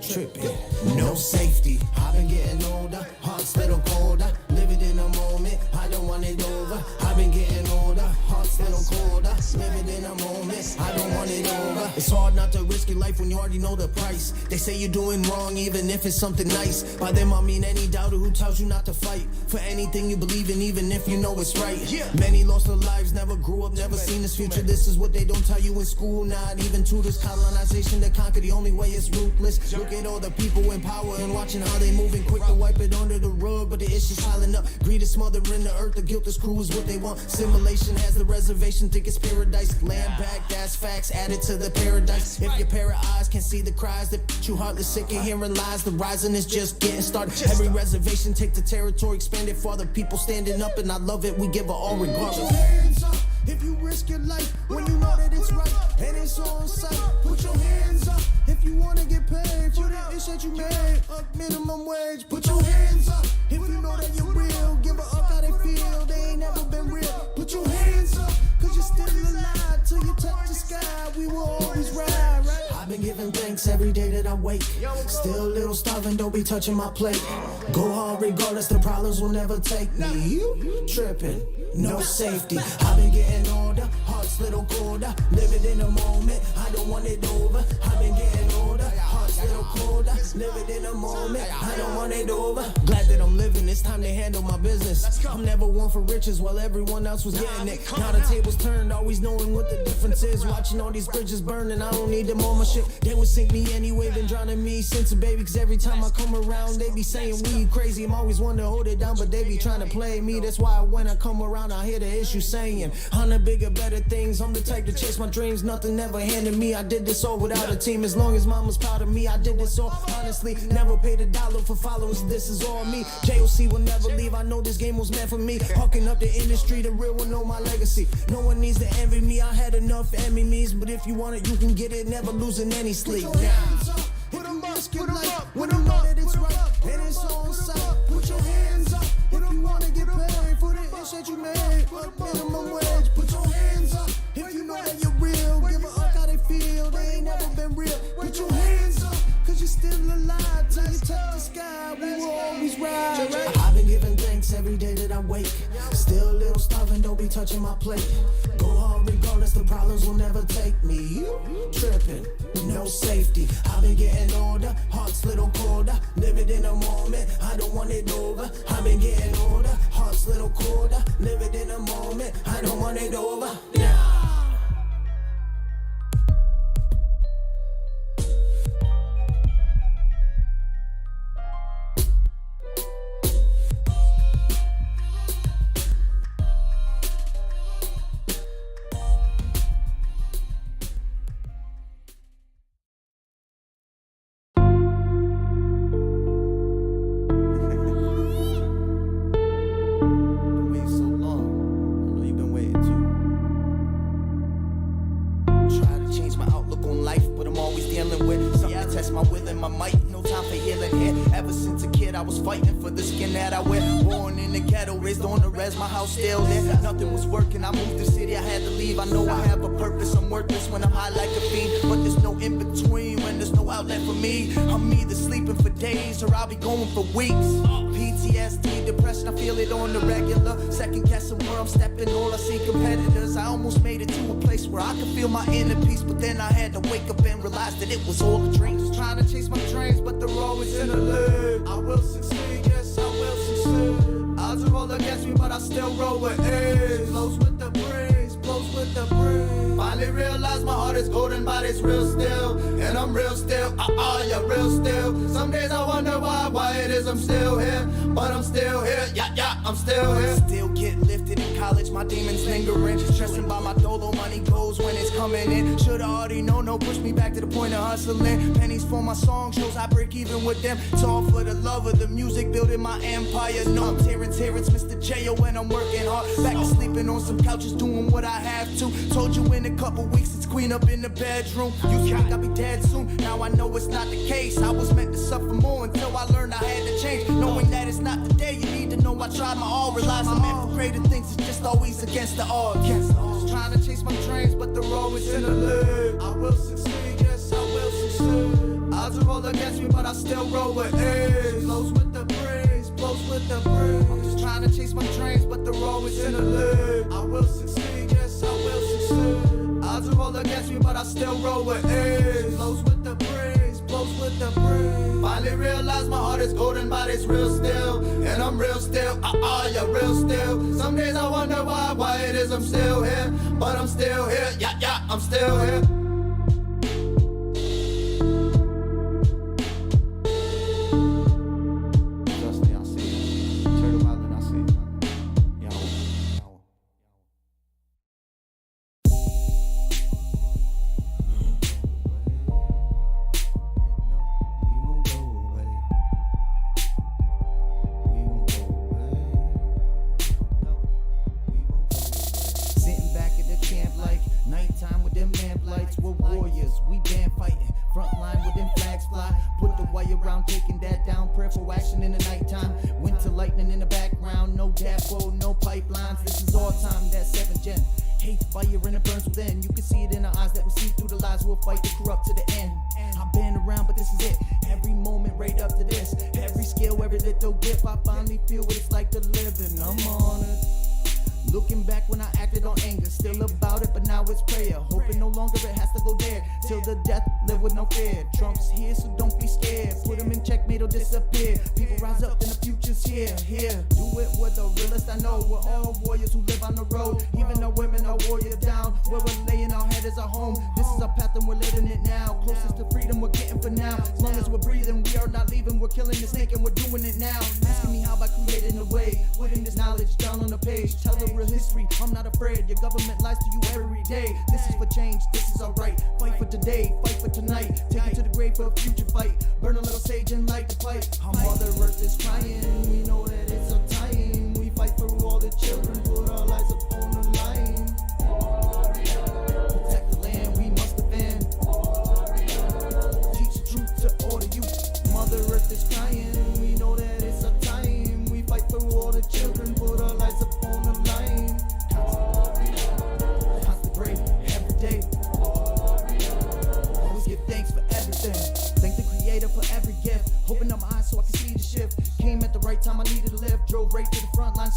Tripping, no safety. I've been getting older, heart's little colder. Living in a moment, I don't want it over. I've been getting older, heart's little colder. Living in a moment, I don't want it over. It's hard not to risk your life when you already know the price. They say you're doing wrong even if it's something nice. By them I mean any doubter who tells you not to fight for anything you believe in, even if you know it's right. Many lost their lives, never grew up, never seen this future. This is what they don't tell you in school, not even tutors. Colonization to conquer, the only way is ruthless. Look at all the people in power and watching how they moving quick to wipe it under the rug, but the issue's piling up. Greed is smothering the earth, the guilt is cruel is what they want. Simulation has the reservation, think it's paradise. Land back, that's facts, added to the paradise. If your pair of eyes can see the cries that you heartless sick of hearing lies, the rising is just getting started. Every reservation take the territory, expand it for the people standing up, and I love it, we give her all regardless. Put your hands up if you risk your life, when you know that it's right and it's on sight. Put your hands up if you wanna get paid for the ish that you made, up minimum wage. Put your hands up if you know that you're real. Give a up how they feel, they ain't never been real. Put your hands up, cause you're still alive. Till you touch the sky, we will always ride, right? I've been giving thanks every day that I wake. Still a little starving, don't be touching my plate. Go hard regardless, the problems will never take me. You tripping, no safety. I've been getting older, heart's little colder. Living in the moment, I don't want it over. I've been getting older, heart's little colder. Living in the moment, I don't want it over. Glad that I'm living, it's time to handle my business. I'm never one for riches while everyone else was getting it. Now the tables turned, always knowing what the difference is. Watching all these bridges burning, I don't need them on my ship. They would sink me anyway, been drowning me since a baby. Cause every time I come around, they be saying we crazy. I'm always one to hold it down, but they be trying to play me. That's why when I come around, I hear the issue saying on the bigger, better things. I'm the type to chase my dreams, nothing ever handed me. I did this all without a team, as long as mama's proud of me. I did this all honestly, never paid $1 for followers. This is all me. JOC will never leave, I know this game was meant for me. Hawking up the industry, the real one know my legacy. No one needs to envy me, I had enough enemies. But if you want it, you can get it, never losing any sleep. Put your hands up, put them up, when you know that it's right and it's on sight. Put your hands up if you wanna get paid for the ish that you made, up minimum wage. Put your hands up if you know that you're real. Give a fuck how they feel, they ain't never been real. Put your hands up, cause you're still every day that I wake. Still a little starving, don't be touching my plate. Go hard regardless, the problems will never take me. Tripping, no safety. I've been getting older, heart's little colder. Living in a moment, I don't want it over. I've been getting older, heart's little colder. Living in a moment, I don't want it over. Still there, nothing was working. I moved the city, I had to leave. I know I have a purpose, I'm worthless when I'm high like a fiend. But there's no in between when there's no outlet for me. I'm either sleeping for days or I'll be going for weeks. PTSD, depression, I feel it on the regular. Second guessing where I'm stepping, all I see competitors. I almost made it to a place where I could feel my inner peace. But then I had to wake up and realize that it was all a dream. Just trying to chase my dreams, but they're always in a loop. I will succeed, yes I will succeed. Odds are all against me, but I still roll with ease. Blows with the breeze, blows with the breeze. Finally realized my heart is golden, but it's real still. And I'm real still, yeah, real still. Some days I wonder why it is I'm still here. But I'm still here, yeah, I'm still here. Still get lifted in college, my demons lingering. Stressing by my dolo, money goes when it's coming in. Should've already known, no, push me back to the point of hustling. Pennies for my song shows, I break even with them. It's all for the love of the music, building my empire. No, I'm tearing, it's Mr. J.O. and I'm working hard. Back to sleeping on some couches, doing what I have to. Told you in a couple weeks, it's queen up in the bedroom. You think I'll be dead soon, now I know it's not the case. I was meant to suffer more until I learned I had to change. Knowing that it's not the day, you need to know I tried my all. Realize I'm meant for greater things, it's just always against the odds. Just trying to chase my dreams, but they're always in a loop. I will succeed, yes I will succeed. Odds are all against me, but I still roll with ease. Blows with the breeze, blows with the breeze. I'm just trying to chase my dreams, but they're always in a loop. I will succeed, yes I will succeed. Odds are all against me, but I still roll with ease. Blows with the breeze, blows with the breeze. Finally realized my heart is golden, but it's real still. And I'm real still, yeah, real still. Some days I wonder why it is I'm still here. But I'm still here, yeah, I'm still here.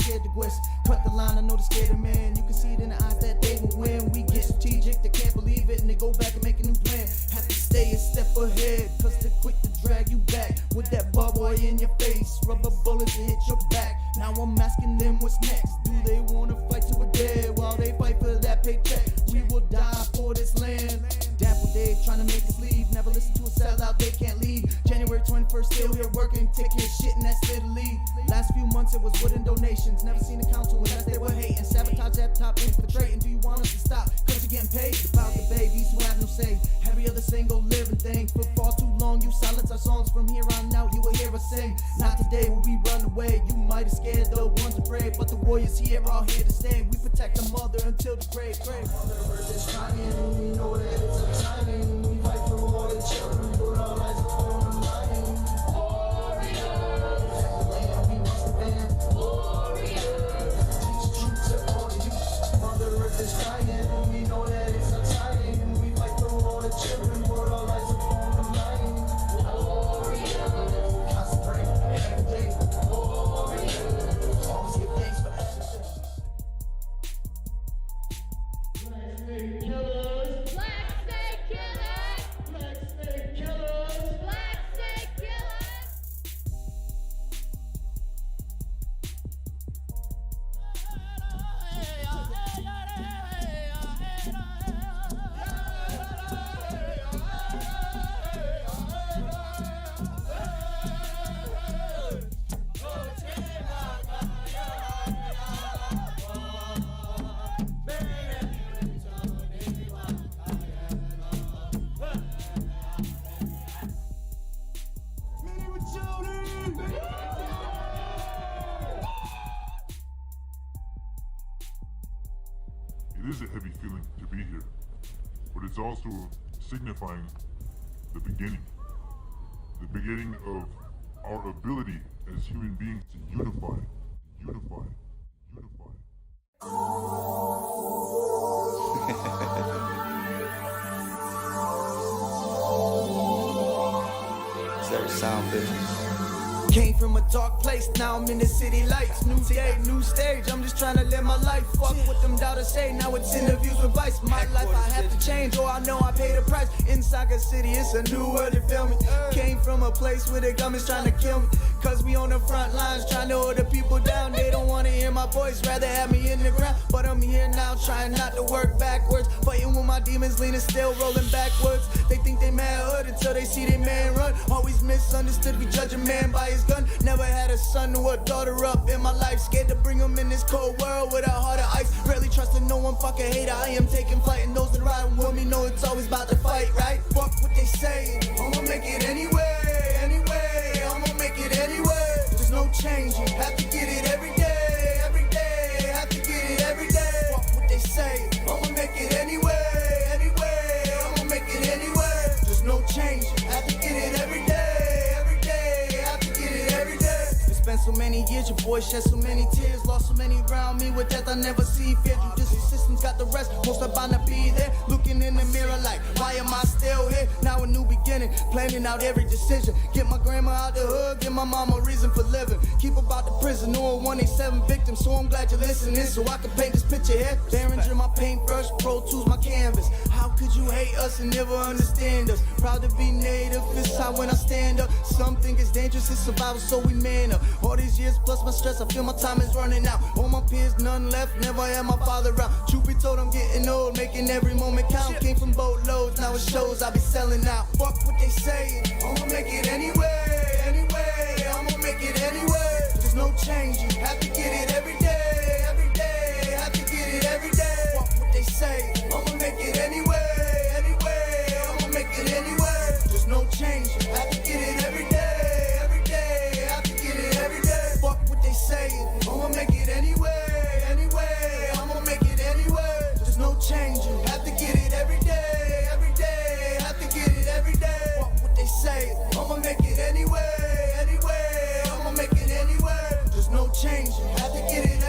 scared to quit. Cut the line, I know the scared of man. You can see it in the eyes that they will win. We get strategic, they can't believe it, and they go back and make a new plan. Have to stay a step ahead, cause they're quick to drag you back with that bubble in your face. Rubber bullets to hit your back. Now I'm asking them what's next. Do they wanna fight to a dead while they fight for that paycheck? We will die for this land. Dapple Dave trying to make us leave. Never listen to a sellout, they can't leave. January 21st, still here working, taking shit, and that's Italy. Last few months it was wooden donations. Never seen a council unless they were hating. Sabotage at top, infiltrating. Do you want us to stop? Cause you're getting paid. About the babies who have no say. Every other single living thing. For far too long, you silence our songs. From here on out, you will hear us sing. Not today when we run away. You might have scared the ones to pray, but the warriors here are here to stay. We protect the mother until the grave. Mother Earth is trying. We know that it's a timing. We fight for all the children. Put our lives on the line. Warriors. Protect the land. We must defend. Warriors. Teach the truth to all the youth. Mother Earth is trying. We know that it's a timing. We fight for all the children. Put our lives on the line. Warriors. Concentrate every day. Warriors. Always give thanks for everything. It is a heavy feeling to be here, but it's also signifying the beginning of our ability as human beings to unify. Is that a sound business? Came from a dark place, now I'm in the city lights. New day, new stage, I'm just trying to live my life. Fuck what them doubters say, now it's interviews with Vice. My life I have to change, or I know I pay the price. Inside the city, it's a new world, you feel me? Came from a place where the government's trying to kill me. Cause we on the front lines, trying to hold the people down. They don't wanna hear my voice, rather have me in the ground. But I'm here now, trying not to work backwards. Fighting with my demons, leaning still, rolling backwards. They think they mad hood until they see their man run. Always misunderstood, we judge a man by his gun. Never had a son or a daughter up in my life. Scared to bring them in this cold world with a heart of ice. Rarely trusting no one, fucking hater. I am taking flight, and those that ride with me know it's always about to fight, right? Fuck what they say, I'ma make it anyway, anyway. I'ma make it anyway. There's no changing, have to get it every day, every day. Have to get it every day. Fuck what they say, I'ma make it anyway, anyway. I'ma make it anyway. There's no changing, have to get it every day, every day. Have to get it every day. Spent so many years, your boy shed so many tears. Lost so many around me with death I never see. Fear judicial systems got the rest, most are bound to be there. Looking in the mirror like, why am I still here? Now a new beginning, planning out every decision. Get my grandma out the hood, give my mama a reason for living. Keep about the prison, knowing 187 victims. So I'm glad you're listening, so I can paint this picture here. Behringer my paintbrush, Pro Tools my canvas. How could you hate us and never understand us? Proud to be native, this how when I stand up. Some think it's dangerous, it's survival, so we man up. All these years plus my stress, I feel my time is running out. All my peers, none left, never had my father around. Truth be told, I'm getting old, making every moment count. Came from boatloads, now it shows I be selling out. Fuck what they say, I'ma make it anyway, anyway. I'ma make it anyway. There's no changing, have to get it every day, every day. Have to get it every day. Fuck what they say, I'ma make it anyway, anyway. I'ma make it anyway. There's no changing, have to get it every day, every day. Have to get it every day. Fuck what they say, I'ma make it anyway, anyway. I'ma make it anyway. There's no changing, have to get it every day, every day. Have to get it every day. Fuck what they say, I'ma make it anyway, anyway. I'ma make it anyway. There's no changing, have to get it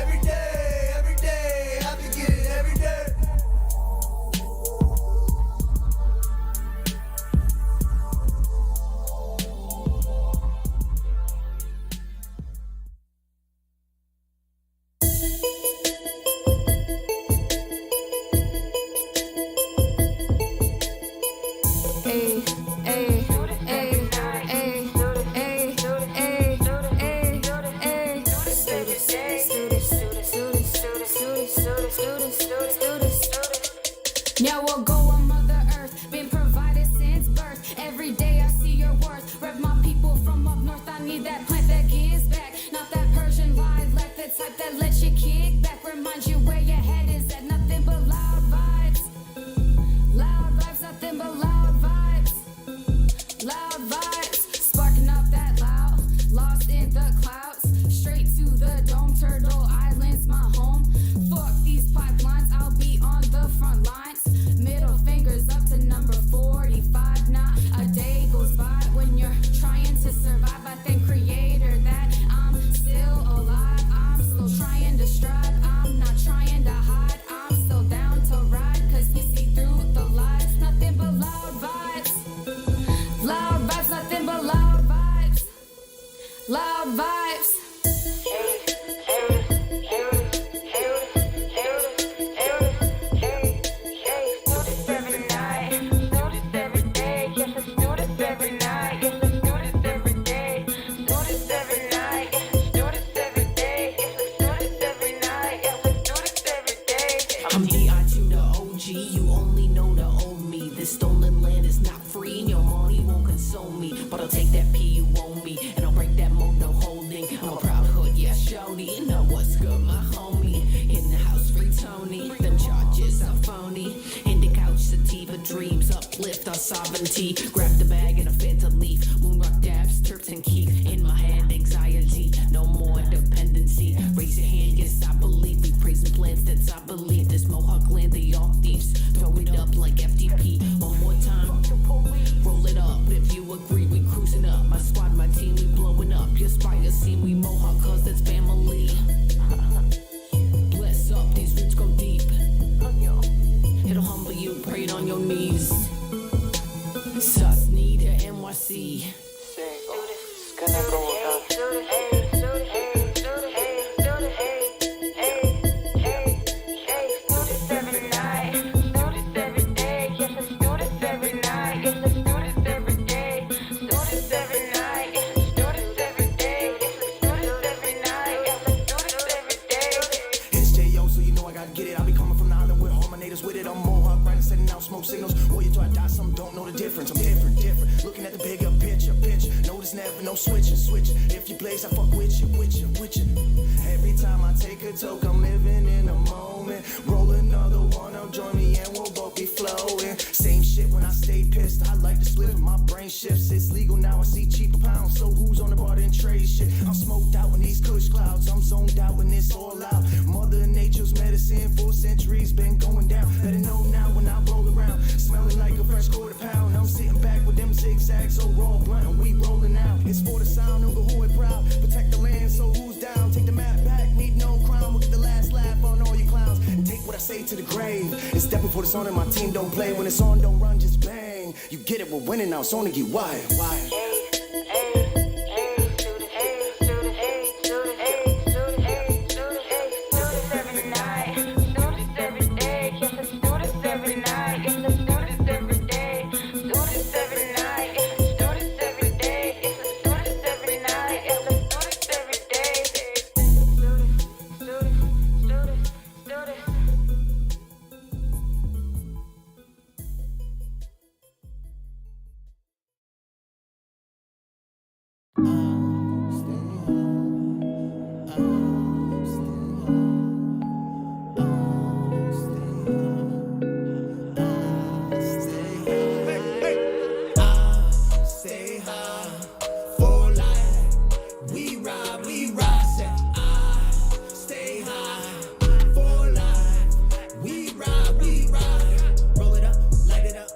a stride. I'm not trying to hide. I'm still down to ride. Cause we see through the lies. Nothing but loud vibes. Loud vibes, nothing but loud vibes. Loud vibes. I'm DI to the OG, you only know the old me. This stolen land is not free, and your money won't console me. But I'll take that P you owe me, and I'll break that mold, no holding. I'm a proud hood, yeah, shawty. Know what's good, my homie. In the house, free Tony. Them charges are phony. In the couch, sativa dreams, uplift our sovereignty. Grab the bag and a Fanta leaf. Moonrock dabs, terps and keep. In my hand, anxiety. No more dependency. Raise your hand, yes, I believe. We praising plans, that's I believe. This Mohawk land, they all thieves. Throw it up like FDP. One more time. Roll it up. If you agree, we cruising up. My squad, my team, we blowing up. Your spider scene, we Mohawk, cause that's family. Bless up, these roots go deep. It'll humble you, pray it on your knees. Sus need a NYC. Gonna go It's J.O., so you know I gotta get it. I be coming from the island with all my natives with it. I'm Mohawk, right, sending out smoke signals. Or you try to die, some don't know the difference. I'm different. Looking at the bigger picture. Notice never no switching. If you blaze, I fuck with you. Every time I take a toke, I'm living in a moment. Roll another one up, join me, and we'll both be flowing. Same shit when I stay pissed. I like to split when my brain shifts. It's legal now, I see cheaper pounds. So who's on the bar and trade shit? I'm smoked out in these kush clouds. I'm zoned out when it's all out. Mother Nature's medicine for centuries been going down. Better know now when I roll around. Smelling like a fresh quarter pound. I'm sitting back with them zigzags so raw blunt and we rolling out. It's for the sound of who it proud. Protect the land, so who's down? Take the map back, need no crown. We'll get the last laugh on all you clowns. And take what I say to the grave. It's definitely put us on and my team don't play. When it's on, don't run, just bang. You get it, we're winning now, it's on to get wired.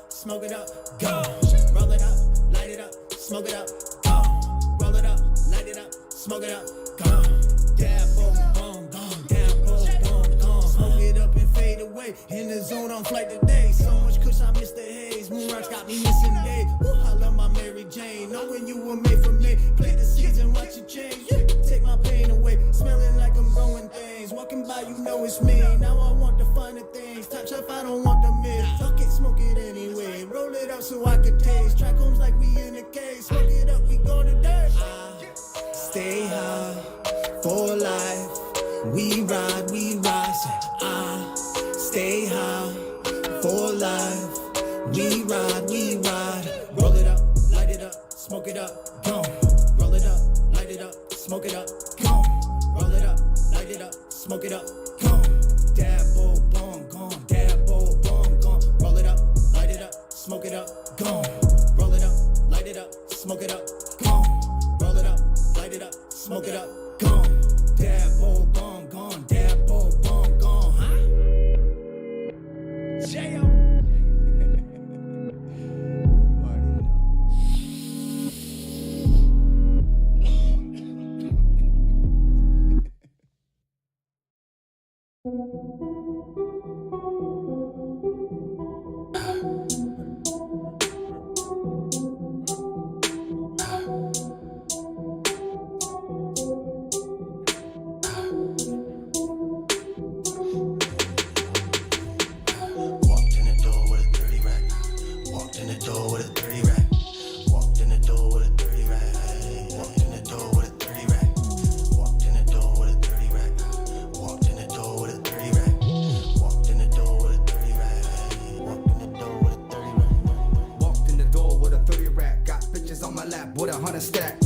Smoke it up, go. Roll it up, light it up, smoke it up, go. Roll it up, light it up, smoke it up, go. Dab, boom, boom, boom, dab, boom, boom, boom. Smoke it up and fade away. In the zone on flight today. So much kush, I miss the haze. Moon rocks got me missing day. Ooh, I love my Mary Jane. Knowing you were made for me. Play the season, watch it change. Yeah, take my pain away. Smelling like I'm growing things. Walking by, you know it's me. Now I want the finer things. Touch up, I don't want the mid. Fuck it, smoke it anyway. Roll it up so I could taste. Track homes like we in a cage. Smoke it up, we go to dirt. Stay high for life. We ride, say stay high for life. We ride. Roll it up, light it up, smoke it up, go. Roll it up, light it up, smoke it up, go. Roll it up, light it up, smoke it up, go. Dab, boom, boom, gone. Dab, boom, boom, gone. Roll it up, light it up, smoke it up, go. Roll it up, light it up, smoke it up, go. Roll it up, light it up, smoke it up, go. Dab, boom, boom, gone. Dab, boom, boom, gone. Huh? J.O. Walked in the door with a 30 rack. Walked in the door with a 30 rack. Walked in the door with a 30 rack. Walked in the door with a 30 rack. Walked in the door with a 30 rack. Walked in the door with a 30 rack. Walked in the door with a 30 rack. Walked in the door with a 30 rack. Walked in the door with a 30 rack. Got bitches on my lap with 100 stack.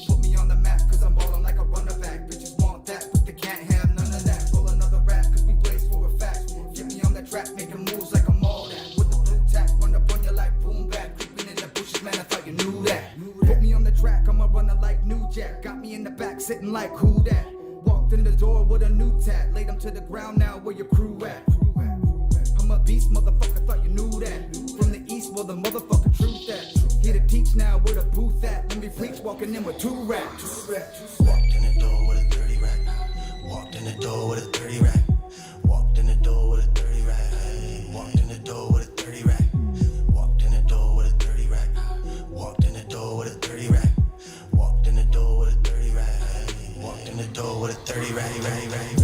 Put me on the map cause I'm ballin' like a runner back. Bitches want that, but they can't have none of that. Roll another rap cause we blaze for a fact. Get me on that track, making moves like I'm all that. With the blue tack, run up on you like boom back. Creeping in the bushes, man, I thought you knew that. Put me on the track, I'm a runner like New Jack. Got me in the back, sitting like who that? Walked in the door with a new tat. Laid him to the ground now, where your crew at? I'm a beast, motherfucker, thought you knew that. From the east, well, the motherfucker truth that. Here to teach now, where the booth at. Let me preach, walking in with 2 racks. Walked in the door with a 30 rack. Walked in the door with a 30 rack. Walked in the door with a 30 rack. Walked in the door with a 30 rack. Walked in the door with a 30 rack. Walked in the door with a 30 rack. Walked in the door with a 30 rack. Walked in the door with a 30 rack.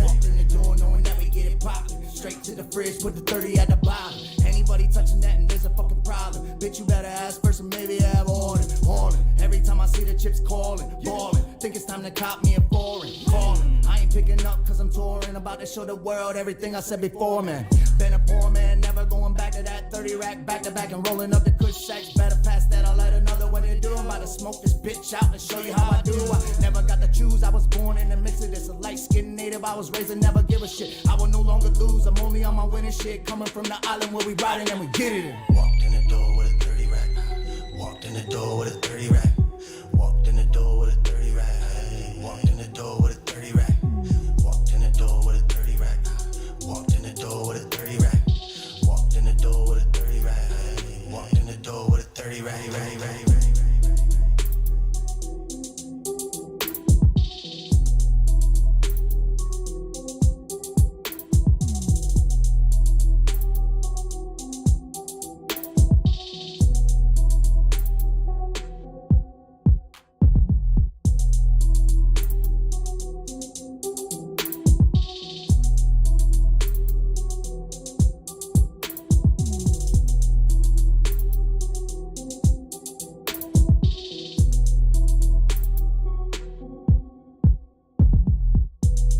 Walked in the door knowing that we get it poppin'. Straight to the fridge, put the 30 at the bottom. Anybody touching that and there's a fucking problem. Bitch, you better ask first and maybe have on it. Every time I see the chips calling, ballin'. Think it's time to cop me a foreign. Callin'. I ain't picking up cause I'm touring. About to show the world everything I said before, man. Been a poor man, never going back to that 30 rack. Back to back and rolling up the kush sacks. Better pass that, I'll let another one to do. I'm about to smoke this bitch out and show you how I do. I never got to choose, I was born in the mix of this. A light-skinned native, I was raised to never give a shit. I will no longer lose, I'm only on my winning shit. Coming from the island where we riding and we get it in. Walked in the door with a 30 rack. Walked in the door with a 30 rack. Walked in the door with a 30 rack. Walked in the door with a 30 rack. Walked in the door with a 30 rack. Walked in the door with a 30 rack. Walked in the door with a 30 rack. Walked in the door with a 30 rack. Walked in the door with a 30 rack. Walked in the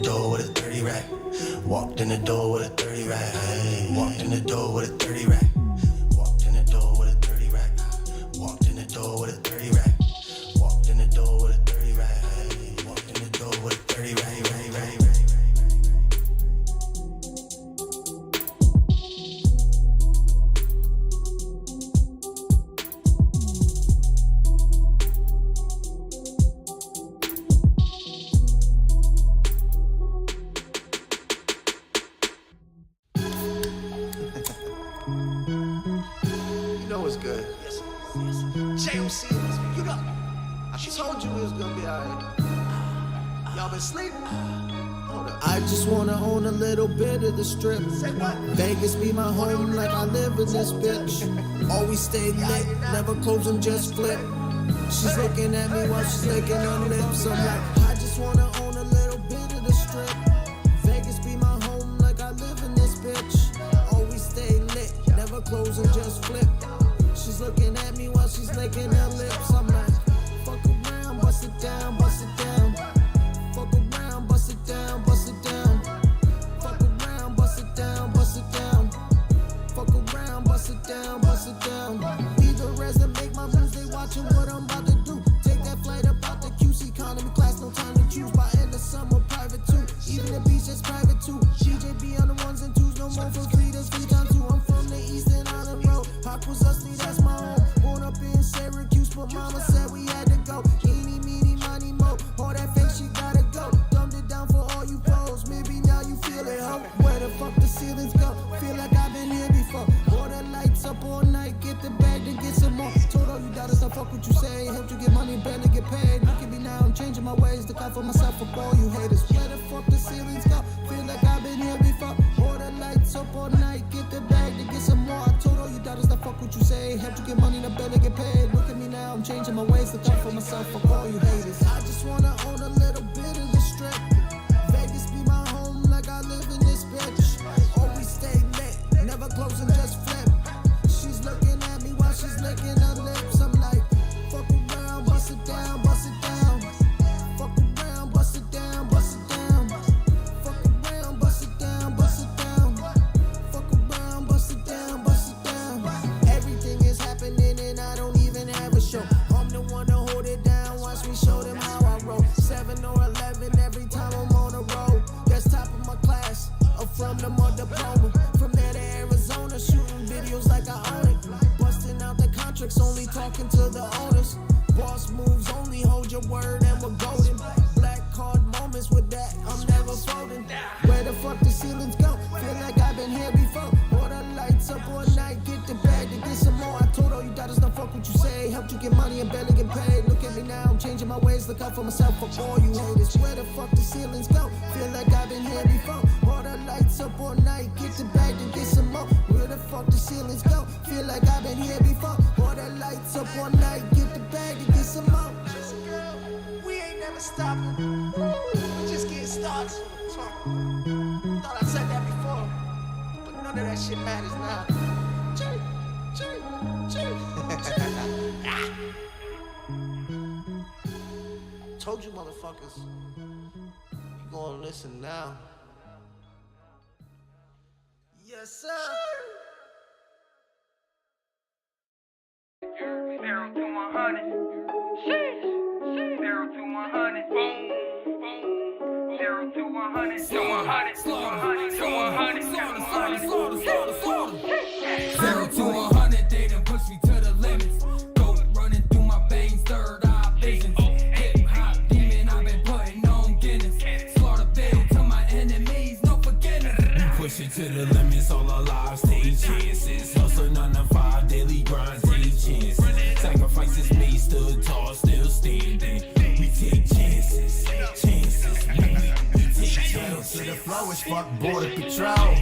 door with a 30 rack. Walked in the door with a 30 rack. Walked in the door with a 30 rack. Walked in the door with a 30 rack. Walked in the door with a 30 rack. Walked in the door with a 30 rack. Walked in the door with a 30 rack. I just wanna own a little bit of the strip. Vegas be my home like I live in this bitch. Always stay lit, never close and just flip. She's looking at me while she's licking her lips. I'm like, I just wanna own a little bit of the strip. Vegas be my home like I live in this bitch. Always stay lit, never close and just flip. She's looking at me while she's licking her lips. I'm like, fuck around, bust it down, bust it down. Fuck around, bust it down, bust it down. Fuck around, bust it down, bust it down. Fuck around, bust it down, bust it down. Be the rest that make my music That's what mama said we had to go. Eeny, meeny, miny, mo. All that fake shit gotta go. Dumbed it down for all you pros. Maybe now you feel it, ho. Where the fuck the ceilings go? Feel like I've been here before. All the lights up all night. Get the bag to get some more. Told all you doubters I fuck what you say. Helped you get money, barely get paid. Look at me now, I'm changing my ways. Look out for myself, for all you haters. Where the fuck the ceilings go? Feel like I've been here before. All the lights up all night. Get the bag to get some more. I told all you doubters I fuck what you say. Helped you get money, barely get paid. Look at me now, I'm changing my ways. Look out for myself, for all you haters. I just wanna own a little bit of the strip. Vegas be my home like I live in this bitch. Always stay lit, never close and just flip. She's looking at me while she's licking her lips. I'm like, fuck around, bust it down, bust it down. Fuck around, bust it down, bust it down. Fuck around, bust it down, bust it down. Fuck around, bust it down, bust it down. Everything is happening and I don't even have a show. I'm the one to hold it down. Watch me show them how I roll. 7 or 11 every time I'm on the road. That's top of my class. Up from the mud diploma. From there to Arizona, shooting videos like I own it. Busting out the contracts, only talking to the owners. Boss moves, only hold your word and we're golden. Black card moments with that, I'm never folding. Where the fuck the ceilings go? Feel like I've been here before. All the lights up all night, get the bag to get some more. I told all you doubters don't fuck what you say. Helped you get money and barely get paid. Look at me now, I'm changing my ways. Look out for myself, for all you haters. Where the fuck the ceilings go? Feel like I've been here before. All the lights up all night, get the bag to get some more. Where the fuck the ceilings go? Feel like I've been here before. All the lights up all night, get the bag to get some more. We ain't never stopping. We just getting started. Thought I said that before, but none of that shit matters now. Told you motherfuckers, you gonna listen now. Yes, sir. 0 to 100. 0 to 100. Boom, boom. 0 to 100. To 100. To 100. To 100. To 100. 0 to 100, they done push me to the limits. Go running through my veins, third eye visions. Hip hop demon, I've been putting on Guinness. Slaughter bill to my enemies, no forgiveness. We push it to the limits, all our lives take chances. Hustle 9 to 5, daily grind, take chances. Sacrifices made, stood tall, still standing. We take chances, chances. We take chances. To the flow is fuck border patrol.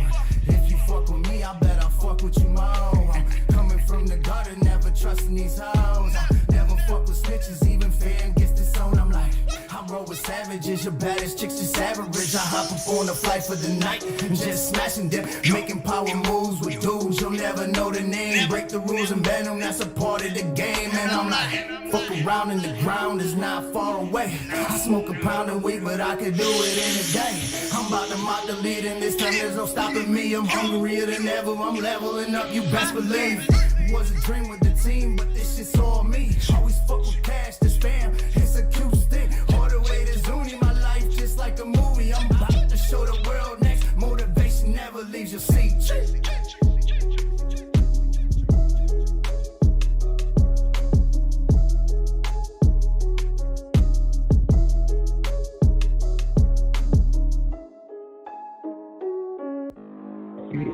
If you fuck with me, I bet I'll fuck with you more. I'm coming from the gutter, never trusting these hoes. I never fuck with snitches, even fam gets disowned. I'm like, I roll with savages, your baddest chicks just average. I hop up on the flight for the night and just smashing them, making power moves with dudes you'll never know the name. Break the rules and ban them, that's a part of the game. And I'm like, fuck around and the ground is not far away. I smoke a pound a week, but I could do it in a day. I'm about to mock the lead, and this time there's no stopping me. I'm hungrier than ever, I'm leveling up, you best believe. It was a dream with the team, but this shit's all me. Always fuck with cash, this fam, it's a cute stick. All the way to Zuni, my life just like a movie. I'm about to show the world next. Motivation never leaves your seat.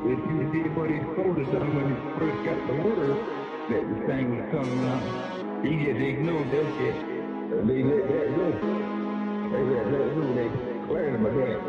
If anybody told us that when he first got the order that the thing was coming out, he just ignored that shit. They let that go. They let that go. They cleared him again.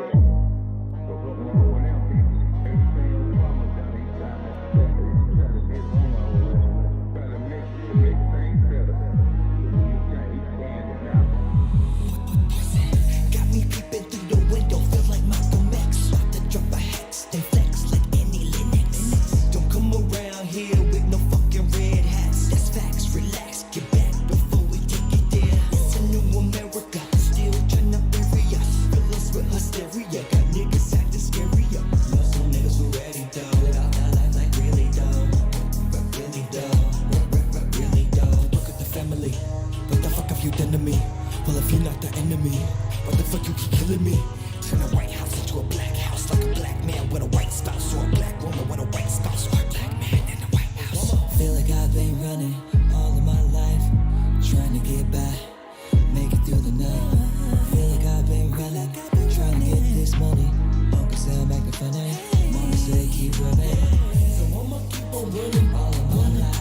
Feel like I've been running all of my life. get by, make it through the night. Feel like I've been running, trying to get this money. Uncle Sam acting funny, mama said keep running. So I'ma keep on running all of my life.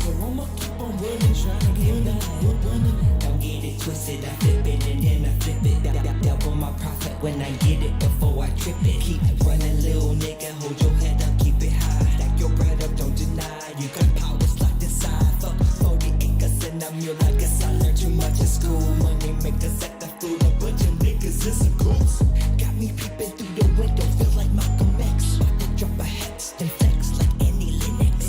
So I'ma keep on running, trying to get by. Don't get it twisted, I flip it and then I flip it. Double my profit when I get it before I trip it. Keep running, little nigga, hold your head up, keep it high. Stack your bread up, don't deny. You got powers locked inside. Fuck 40 acres and I'm your like I learned too much in school. Money makers at the food, a bunch of niggas in some cools. Got me peeping through the window, feel like Malcolm X. About to drop a hex and flex like any Linux.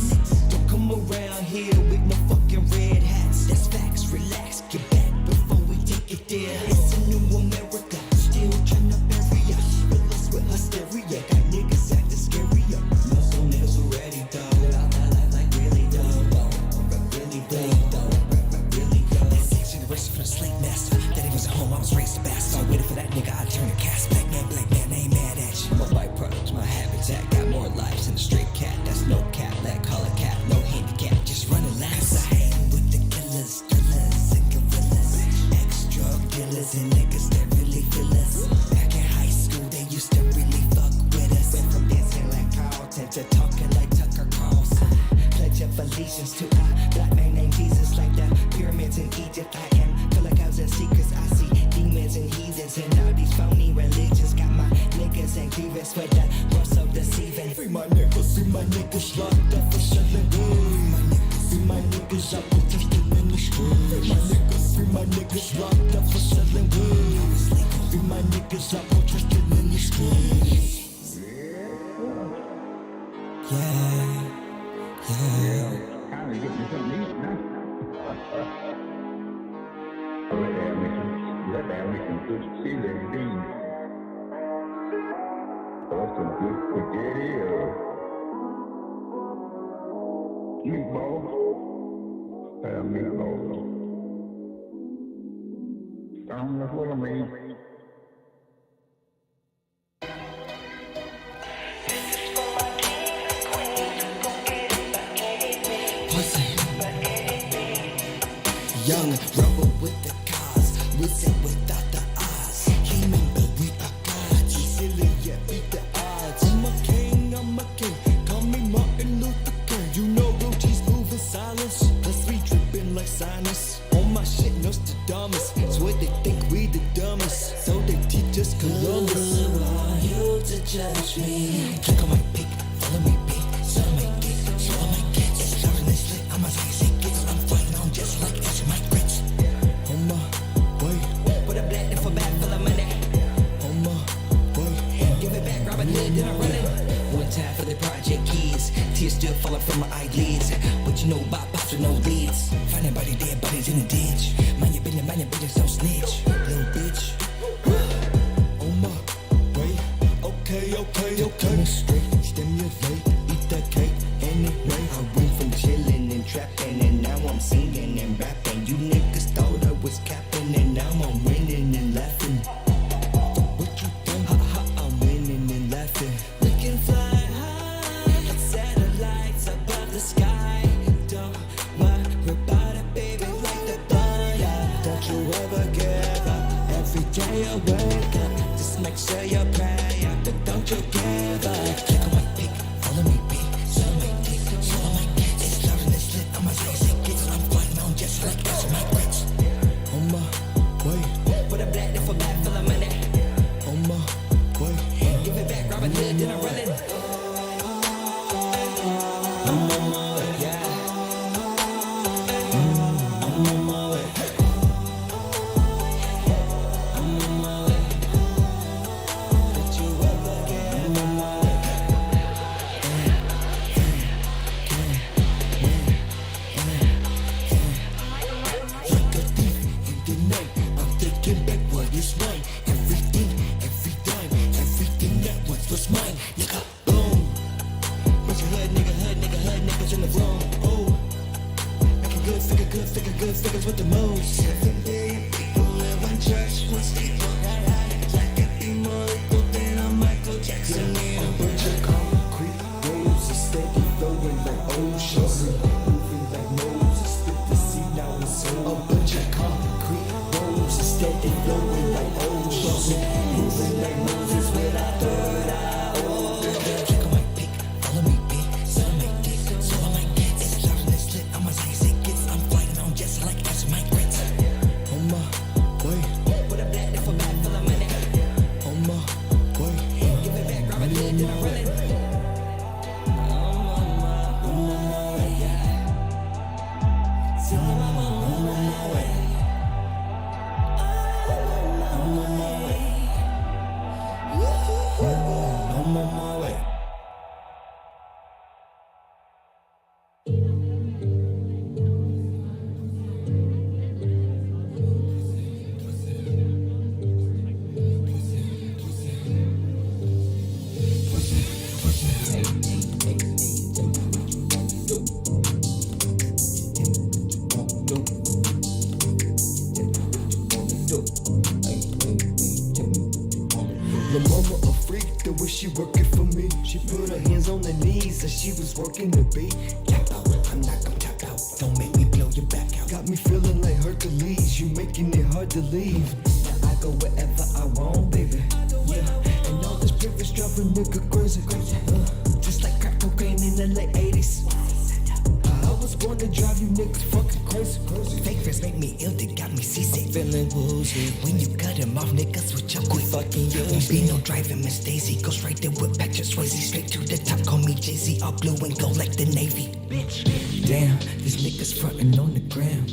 Don't come around here with no fucking red hats. That's facts, relax, get back before we take it there. It's a new America, still trying to bury us. Fill us with hysteria, got niggas acting scarier. Most of niggas already though, about that life like really though. Really though, really though. That 6th generation from the slave master. Daddy was at home, I was raised a bastard. I waited for that nigga, I turned a cast. Black man, I ain't mad at you. My byproduct, my habitat, got more lives than a straight cat. That's no cap, black collar cap, no handicap, just running laps. Cause I hang with the killers, drillers, and gorillas. Ex-drug dealers and niggas that really feel us. Back in high school, they used to really fuck with us. Went from dancing like Carlton to talking like Tucker Carlson. Pledge of allegiance to a black man named Jesus, like the pyramids in Egypt. I am feel like I was in secrets. I see demons and heathens and all these phony religions. Got my niggas and grievance with the world so deceiving. Free my niggas locked up for selling weed. Free my niggas up for testing in the streets. Free my niggas locked up for selling weed. Free my niggas up for testing in the streets. Yeah. Kind of getting something to eat now. Let that make some good Caesar beans. Or some good spaghetti or meatballs. Meatballs. That's what I mean. Young rebel with the cars, wizard without the eyes. He remember we are gods, easily yeah, beat the odds. I'm a king, call me Martin Luther King. You know real G's move in silence, plus we dripping like sinus. On my shit, Nostradamus, swear they think we the dumbest, so they teach us Columbus. Who are you to judge me? Click on my pic, follow me pic, so I make it, so I make it. It's loving this slit, I'm a say get I'm fighting on just like it's my grits. On my way, put a black for bad full of money. On my way, give it back, grab a lid, then I run it. One time for the project keys, tears still falling from my eyelids. What you know about pops with no leads? Finding body dead bodies in the ditch. Mind your business, don't snitch, little bitch. On my way, okay. Coming straight, stimulate, eat that cake anyway. I went from chilling and trapping, and now I'm singing and rapping. You niggas thought I was capping, and now I'm winning and laughing. What you think? I'm winning and laughing. We can fly high like satellites above the sky. Don't worry about it, baby, like the thunder. Don't you ever give up. Every day I wake up, just make sure you're pray up, but don't you give up. Click on my pic, follow me pic, so I make dick, so I make it. It's loud and it's lit, I'm a lazy kid, so I'm fighting on just like it's my grits. On my way, put a black there for bad full of money. On my way, give it back, grab a lid, then I run it. I'm on my way, yeah. I'm on my way. I'm on my way. Don't you ever get I'm on my way. Like a thief in the night, I'm taking back what is mine. Everything, every time, everything that once was mine. Nigga, boom. Bunch of hood niggas in the room. Oh, making good figures with the moves. 7 billion people in one church, one steeple. Like every more equal than a Michael Jackson. A bunch of concrete waves, steady flowing like oceans, moving like Moses. Spit the sea now it's so. A bunch the way she working for me. She put her hands on her knees and she was working the beat. Tap out, I'm not gonna tap out. Don't make me blow your back out. Got me feeling like Hercules, you making it hard to leave. Now I go wherever I want, baby. Yeah, and all this privilege drive a nigga crazy. Just like crack cocaine in the late 80s. I was born to drive you niggas fucking crazy. Fake friends make me ill, they got me seasick. Feeling woozy. When you cut him off, niggas with your quit fucking you. Won't be no driving Miss Daisy. Goes right there with Patrick Swayze. Straight to the top, call me Jay-Z. All blue and gold like the Navy. Bitch. Damn, these niggas frontin' on the gram.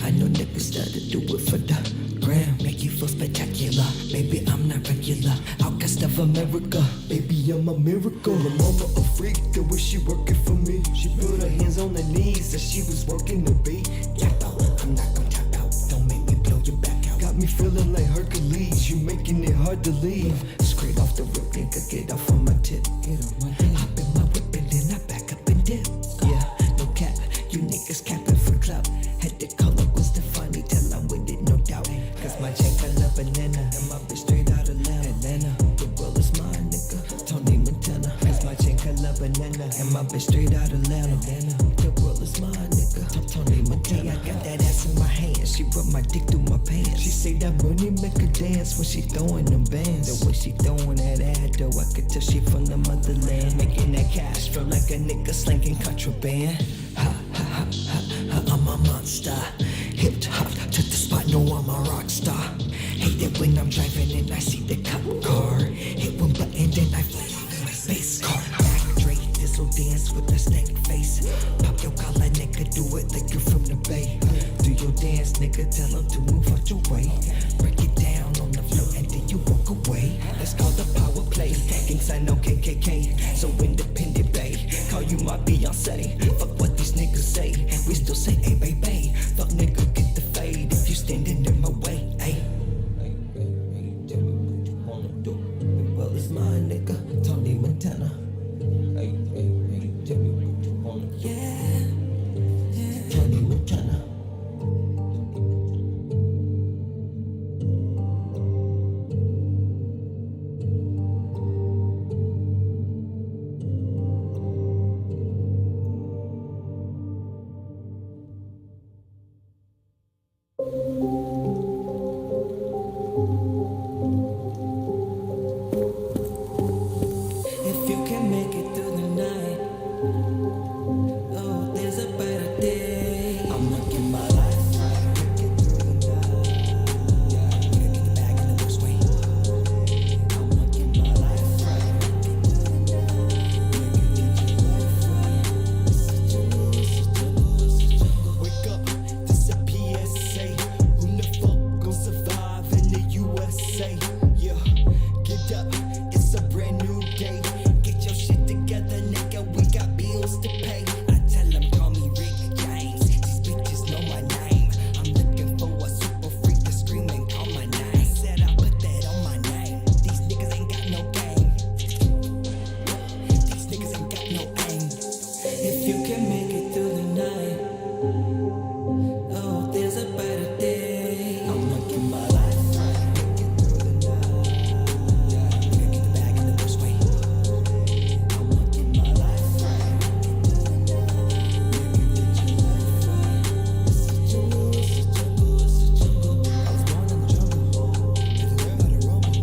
I know niggas that'll do it for the gram. Make you feel spectacular. Baby, I'm not regular. Outcast of America. Baby, I'm a miracle. My mama a freak, the way she working for me. She put her hands on her knees and she was working the beat. Tap out, I'm not gonna tap out. Don't make me blow your back out. Got me feeling like Hercules, you making it hard to leave. Straight off the rip, nigga, get off on my tip. Hop in my whip and then I back up and dip. Yeah, no cap, you niggas capping for clout. Had the color was the funny, tell I'm with it, no doubt. Cause my chain color banana, and my bitch straight out of Atlanta. The world is mine, nigga, Tony Montana. Cause my chain color banana, and my bitch straight out of Atlanta. The world is mine, nigga, Tony Montana. I got that ass in my hand, she rub my dick through my pants. She say that money make her dance when she throwing them bands. The way she throwing that ad, though, I could tell she from the motherland. Making that cash, feel like a nigga slanging contraband. Ha, ha, ha, ha, ha, I'm a monster. Hip hop to the spot, no, I'm a rock star. Hate it when I'm driving and I see the cop car. Hit one button, then I fly my space car. Back Drake, this'll dance with a stank face. Pop your collar, nigga, do it like you from the bay. Do your dance, nigga, tell them to move out your way. Break it down on the floor and then you walk away. It's called the power play. Kings I know KKK, so independent, babe. Call you my Beyonce. Fuck what these niggas say. We still say, hey, baby. Fuck nigga, get the fade if you standing in my way. Hey, tell me what you wanna do. The world is mine, nigga. Tony Montana. Hey, tell me what you wanna do. Yeah. Tony Montana. If you can make it through the night, oh, there's a better day. I'm looking my life right. Make it through the night. Yeah, gotta get the bag in the worst way. I'm looking my life right. Make it through the night. Make it get your life right. Such a lose. Wake up, this a PSA. Who the fuck gon' survive in the USA? Yeah, get up, it's a brand new day. Get your shit together, nigga, we got bills to pay. I tell them, call me Rick James. These bitches know my name. I'm looking for a super freak to scream and call my name. Said I put that on my name. These niggas ain't got no game. These niggas ain't got no aim. If you can make it through the night, oh, there's a better day. I'm looking my life right. Make it through the night. Yeah, gotta get the bag in the worst way. I'm looking my life right. Make it through the night. Make it get your life right. Such a lose, such a lose, such a lose. I was born in the jungle. Had to learn how to rumble.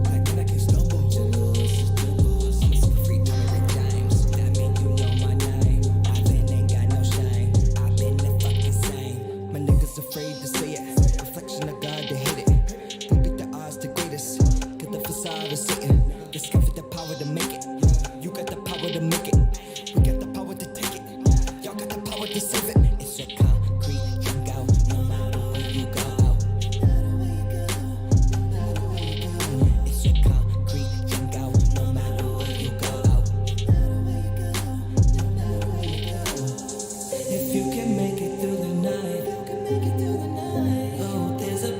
Back then I can't stumble. Such a lose, such a lose. I'm a super freak, I'm a Rick James. That mean you know my name. I been ain't got no shame. I been the fucking same. My niggas afraid to say it. Reflection of God to hit it. We beat the odds the greatest. Get the facade of Satan. Discover the power to make it. You got the power to make it. We got the power to take it. Y'all got the power to save it. It's a concrete jungle. No matter where you go out. It's a concrete jungle. No matter where you go out. If you can make it through the night, oh, there's a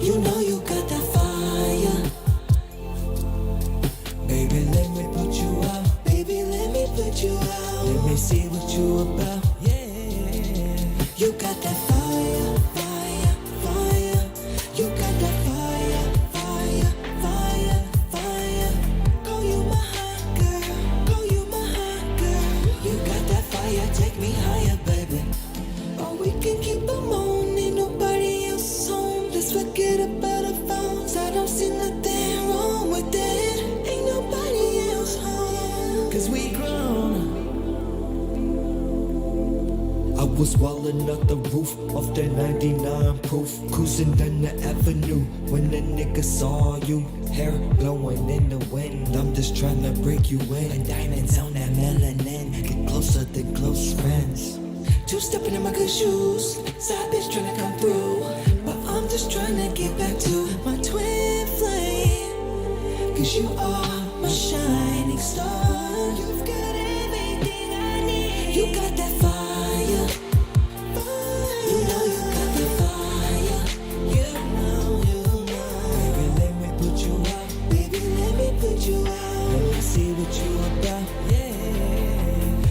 You know you got that fire. Baby, let me put you out. Baby, let me put you out. Let me see what you about. Yeah. You got that fire, fire, fire. You got that fire, fire, fire, fire. Go you my hot girl. Go you my hot girl. You got that fire, take me higher, baby. Or we can keep them on. Ain't nobody else home. Let's forget about the phones. I don't see nothing wrong with that. Ain't nobody else home. Cause we grown. I was walling out the roof of the 99 proof, cruising down the avenue when the nigga saw you. Hair blowing in the wind, I'm just trying to break you in. And diamonds on that melanin, get closer than close friends. Two-stepping in my good shoes, side bitch trying to come through, but I'm just trying to get back to my twin flame. Cause you are my shining star. You've got everything I need. You got that fire. You know you got that fire. You know. Baby, let me put you out. Baby, let me put you out. Let me see what you about. Yeah.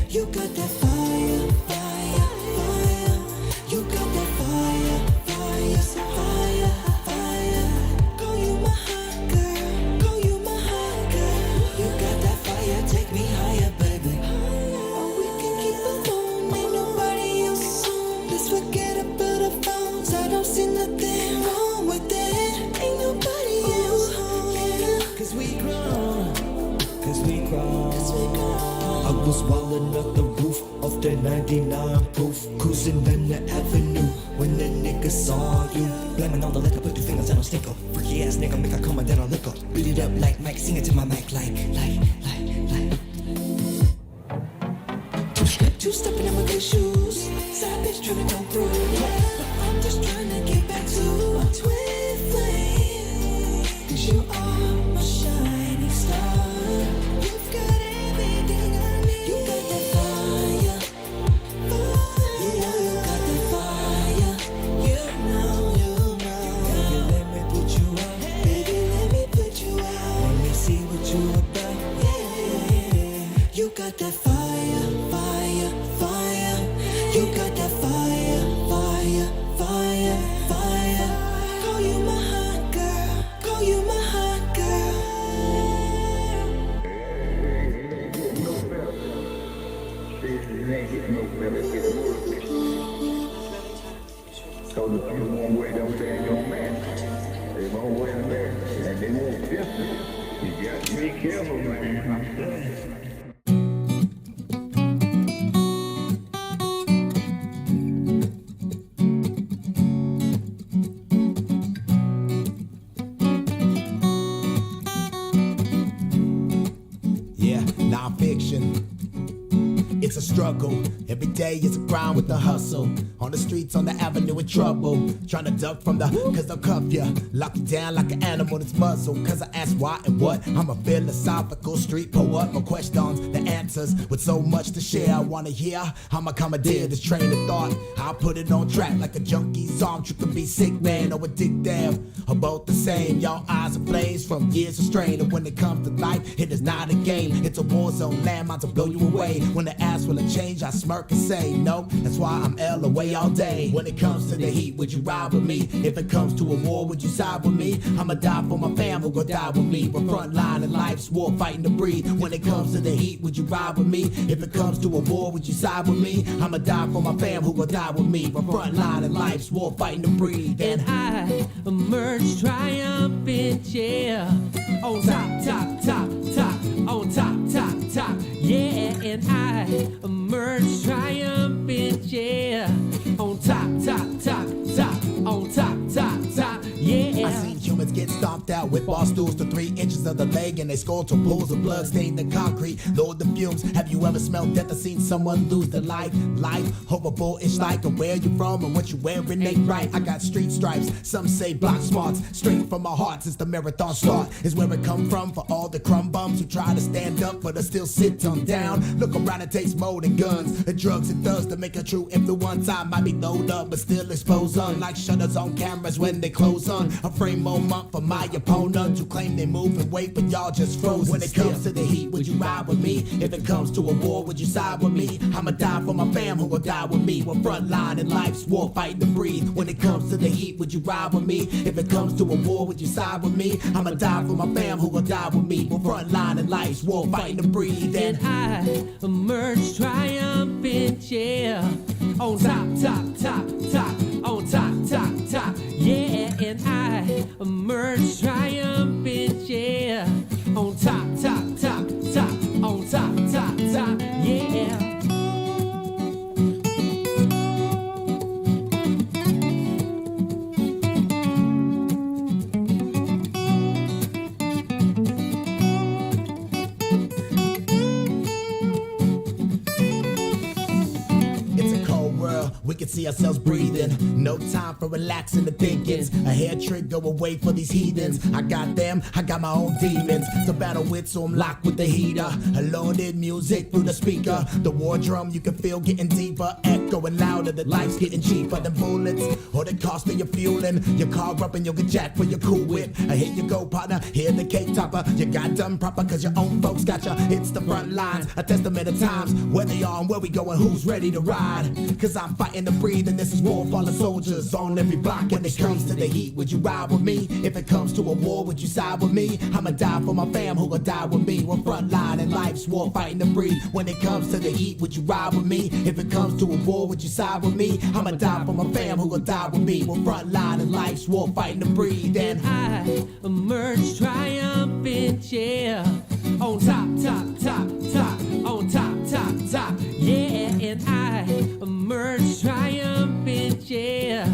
You got that fire, fire, fire. You got that fire, fire, fire, fire. Go you my hot girl. Go you my hot girl. You got that fire, take me higher, baby. Or we can keep it on. Ain't nobody else home. Let's forget about the phones. I don't see nothing wrong with that. Ain't nobody else home. Cause we grown. Cause we grown. Cause we grown. I was walling up the roof of the 99 proof, cruising down the avenue when the nigga saw you. Blaming all the liquor, put 2 fingers and I'll stick up. Freaky ass nigga, make a come and then I'll lick up. Beat it up like Mike, sing it to my mic like. Two-stepping in my good shoes, side bitch trying to come through. But I'm just trying to get back to my twin flame. Cause you are my shining star. You've got everything I need. You got that fire, fire. You know you got that fire. You know. Baby, let me put you out. Baby, let me put you out. Let me see what you about. Yeah. You got that fire, fire, fire. You got that fire, fire, fire, fire. Call you my hot girl. Call you my hot girl. So the people won't wait up there in your man. They won't wait up there and they won't fist it. You got to be careful, man. I'm telling you. Non-fiction. It's a struggle. Every day is a grind with the hustle. On the streets, on the avenue in trouble. Trying to duck from the, cause they'll cuff ya. Lock you down like an animal that's muzzle. Cause I ask why and what. I'm a philosophical street poet. My questions, the answers. With so much to share, I wanna hear. I'ma commandeer this train of thought. I'll put it on track like a junkie's arm. You can be sick, man, or addictive. Or both the same. Y'all eyes are flames from years of strain. And when it comes to life, it is not a game. It's a war zone. Landmines will blow you away. When the ass will change, I smirk and say no. That's why I'm L away all day. When it comes to the heat, would you ride with me? If it comes to a war, would you side with me? I'ma die for my fam, who gon' die with me. We're front line in life's war, fighting to breathe. When it comes to the heat, would you ride with me? If it comes to a war, would you side with me? I'ma die for my fam, who gon' die with me. We're front line in life's war, fighting to breathe. And I emerge triumphant, yeah. On top, top, top, top. On top, top, top, yeah. And I emerge triumphant, yeah. On top, top, top, top. On top, top, top, yeah. I seen human humans get stomped out with bar stools to 3 inches of the leg, and they skull to pools of blood stain the concrete. Lord the fumes. Have you ever smelled death or seen someone lose their life? Life horrible. It's like where you from and what you wearing ain't right. I got street stripes. Some say block smarts. Straight from my heart since the marathon start is where it come from for all the crumb bums who try to stand up but are still sitting down. Look around, it takes more than guns and drugs and thugs to make a true influence. I might be loaded up but still exposed on like shutters on cameras when they close on. A frame moment for my opponents who claim they move and wait but y'all just froze. When it comes to the heat, would you ride with me? If it comes to a war, would you side with me? I'ma die for my fam who will die with me. We're front line in life's war, fighting to breathe. When it comes to the heat, would you ride with me? If it comes to a war, would you side with me? I'ma die for my fam who will die with me. We're front line in life's war, fighting to breathe. And I emerge triumphant, yeah. On top, top, top, top. On top, top, top, yeah. And I emerge triumphant, yeah. On top, top, top, top. On top, top, top, yeah. We can see ourselves breathing. No time for relaxing the thinkings. A hair trick go away for these heathens. I got them, I got my own demons to battle with, so I'm locked with the heater. A loaded music through the speaker. The war drum you can feel getting deeper, echoing louder. The life's getting cheaper than bullets or the cost of your fueling. Your car up and you'll get jacked for your cool whip. Here you go, partner, here the cake topper. You got done proper cause your own folks got ya. It's the front lines, a testament of times. Where they are and where we going, who's ready to ride. Cause I'm fighting to breathe and this is war for the soldiers on every block. When it comes to the heat, would you ride with me? If it comes to a war, would you side with me? I'ma die for my fam who will die with me. We're front line in life's war, fighting to breathe. When it comes to the heat, would you ride with me? If it comes to a war, would you side with me? I'ma die for my fam who will die with me. We're front line in life's war, fighting to breathe. And I emerge triumphant, yeah. On top, top, top, top. On top, top, top, yeah. And I emerge triumphant, yeah.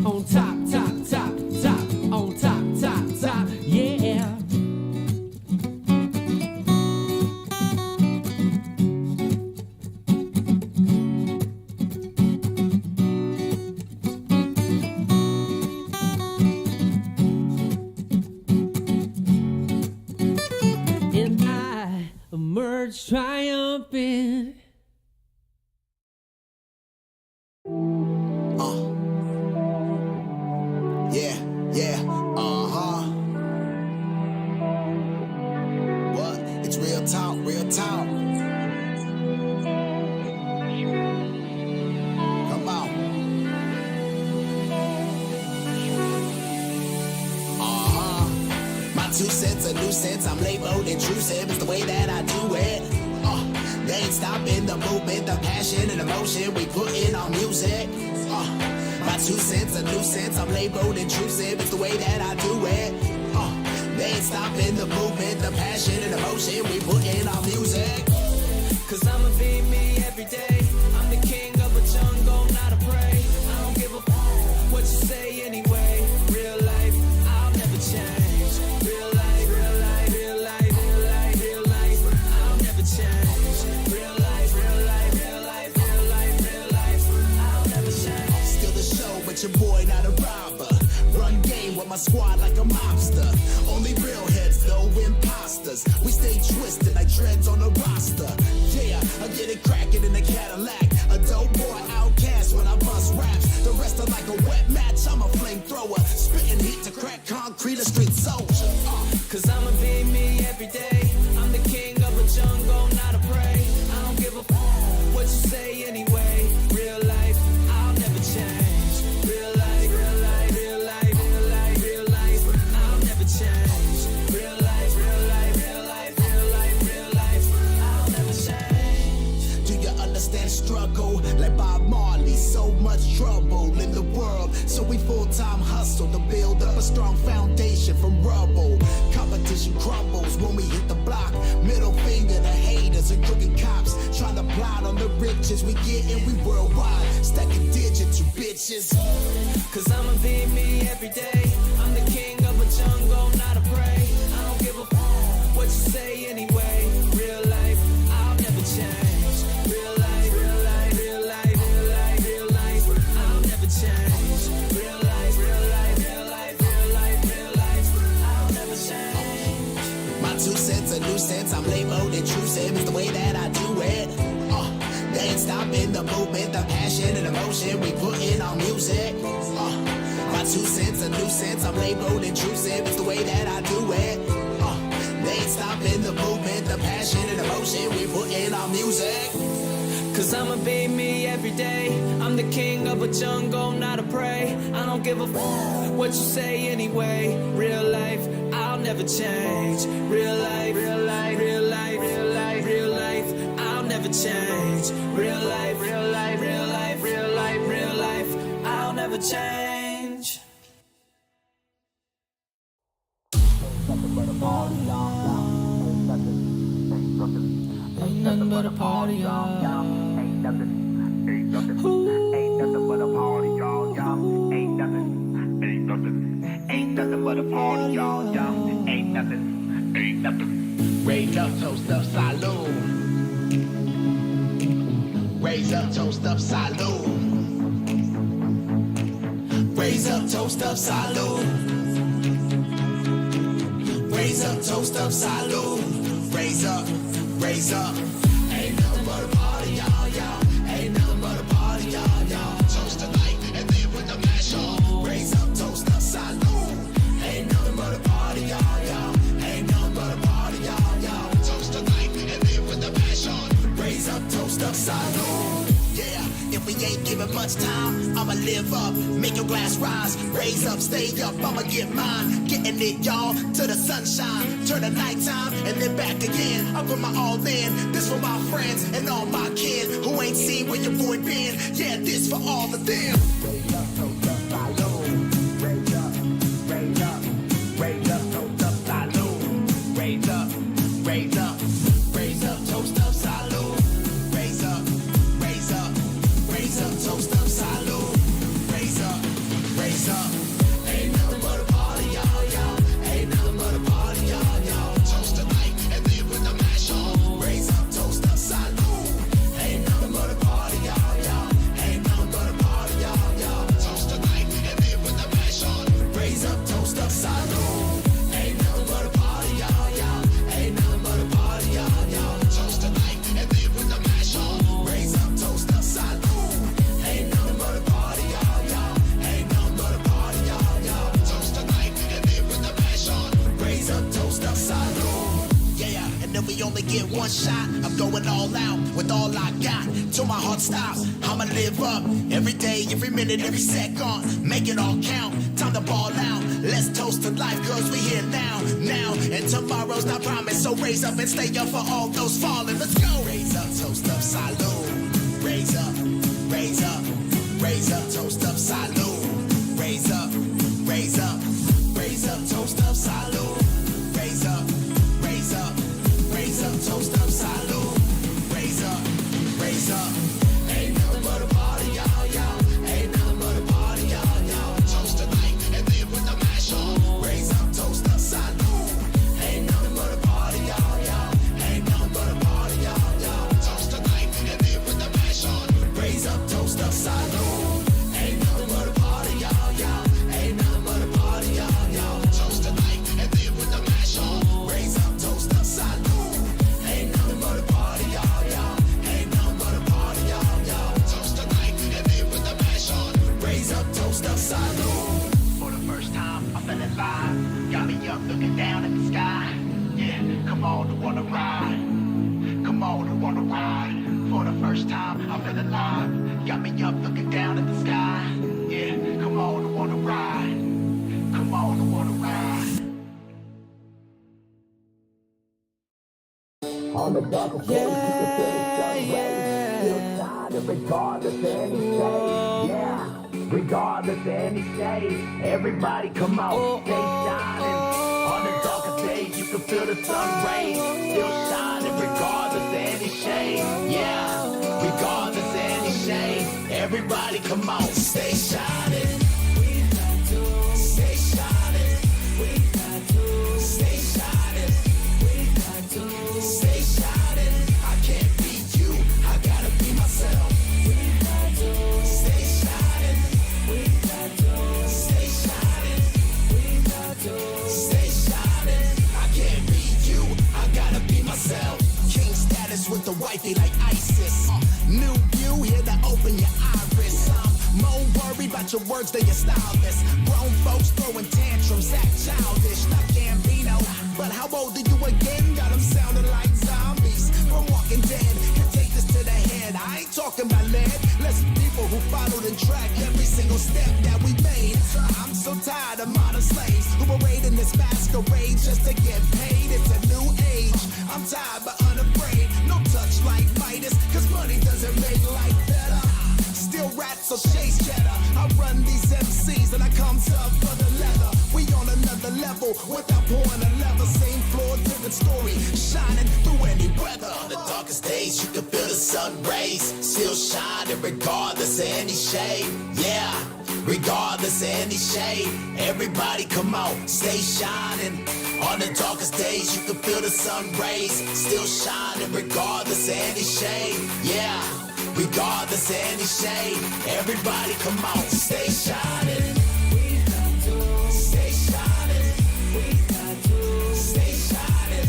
On top, top, top, top. On top, top, top, yeah. And I emerge triumphant. Yeah, What? It's real talk, real talk. Come on. My 2 cents a nuisance, I'm labeled intrusive, it's the way that I do it. They ain't stopping the movement, the passion and emotion we put in our music. My 2 cents a nuisance, I'm labeled intrusive, it's the way that I do it. They ain't stopping the movement, the passion and emotion we put in our music. Cause I'ma be me every day. I'm the king of a jungle, not a prey. I don't give a f what you say anyway. Real life, I'll never change. Real life, real life, real life, real life, real life, I'll never change. Real life, real life, real life, real life, real life, I'll never change. Still the show, but your boy not a robber. Run game with my squad like a mobster. Only real heads, no imposters. We stay twisted like dreads on a roster. Yeah, I get it cracking in a Cadillac. A dope boy outcast when I bust raps. The rest are like a wet match, I'm a flamethrower. Spitting heat to crack concrete, a street soldier. Cause I'ma be me every day. I'm the king of a jungle, not a prey. I don't give a f what you say anyway. Real life, I'll never change. Real life, real life, real life, real life, real life, I'll never change. Real life, real life, real life, real life, real life, I'll never change. Do you understand struggle? Like Bob Marley, so much trouble in the world. So we full-time hustle to build up a strong foundation from rubble. Competition crumbles when we hit the block. Middle finger to haters and crooked cops. Trying to plot on the riches we get and we worldwide. Stacking digits, you bitches. Cause I'ma be me every day. I'm the king of a jungle. labeled intrusive. It's the way that I do it. They ain't stopping the movement, the passion and emotion we put in our music. My 2 cents, a nuisance, I'm labeled intrusive. It's the way that I do it. They ain't stopping the movement, the passion and emotion we put in our music. Cause I'ma be me every day. I'm the king of a jungle, not a prey. I don't give a f what you say anyway. Real life, I'll never change. Real life, real life, real life, real life, real life, I'll never change. Real life, real life, real life, real life, real life, I'll never change. Ain't nothing but a party, y'all. Ain't nothing but a party, y'all. Ain't nothing but a party, y'all. Ain't nothing. Raise up, toast up, salute. Raise up, toast up, salute. Raise up, toast up, salute. Raise up, toast up, salute. Raise up, raise up. Ain't nothing but a party, y'all. Ain't nothing but a party, y'all. Toast tonight and then with the mash on. Raise up, toast up, salute. Ain't nothing but a party, y'all. Ain't nothing but a party, y'all. Toast tonight and then with the mash on. Raise up, toast up, salute. Yeah, if we ain't giving much time, I'ma live up, make your glass rise. Raise up, stay up, I'ma get mine. Getting it, y'all, to the sunshine. Turn the nighttime and then back again. I put my all in. This for my friends and all my kids who ain't seen where your boy been. Yeah, this for all of them. Raise up, toast up, salute. Raise up, raise up, raise up, toast up, salute. Raise up, raise up, raise up, toast up, salute. Raise up, raise up, raise up, toast up, salute. Raise up, raise up. Ain't nothing but a party, y'all. Ain't nothing but a party, y'all. Toast tonight and then with the mash on. Raise up, toast up, salute. Ain't nothing but a party, y'all. Ain't nothing but a party, y'all. Toast tonight and then with the mash on. Raise up, toast up, salute. Ain't nothing but a party, y'all. Ain't nothing but a party, y'all. Toast tonight and then with the mash on. Raise up, toast up, salute. Ain't nothing but a party, y'all. Ain't nothing but a party, y'all. Toast tonight and then with the mash on. Raise up, toast up, salute. Yeah, and then we only get one shot. I'm going all out with all I got till my heart stops. I'ma live up every day, every minute, every second. Make it all count. Time to ball out. Let's toast to life, cause we here now. And tomorrow's not promised. So raise up and stay up for all those falling. Let's go. Raise up, toast up, salute. Raise up, raise up, raise up, toast up, salute. Raise up, raise up, raise up, toast up, salute. Raise up, raise up, raise up, toast up, salute. Raise up, raise up. Ain't nothing but a party, y'all. Ain't nothing but a party, y'all. Toast tonight and then with the mash on. Raise up, toast up, salute. Ain't nothing but a party, y'all. Ain't nothing but a party, y'all. Toast tonight and then with the mash on. Raise up, toast up, salute. Ain't nothing but a party, y'all. Ain't nothing but a party, y'all. Toast tonight and then with the mash on. Raise up, toast up, salute. Ain't nothing but a party, y'all. Ain't nothing but a party, y'all. Toast tonight and then with the mash on. Raise up, toast up, salute. For the first time, I felt alive. Got me up looking down at the sky. Yeah, come on, who wanna ride? Come on, who wanna ride? For the first time, I feel alive. Got me up looking down at the sky. Yeah, come on, who wanna ride? Come on, who wanna ride? On the dark of regardless of any shade, yeah, regardless of any shade, everybody come out, stay shining. On the darker days, you can feel the sun rays, still shining regardless of any shade, yeah, regardless of any shade, everybody come out, stay shining. Stay shining. Stay shining. Stay shining. I can't be you, I gotta be myself. Stay shining. Stay shining. Stay shining. I can't be you, I gotta be myself. words, they are styleless. Grown folks throwing tantrums, act childish, not Gambino. But how old are you again? Got them sounding like zombies from Walking Dead. Can take this to the head. I ain't talking about lead. Listen, people who followed and tracked every single step that we made. I'm so tired of modern slaves who parade in this masquerade just to get paid. It's a new age. I'm tired but unafraid. No touch like Midas, cause money doesn't make life better. Still rats so chase cheddar. I run these MCs and I come tough for the leather. We on another level without pouring a level. Same floor, different story, shining through any weather. On the darkest days, you can feel the sun rays still shining regardless of any shade. Yeah, regardless of any shade. Everybody come on, stay shining. On the darkest days, you can feel the sun rays still shining regardless of any shade. Yeah, regardless of any shade. Everybody come on, stay shining. Stay shining. Stay shining.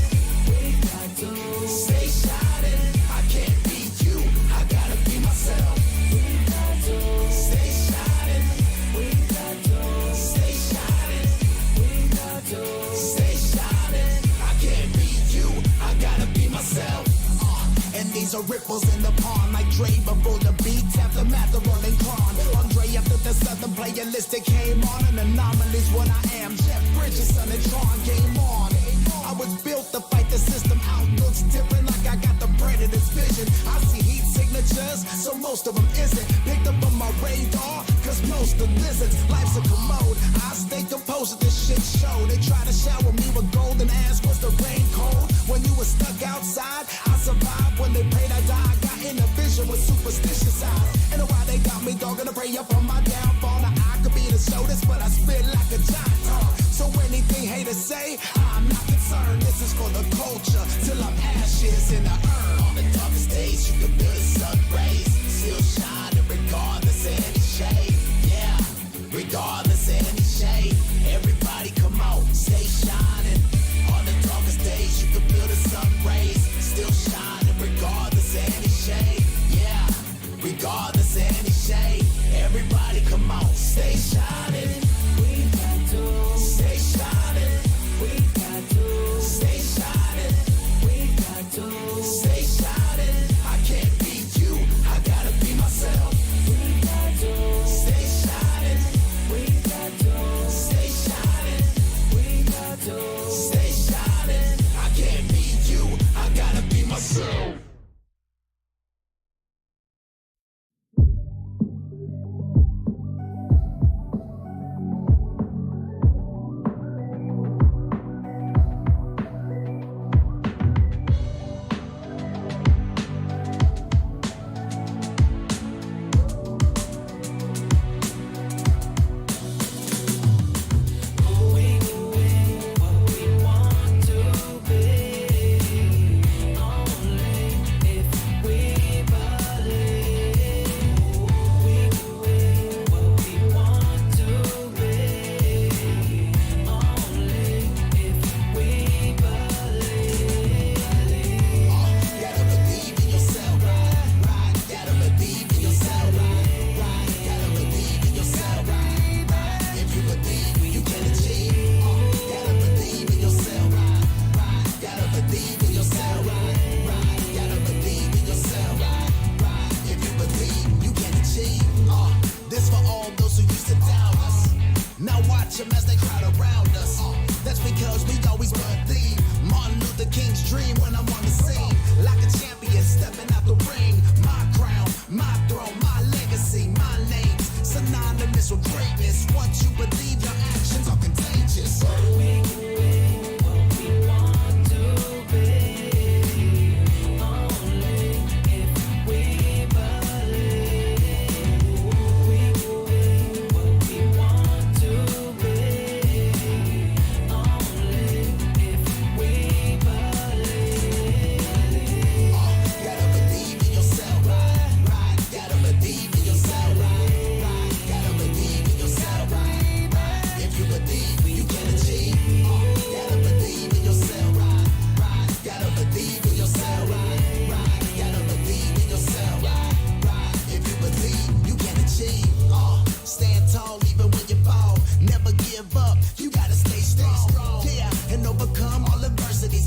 Stay shining. I can't be you, I gotta be myself. Stay shining. Stay shining. Stay shining. I can't be you, I gotta be myself. And these are ripples in the pond, like Dre before the beats after math of rolling Kron. Andre after the Southern playalistic came on, and anomalies what I am. Jeff Bridges, son and Tron, game on. I was built to fight the system, outlooks different, like I got the predator's vision. I see heat signatures, so most of them isn't picked up on my radar, cause most are lizards. Life's a commode, I stay composed at this shit show. They try to shower me with gold and ask, was the rain cold? When you were stuck outside, I survived. When they prayed I die, I got in a vision with superstitious eyes. And why they got me dogging to pray up on my downfall. Now I could be the shoulders, but I spit like a giant. So anything haters say, I'm not concerned. This is for the culture, till I'm ashes in the urn. On the darkest days, you can feel the sun rays still shining regardless of any shade. Yeah, regardless of any shade. Everybody come on, stay shining. On the darkest days, you can feel the sun rays still shining regardless of any shade. Yeah, regardless of any shade. Everybody come on, stay shining. Stay shining. Stay shining. Stay shining. I can't be you, I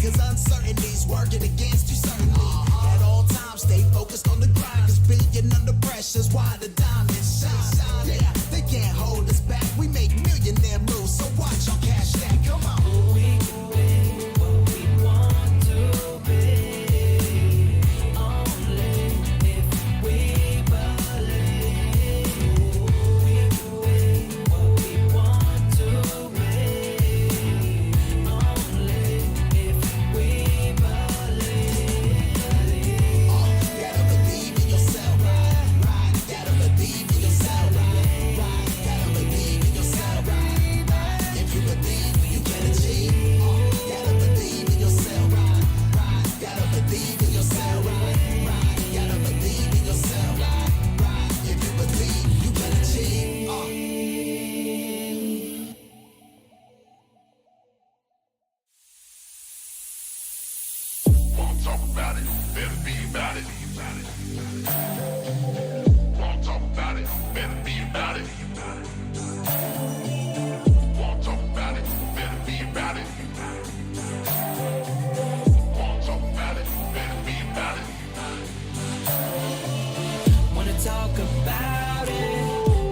cause uncertainty's working against you suddenly. At all times, stay focused on the grind, cause being under pressure's why the diamonds shine. Yeah, they can't hold us back. We make millionaire moves, so watch our cash stack. Come on. We can be what we want to be, only if we believe. We can be what we want to be, only if we believe. Gotta believe in yourself, right? Gotta believe in yourself, right? Gotta believe in yourself, right? If you believe, you can achieve. Gotta believe in yourself, right? Gotta believe in yourself, right? Gotta believe in yourself, right? If you believe, you can achieve. Won't talk about it, better be about it. Won't talk about it, better be about it. Won't talk about it, better be about it. Won't talk about it, better be about it. Wanna talk about it,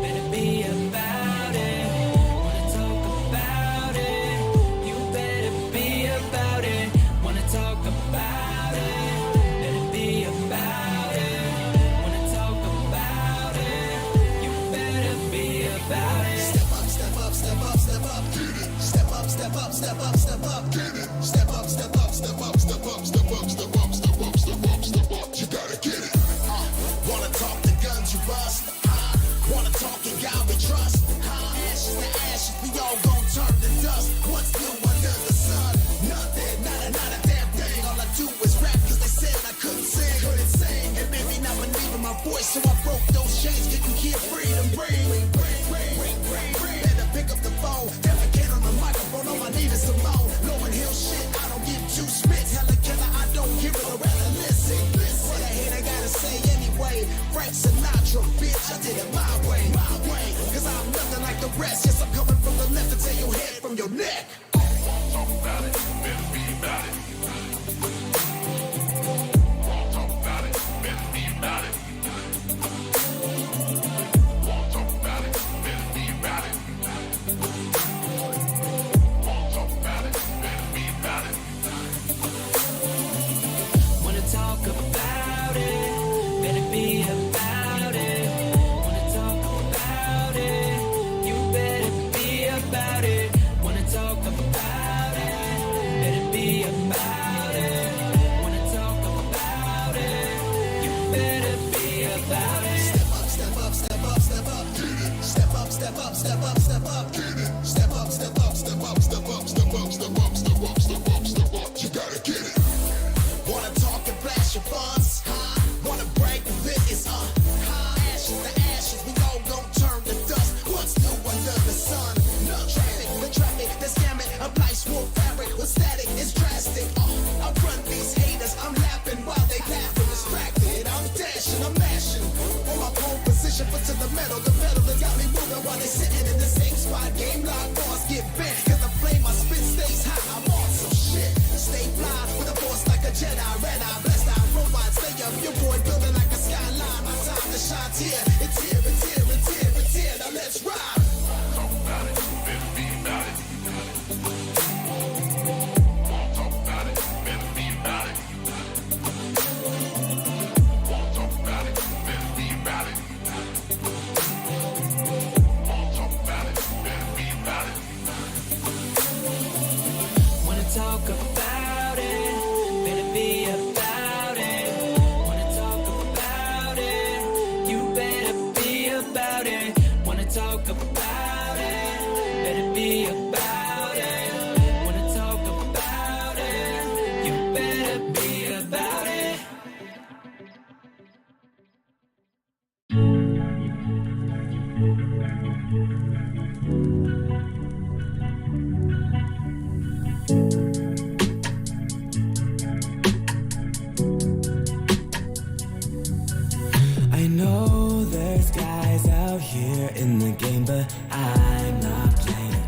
better be about it. Wanna talk about it, you better be about it. Wanna talk about it, better be about it. Wanna talk about it, you better be about it. Step up, step up, step up, step up. Get it. Step up, step up, step up, step up. Get it. Step up, step up, step up, step up, step up, step up, step up, step up, step up. You gotta get it. Wanna talk the guns you bust? Wanna talk and God we trust? Ashes to ashes, we all gon' turn to dust. What's new under the sun? Nothing, not a damn thing. All I do is rap cause they said I couldn't sing. And maybe not believing my voice, so I broke those chains. Can you hear freedom ring? Better pick up the phone. Never get on the microphone, all I need is some moan. Blowing hill shit, I don't give two spits. Hella killer, I don't hear it, I'd rather listen. What I hate, I gotta say anyway. Frank Sinatra, bitch, I did it my way. Cause I'm nothing like the rest. Yes, I'm coming from the left to tear your head from your neck. Won't talk about it, better be about it. Won't talk about it, better be about it. Won't talk about it, better be about it. Won't talk about it, better be about it. Wanna talk about it, better be about it. Wanna talk about it, you better be about it. Wanna talk about it, better be about it. Wanna talk about it, you better be about it. Step up, step up, step up, step up. Get it. Step up, step up, step up, step up. Get it. Step up, step up, step up, step up, step up, step up, step up, step up, step up. You gotta get it. Wanna talk and flash your funds? Wanna break the business? Ashes to ashes, we all gon' turn to dust. What's new under the sun? No traffic, the traffic, the scamming of life's war fabric. With static, it's drastic. I run these haters, I'm laughing while they laughing. Distracted, I'm dashing, I'm mashing. On my pole position, foot to the metal. The pedal that got me moving while they sitting in the same spot. Game lock, boss get bent. Cause the flame, my spit stays high. I'm on some shit. Stay fly with a force like a Jedi. Red eye, blessed eye, robot. Stay up, your boy building like a skyline. My time to shine's here. It's here, it's here, it's here, it's here. Now let's ride. Talk about it, better be about it. Won't talk about it, better be about it. Won't talk about it, better be about it. Won't talk about it, better be about it. Wanna talk about it, better be about it. Wanna talk about it, you better be about it. Wanna talk about it, better be about it. Wanna talk about it, you better be about it. I know there's guys out here in the game, but I'm not playing.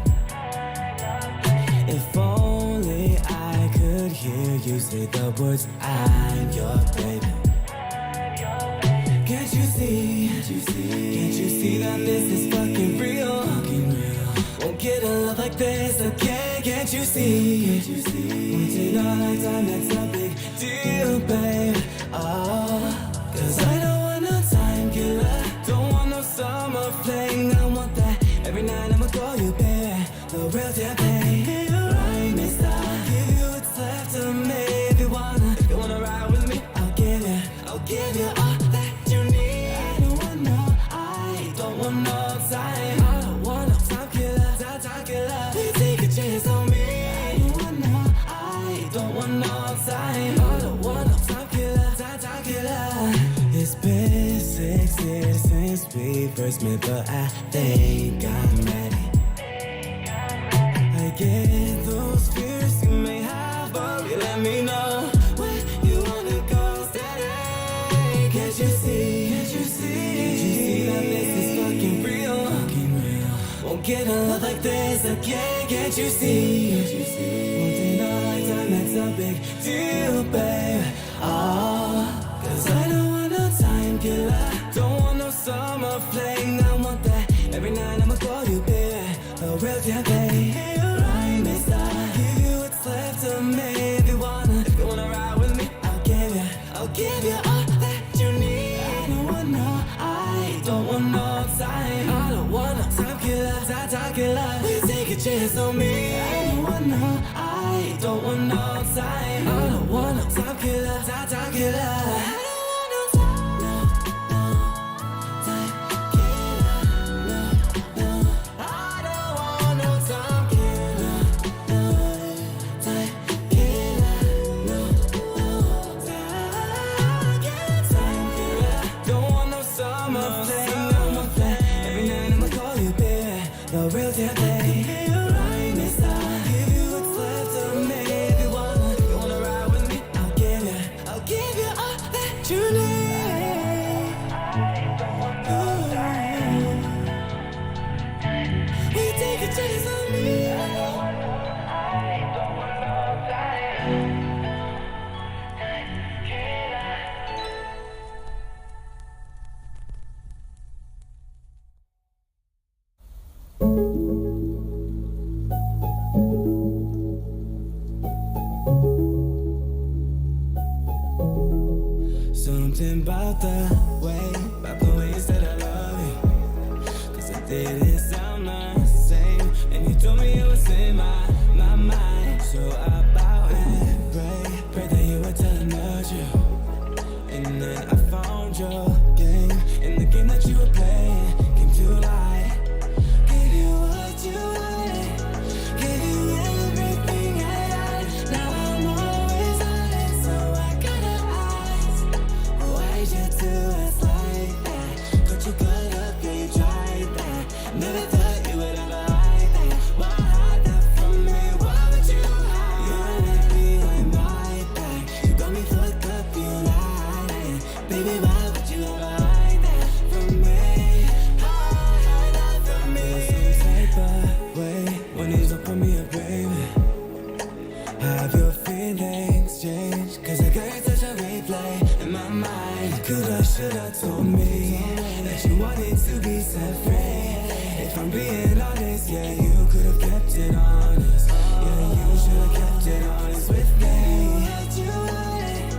If only I could hear you say the words, I'm your baby. Can't you see? Can't you see that this is fucking real? Won't get a love like this again. Can't you see? Once in a lifetime, that's a big deal, babe. Oh, cause I don't want no time killer. Don't want no summer fling. I want that every night I'ma call you, babe. The real deal, babe. Right, mister. Give you what's left of me. If you wanna ride with me, I'll give you all that you need. I don't want no time. I don't want no time killer. Please take a chance on me. I don't want no time. I don't want no time killer. It's been 6 years since we first met, but I think I'm ready. I get those fears you may have, but you let me know when you wanna go steady. Can't you see that this is fucking real? Won't get a love like this again. Can't you see? Once in a lifetime, that's a big deal, babe. Oh, cause I don't want no time killer. Don't want no summer fling. I want that every night I'ma call you, babe. A real deal, babe. Right, mister. Give you what's left of me. If you wanna ride with me, I'll give you all that you need. I don't want no time. I don't want no time killer. Please take a chance on me. I don't want no time. I don't want no time killer. I don't want no the real deal, babe. Right, mister. Give you what's left of me. If you wanna ride with me, I'll give you all that you need. We take a chance on me. Something about the way you said I love you. Cause it didn't sound the same. And you told me it was in my mind. So I bow and pray that you would tell the truth. And then I found your game. And the game that you were playing came to light. Gave you what you wanted. Gave you everything I had. Now I'm always on it, so I gotta ask, why'd you do us like that? Could you cut up, girl, you tried that. Never thought you would ever like that. Why hide that from me? Why would you hide? You left behind my back. You got me fucked up, you lied. Baby, why would you ever hide that from me? Hide that from me. Some type of way when he's up on me, baby. Have your feelings changed? Cause I got such a replay in my mind. Coulda, shoulda told me that you wanted to be set free. If I'm being honest, yeah, you could've kept it honest. Yeah, you should've kept it honest with me. What you wanted,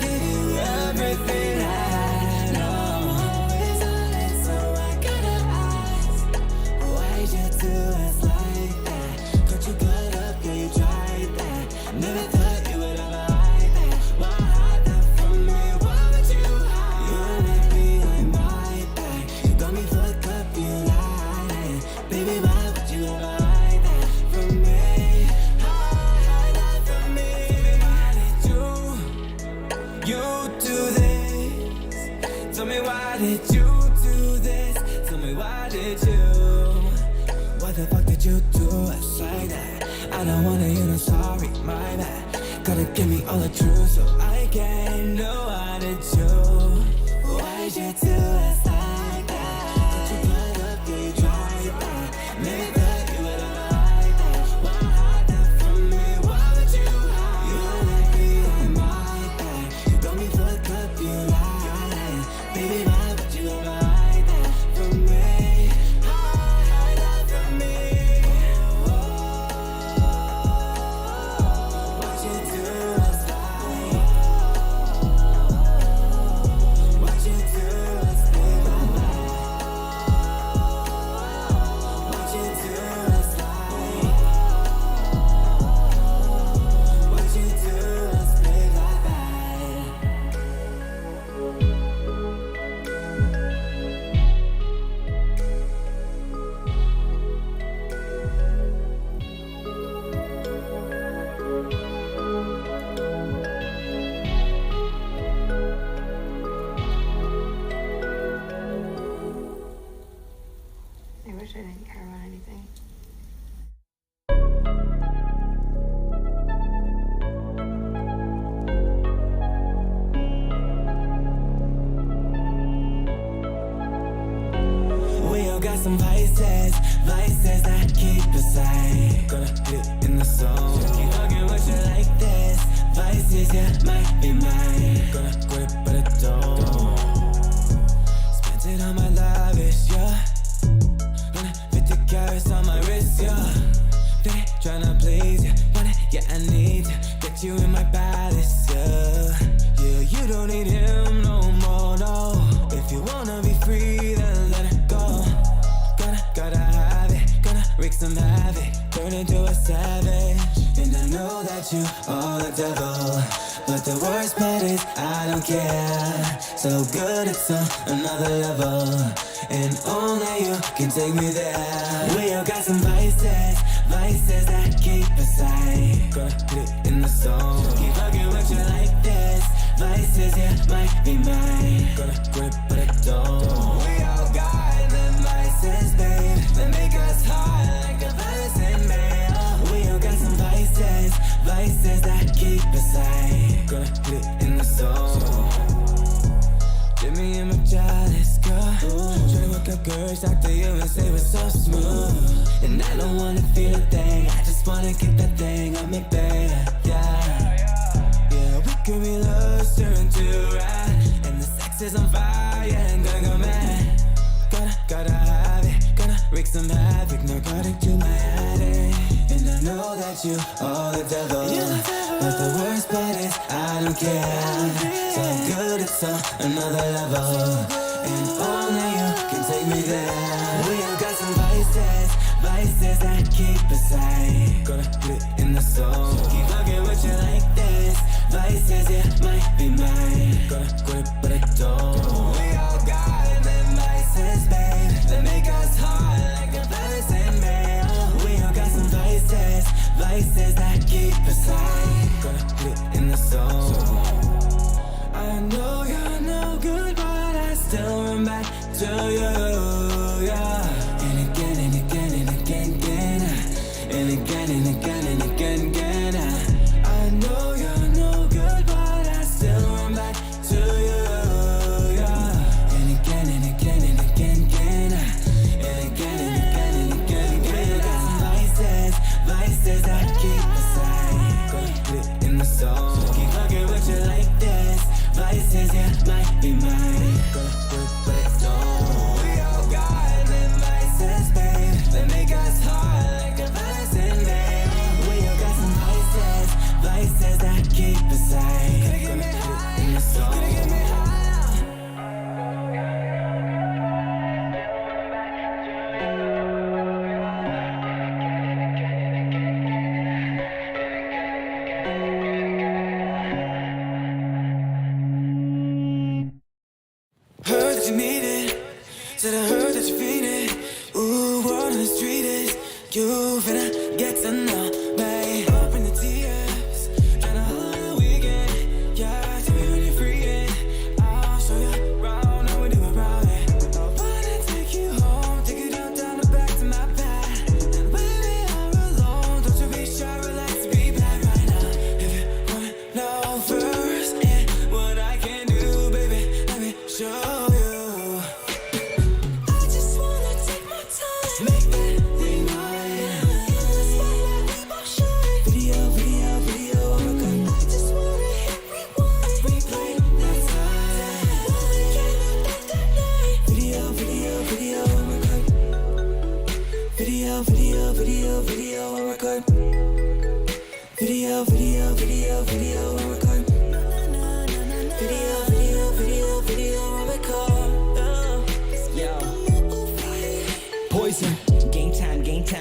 give you everything I had. Now I'm always on it, so I gotta ask, why'd you do us like that? Could you cut up, yeah, you tried that. Never thought you would ever hide that. Why hide that from me? Why would you hide? You left behind my back. You got me fucked up, you lied. Baby, why would you ever hide that from me? Hide that from me. Why did you do this? Tell me, why did you do this? Tell me, why did you? Why the fuck did you do us like that? I don't wanna hear no sorry, my bad. Gotta give me all the truth so I can know how to do. Why'd you do us like that? Could you cut up, yeah, you tried that. Never thought you would ever hide that. Why hide that from me? Why would you hide? You Gonna hit it in the zone. Keep fucking with you like this. Vices, yeah, might be mine. Gonna grip, but it don't. Spent it on my lavish, yeah. 150 carats on my wrist, yeah. They tryna please you, want it, yeah, I need to get you in my palace, yeah. Yeah, you don't need him no more, no. If you wanna be free, then let it go. Gotta have it, gonna wreak some havoc, turn into a savage. And I know that you are the devil, but the worst part is I don't care. So good it's on another level, and only you can take me there. We all got some vices, vices that keep us high. Gonna hit it in the zone. Keep fucking with you like this. Vices, yeah, might be mine. Gonna grip, but it don't. We all got them vices, babe, that make us hot like a medicine man. We all got some vices, vices that keep us high. Gonna hit it in the zone. Dip me in my chalice, girl. Try to work up courage, talk to you and say we're so smooth. And I don't wanna feel a thing, I just wanna get that thing on me, baby, yeah. Yeah, we could be lost, turn to right, and the sex is on fire, and gonna go mad. Gotta have it, gonna wreak some havoc, narcotic to my addict. And I know that you are the devil, but the worst part is I don't care. So good it's on another level, and only you can take me there. We all got some vices, vices that keep us high. Gonna hit it in the zone. Keep fucking with you like this. Vices, yeah, might be mine. Gonna grip, but it don't. We all got them vices, babe, that make us hot like a medicine man. We all got some vices, vices that keep us high. Gonna hit it in the zone. I know you're no good, but I still run back to you, yeah. And again, and again, and again, again. And again, and again, and again, again. I know you're no good, but I still run back to you, yeah. And again, and again, and again, again. And again, and again, and again, again. We got some vices, vices that keep us high. Gonna hit it in the zone. Keep fucking with you like this. Vices, yeah, might be mine. Gonna grip, but it don't. We all got them vices, babe, that make us hot like a medicine man. We all got some vices, vices that keep us high. Gonna hit it in the zone. Heard that you need it, said I heard that you feed it. Ooh, word on the street is you finna get to know me. Open the tears, tryna hold on the weekend. Yeah, tell me when you're free, I'll show you around how we do it round it. I wanna take you home, take you down the back to my pad. And when we are alone, don't you be shy, relax, be back right now. If you wanna know first, and what I can do, baby, let me show.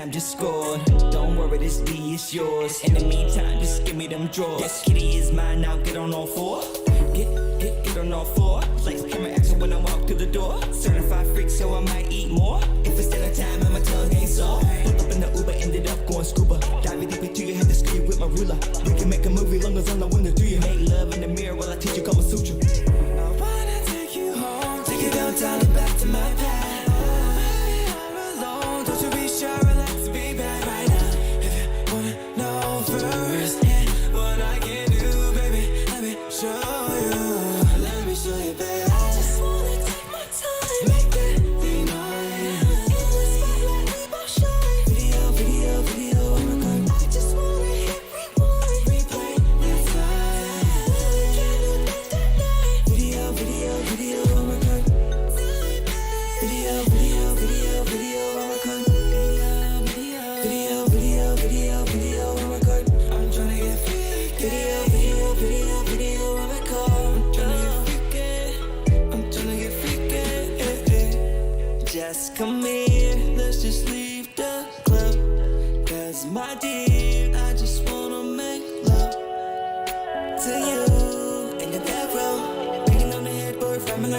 Just scored. Don't worry, this D is yours. In the meantime, just give me them drawers. This kitty is mine, now get on all four. Get on all four. Lights, camera, action when I walk through the door. Certified freak, so I might eat more. If it's still a time and my tongue ain't sore. Pulled up in the Uber, ended up going scuba. Diving deep into your head to screw with my ruler. We can make a movie long as I'm the winner through you. Make love in the mirror while I teach you Kama Sutra. I wanna take you home, take you downtown and back to my past. Video,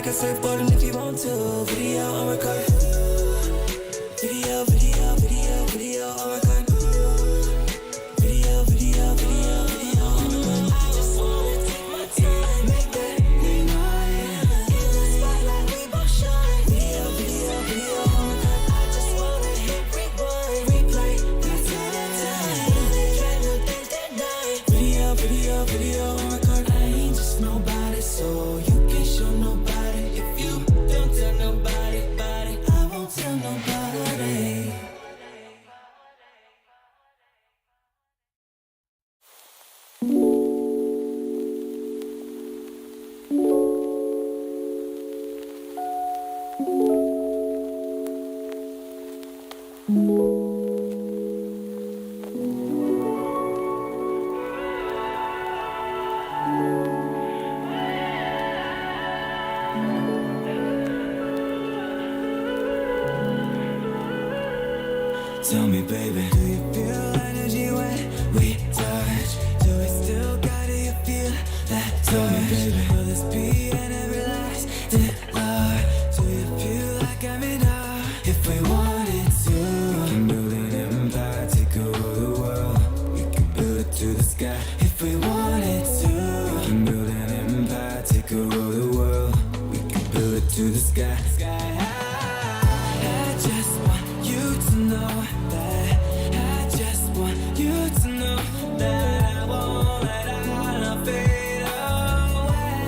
like a surfboard and if you want to, video on record. Video, video, video, video on record. Video, video, video, video on record. I just wanna take my time, make that thing mine. In the spotlight, we both shine. Video, video, video on record. I just wanna hit rewind, replay. That's all the time. Trying to think that night. Video, video, video on record. I ain't just nobody, so you can show nobody. If you don't tell nobody about it, I won't tell nobody. Tell me, baby, do you feel energy when we touch? Do we still got it? You feel that touch? Tell me, baby, will this be in every last life? Do you feel like I'm enough? If we wanted to, we can build an empire, take over the world. We can build it to the sky. If we wanted to, we can build an empire, take over the world. We can build it to the sky. Sky high. I just want you to know that. I just want you to know that I won't let our fade away.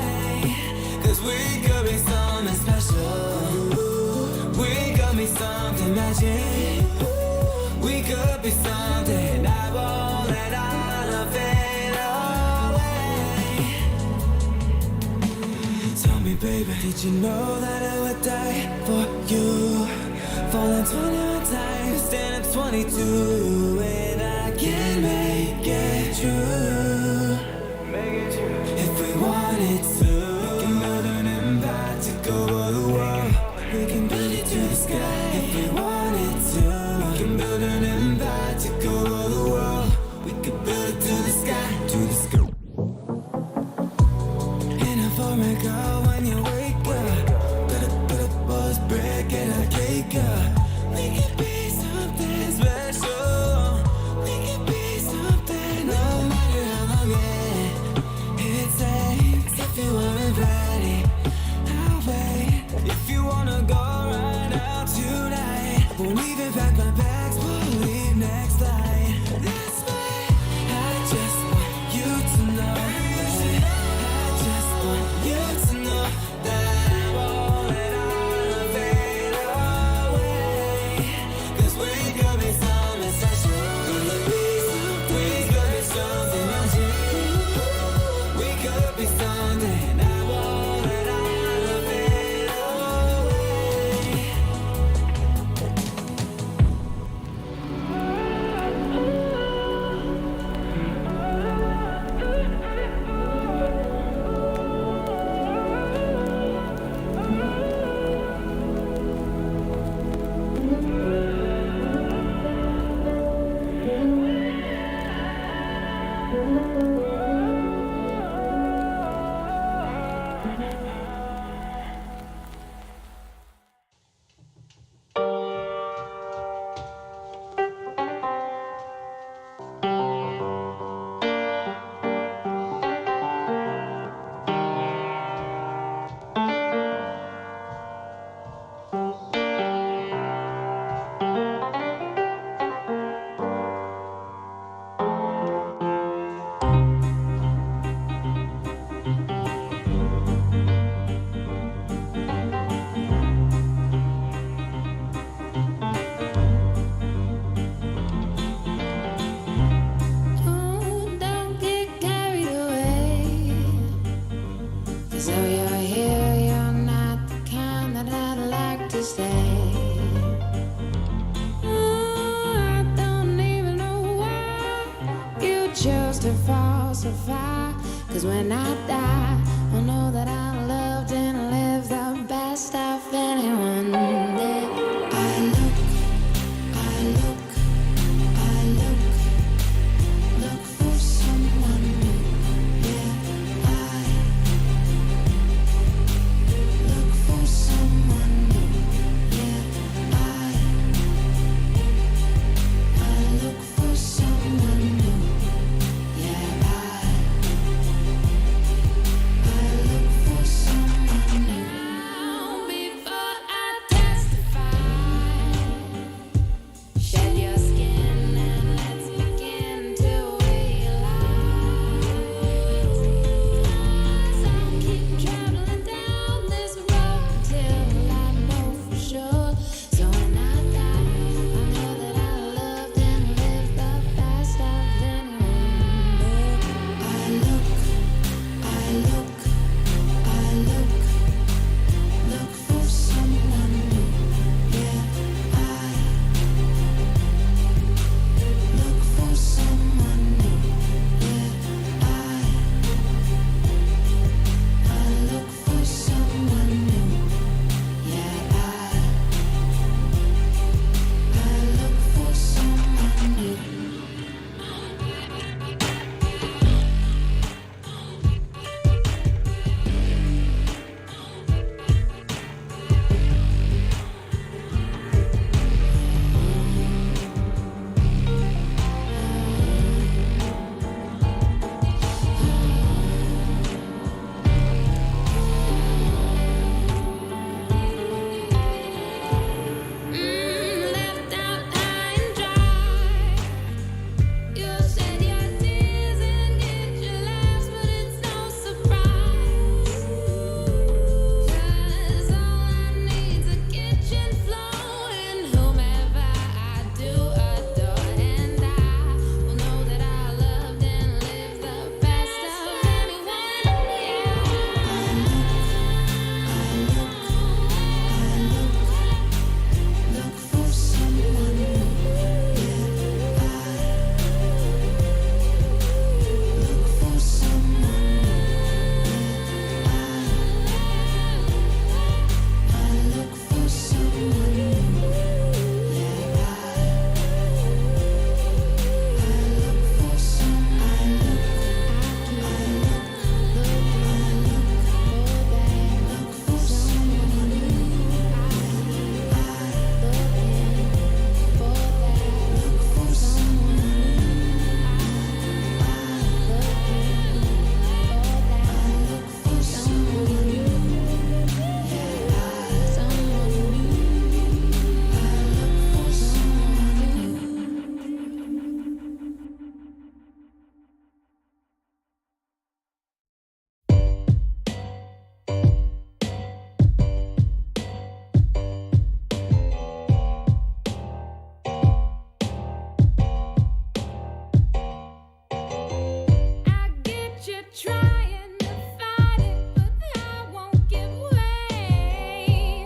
'Cause we could be something special. We could be something magic. We could be something. I won't let our fade away. Tell me, baby, did you know that I would die for you? Falling 21 times, stand up 22, and I can make it true. If we wanted to, we can build an empire, take over the world. We can build it to the sky. If we wanted to, we can build an empire, take over the world. We could build it to the sky, to the sky. In a foreign girl, when you wake up, put a buzz break and a cake up. We can be something special. We can be something, no matter how long it takes. If you aren't ready, I'll wait. If you wanna go right out tonight, won't even pack my bags, we'll leave next flight. That's why I just want you to know. I just want you to know that I won't let our fade away. 'Cause we could be something special. We could be something magic. We could be something. I won't let our fade away. Don't get carried away. 'Cause though you're here, you're not the kind that I'd like to stay. I don't even know why you chose to fall so far. 'Cause when I die, I'll know that I loved and lived the best of anyone did. I look for someone new. Yeah, I look trying to fight it, but I won't give way.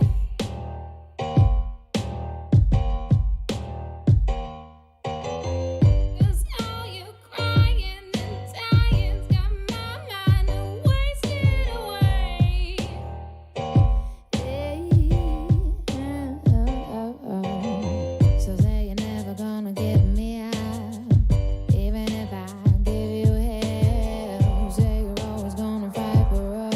'Cause all your crying and dying's got my mind wasted away. So say you're never gonna give me out, even if I give you hell. Say you're always gonna fight for us.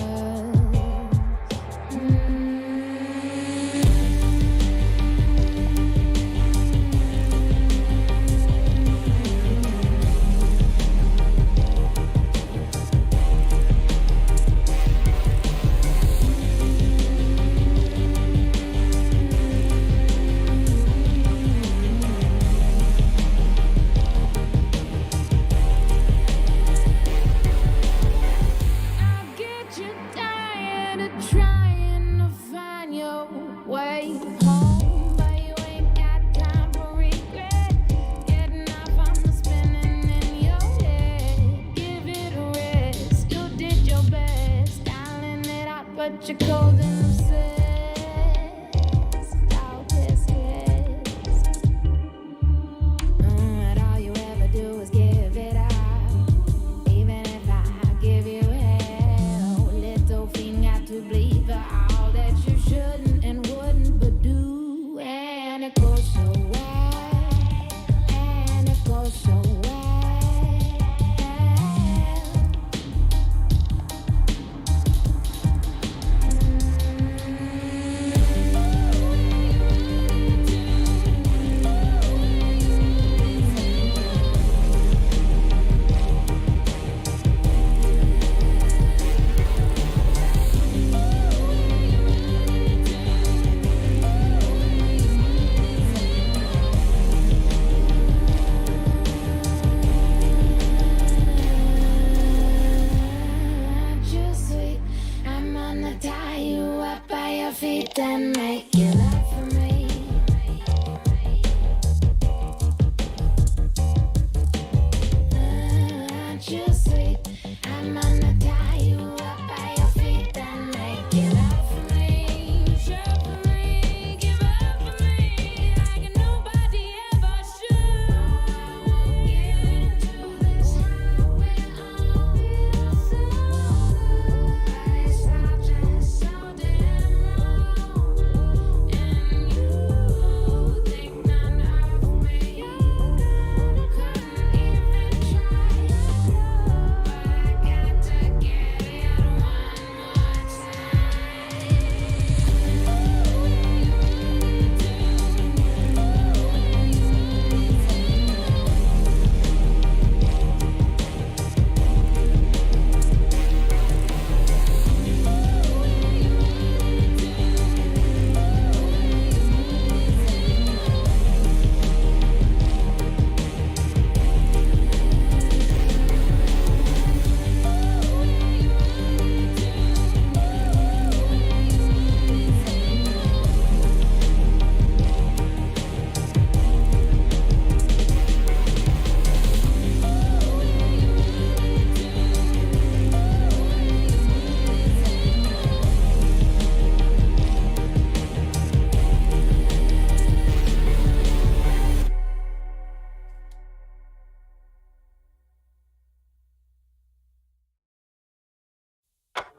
I'll get you tired of trying to find your way home, but you ain't got time for regret. Getting off on the spinning in your head. Give it a rest. You did your best, dialing it out, but you're cold and obsessed. Oh, yes, yes. And all you ever do is give it out. Even if I give you hell, little fiend got to bleed for all that you shouldn't and wouldn't but do. And it goes so well, and it goes so well. Too sweet, I'm gonna tie you up by your feet and make you love for me. Too sweet, I'm gonna tie you up by your feet and make you love for me. Show for me, give up for me, like nobody ever should. Get into this now, we're all feel so. I stopped just so damn wrong, and you think none of me. Couldn't even try, but I got to get it one more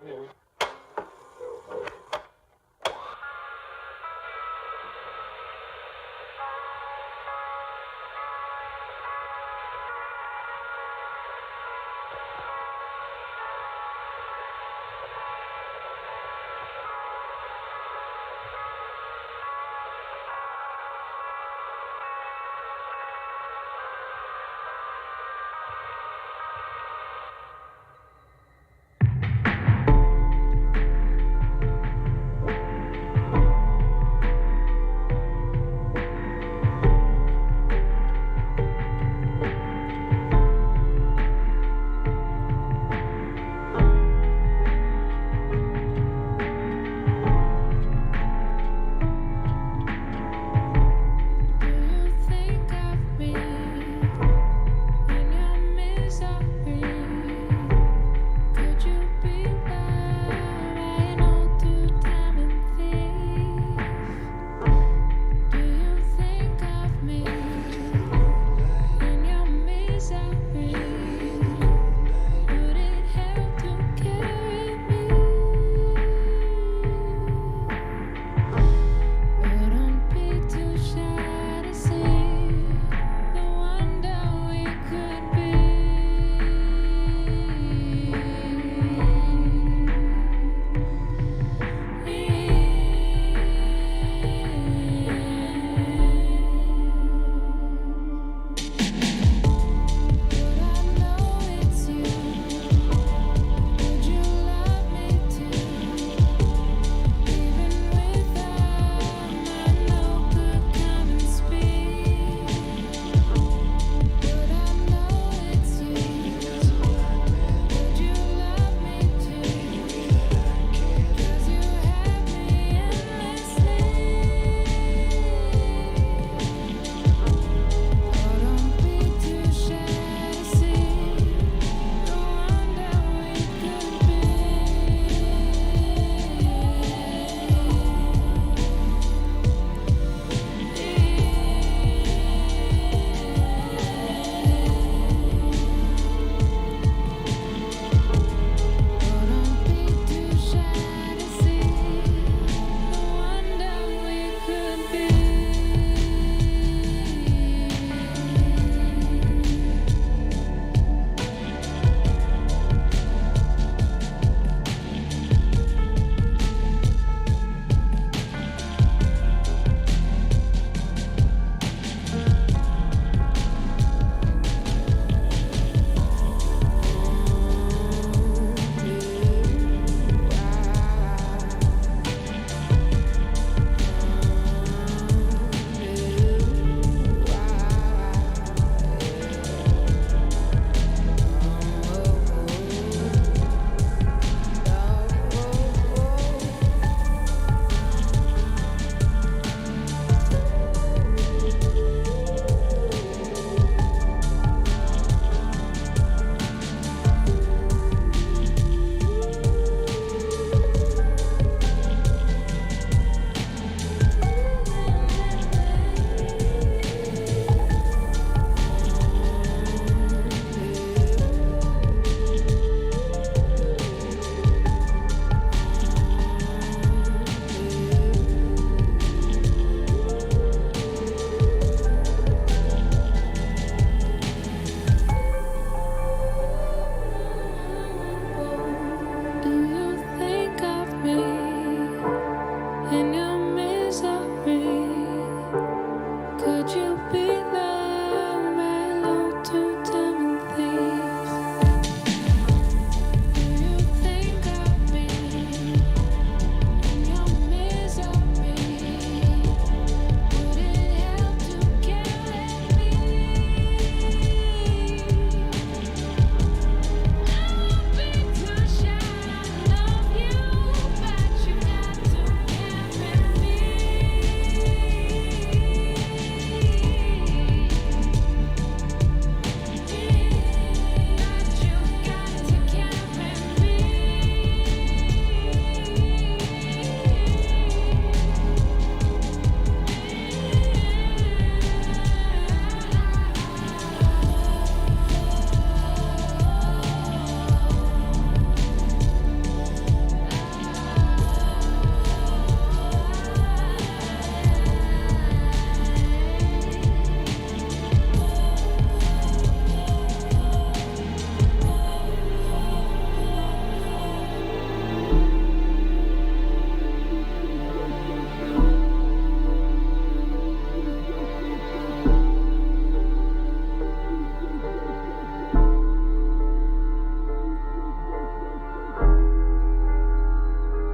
Yeah.